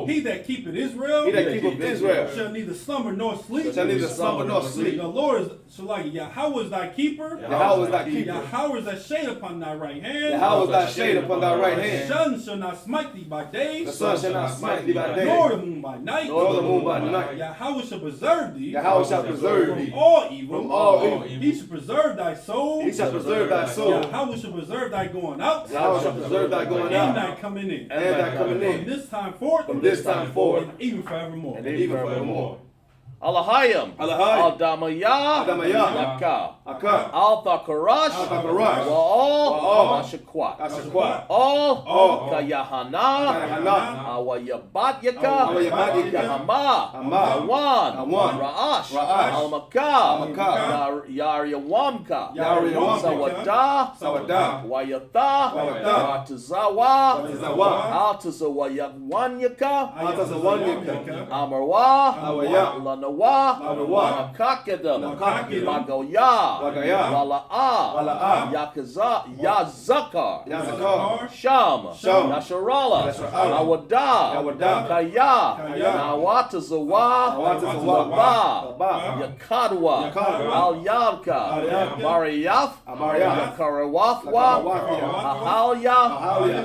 he that keepeth Israel. He that keepeth Israel Shall neither slumber nor sleep. shall neither slumber nor sleep. The Lord is so like Yahweh is thy keeper. Yahweh is thy keeper. Yahweh is thy shade upon thy right hand. Yahweh is thy shade upon thy right The hand. sun shall not smite thee by day. The sun shall not smite thee by Nor day, the moon by night. nor the moon by night. Yahweh shall preserve thee. Yahweh shall preserve from thee all evil. from all evil. He shall preserve thy soul. He shall preserve thy soul. Yahweh shall preserve thy going out. Yahweh shall preserve thy going And out thy coming in. and thy coming From in. this time forth. From this time forward And even forevermore. and even forevermore. Alahayim, Alahayim, Aldamaya, Aldamaya, Yaka, Akar, Al-Thakarash, Al-Thakarash, Wa'al, Wa'al, Ashakwat, Ashakwat, All, Kayahana, Kayahana, Awayabat Yaka, Awayabat Yaka, Hama, Hama, Awan, Awan, Ra'ash, Ra'ash, Al-Makah, Yaryawamka, Yaryawamka, Sawada, Sawada, Wayatha, Wayatha, Watazawa, Watazawa, Altazawayawanyaka, Altazawanyaka, Amarwa, Awaya, Lanawa, Lanawa, Nakakadam, Nakakadam, Magoya, Magaya, Wala'a, Wala'a, Yazakar, Yazakar, Sham, Sham, Yasharala, Yasharala, Awada, Awada, Kaya, Kaya, Nawatazawa, Nawatazawa, Laba, Laba, Yakadwa, Yakadwa, Al Yabka, Al-Yabka, Mariyaf, Mariyaf, Karawafwa, Ahalya, Ahalya,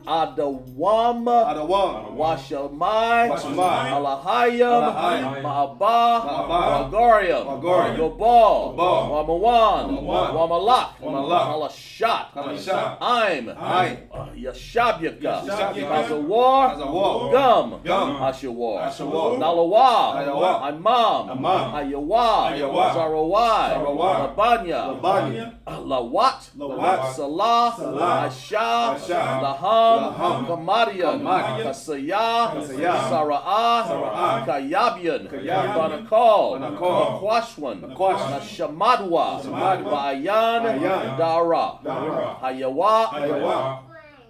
Adawam, Adawam, Washamai, Washamai, Alahayim, Alahayim, Ma'aba, Ma'aba, Wagorium, Wagorium, Gobal, Gobal, Wamawan, Wamawan, Wamalak, Wamalak, Halashat, Halashat, Aim, Aim, Yashabyaka, Yashabyaka, Kazawar, Kazawar, Gum, Gum, Ashawar, Ashawar, Nalawa, Nalawa, Imam, Imam, Hayawa, Hayawa, Zarawai, Zarawai, Labanya, Labanya, Lawat, Lawat, Salah, Salah, Asha, Asha, Laham, Laham, Kamadian, Kamadian, Kasaya, Kasaya, Sara'ah, Sara'ah, Kayabian, Kayabian, Banakal, Banakal, Nakwashwan, Nakwashwan, Shamadwa, Shamadwa, Bayan, Bayan, Dara, Dara, Hayawa, Hayawa,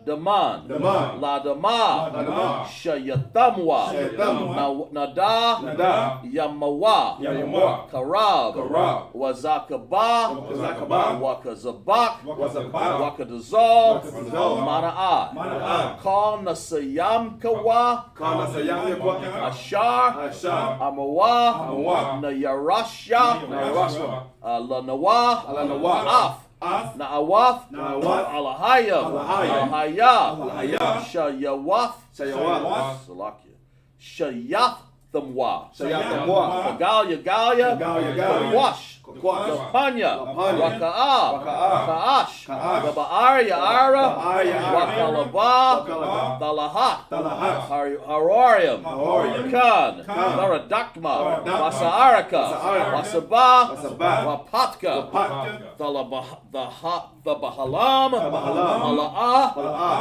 Daman, Daman, Ladama, Ladama, Shayatamwa, Shayatamwa, Nada, Nada, Yamawa, Yamawa, Karab, Karab, Wazakaba, Wazakaba, Wakazabak, Wazabak, Wakadazol, Wakadazol, Mana'a, Mana'a, Kal Nasayam Kawa, Kana Sayam Yakwa, Ashar, Ashar, Amawa, Amawa, Nayarasha, Nayarasha, Lanawa, Alanawa, Af, Na'awaf, Na'awaf, Alahayam, Alahayam, Alahaya, Alahaya, Shayawaf, Shayawaf, Salakia, Shayath Thamwa, Shayatamwa, Galia, Galia, Galia, Galia, Wash, Kwash, Panya, Panya, Raka'a, Raka'a, Ka'ash, Ka'ash, Gaba'arya, Ara, Gaba'arya, Ara, Wakalaba, Wakalaba, Talahat, Talahat, Harorium, Harorium, Khan, Khan, Daradakma, Daradakma, Wasa'araka, Wasa'araka, Wasaba, Wasaba, Wapatka, Wapatka, Bahalam, Bahalam, Mala'ah,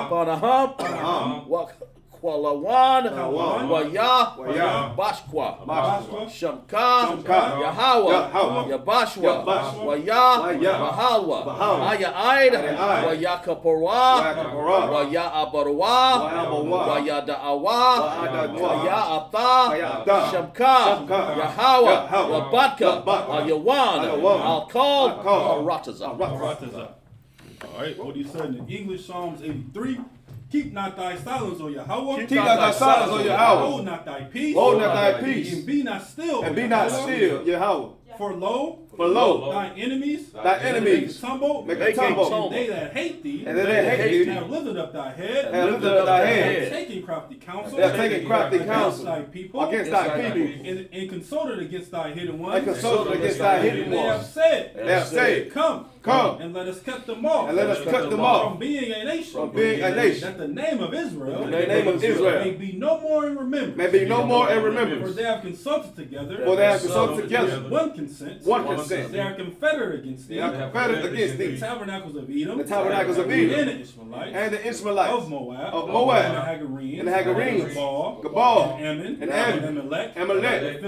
Panaham, Kwalawan, Waya, Bashkwa, Shamka, Yahawa, Yabashwa, Waya, Bahalwa, Aya Aid, Waya Kaporwa, Waya Abarwa, Waya Da'awa, Waya Ata, Shamka, Yahawa, Wabatka, Ayawan, Al-Kal, Arataza. All right, what he said in English, Psalms 83. Keep not thy silence, O Yahweh. Keep not thy silence, O Yahweh. Hold not thy peace. Hold not thy peace. And be not still. And be not still, Yahweh. For lo, thine enemies, tumble, make a tumble. And they that hate thee, And they hate thee, have lifted up thy head, head. taking crafty counsel, They are taking crafty counsel thy people, against thy people, and consulted against thy hidden ones. and consulted against thy hidden They have ones. said, They have said, Come, Come. And let us cut them off. And let us cut them off. From being a nation. From being a nation. That the name of Israel. The name of Israel. May be no more in remembrance. May be no more in For remembrance. they have consulted together. For they have consulted together. One consent. One consent. They are confederate against thee. They are confederate against The thee. tabernacles of Edom. The tabernacles of And Edom. the Ishmaelites. And the Ishmaelites. Of Moab. Of Moab. And the Hagarenes. And the Hagarenes. Gabal. And Ammon. And Ammon. And Amalek. Amalek.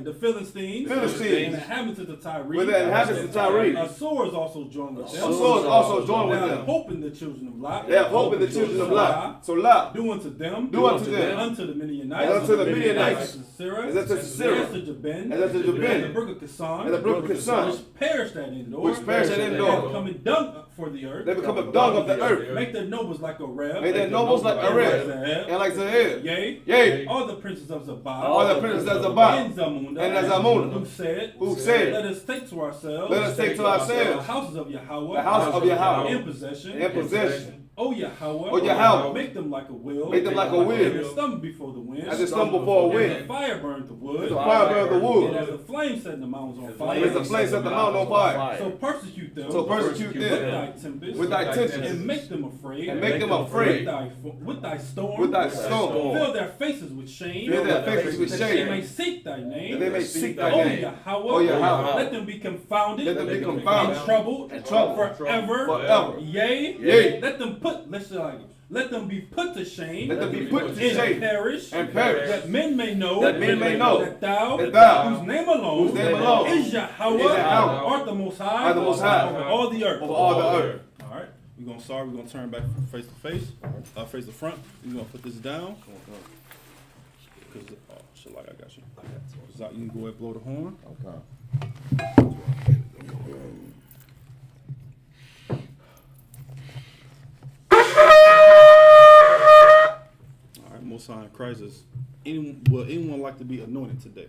The Philistines. Philistines. And the inhabitants of Tyre. With the inhabitants of Tyre. Assyrians also joined with them. Assyrians also joined with They them. have hope in the children of Lot. They have hope in the children of Lot. So Lot. Do unto them. Do unto them. Unto the Midianites. And unto the Midianites. As Sisera. As unto Sisera. As to Jabin. As unto Jabin. And the brook of Kisan. And the brook of Kisan. Which perished at Endor. Which perished at Endor. They have become dung for the earth. They become a dung of the earth. Make their nobles like a reb. Make their nobles like a reb. And like Zahir. Yea. Yea. All the princes of Zabah. All the princes of Zabah. And Zamunda. And Zamunda. Who said. Let us take to ourselves. Let us take to ourselves. The houses of Yahweh. The house of Yahweh. In possession. In possession. O Yahweh. O Yahweh. Make them like a wheel. Make them like a wheel. As they stumble before the wind. As they stumble before a wind. As the fire burned the wood. As the fire burned the wood. And as the flame set the mountains on fire. As the flame set the mountain on fire. So persecute them. So persecute With them. thy tempest. With thy tempest. And make them afraid. And make them afraid. With thy storm. With thy storm. Fill their faces with shame. Fill their faces with That they shame. may seek thy name. That they may seek thy O name. Yahweh. O Yahweh. Let them be confounded. Let them be confounded. And troubled. And troubled. Forever. Forever. Yea. Yea. Let them put. Let them be put to shame. Let them be put to and shame. perish. And perish. That men may know. That men may know. That thou. Whose Name alone. Whose name alone. Is Yahweh. Is Yahweh. Art the Most High. Art the Most High. Over all the earth. Over all the earth. All right. We're gonna turn back face to face. Face the front. We're gonna put this down. Cause shit, like I got you. Zach, you can go ahead and blow the horn. All right. Most High in Christ is anyone like to be anointed today?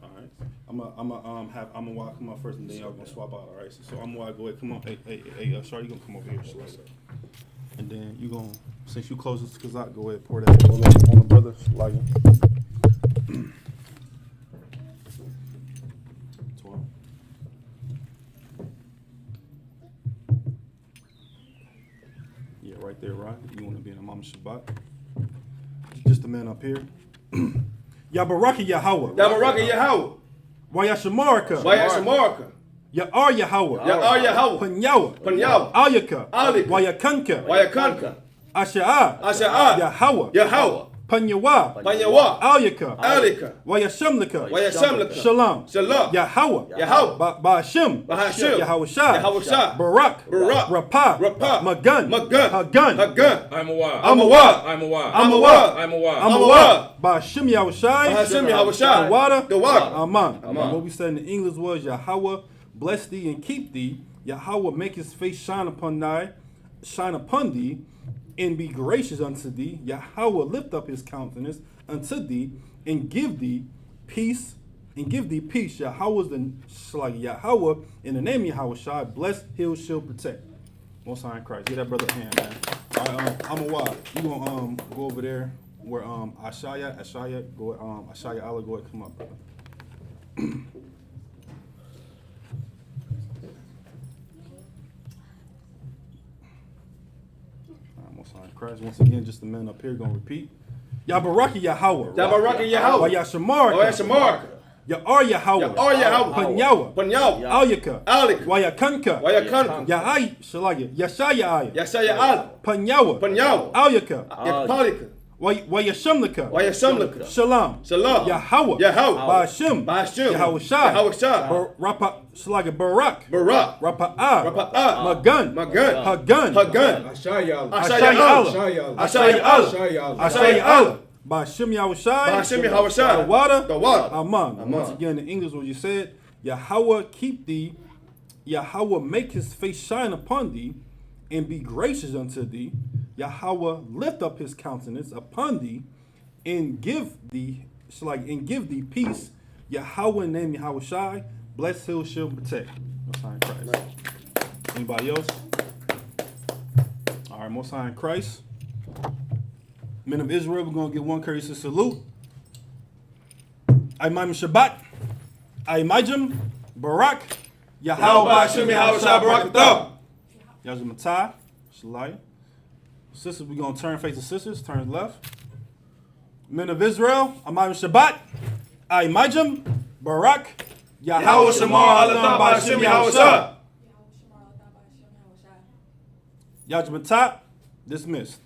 All right. I'm gonna come up first, and then y'all gonna swap out. All right. So I'm gonna go ahead. Come on. Hey, Shar, you gonna come over here, Slicer. And then you gonna, since you closest to Kazak, go ahead and pour that oil on the brother. Like 12. Yeah, right there, right? You wanna be in a Mama Shabbat? Just the man up here. Yabaraki Yahweh. Yabaraki Yahweh. Wayashamarka. Wayashamarka. Ya'ar Yahweh. Ya'ar Yahweh. Panyawa. Panyawa. Aliyaka. Aliyaka. Wayakanka. Wayakanka. Asha'a. Asha'a. Yahweh. Yahweh. Panyawa. Panyawa. Aliyaka. Aliyaka. Wayashamlika. Wayashamlika. Shalom. Shalom. Yahweh. Yahweh. Ba'ashim. Ba'ashim. Yahweh Shai. Yahweh Shai. Barak. Barak. Rapah. Rapah. Magun. Magun. Hagun. Hagun. Amawah. Amawah. Amawah. Amawah. Amawah. Amawah. Ba'ashim Yahweh Shai. Ba'ashim Yahweh Shai. The water. The water. Aman. Aman. What we said in the English was Yahweh bless thee and keep thee. Yahweh make his face shine upon thee, and be gracious unto thee. Yahweh lift up his countenance unto thee, and give thee peace. Yahweh is the Yahweh in the name of Yahweh Shai. Bless, heal, shield, protect. Most High in Christ. Give that brother a hand, man. All right, I'm a wild. You gonna go over there where Ashaya, go Ashaya Allah, go ahead, come up, brother. Most High in Christ. Once again, just the men up here gonna repeat. Yabaraki Yahweh. Yabaraki Yahweh. Wayashamarka. Wayashamarka. Ya'ar Yahweh. Ya'ar Yahweh. Panyawa. Panyawa. Aliyaka. Aliyaka. Wayakanka. Wayakanka. Yahai Shalaya. Yashaya. Yashaya Al. Panyawa. Panyawa. Aliyaka. Yapalika. Wayashamlika. Wayashamlika. Shalom. Shalom. Yahweh. Yahweh. Ba'ashim. Ba'ashim. Yahweh Shai. Yahweh Shai. Rapa Shalaya. Barak. Barak. Rapa'ah. Rapa'ah. Magun. Magun. Hagun. Hagun. Ashaya. Ashaya Allah. Ashaya Allah. Ashaya Allah. Ba'ashim Yahweh Shai. Ba'ashim Yahweh Shai. The water. The water. Aman. Once again, in English, what you said, Yahweh keep thee, Yahweh make his face shine upon thee, and be gracious unto thee. Yahweh lift up his countenance upon thee, and give thee peace. Yahweh name Yahweh Shai. Bless, heal, shield, protect. Most High in Christ. Anybody else? All right, Most High in Christ. Men of Israel, we're going to get one courteous salute. Imam Shabbat, Imajim, Barak, Yahweh Shimmy Hawashah Barakatah. Yajmatai, Shalaya. Sisters, we're going to turn face to sisters. Turn left. Men of Israel, Amayim Shabbat, Aimajim, Barak, Yahweh Shamar Alatah by Shimmy Hawashah. Yajmatai, dismissed.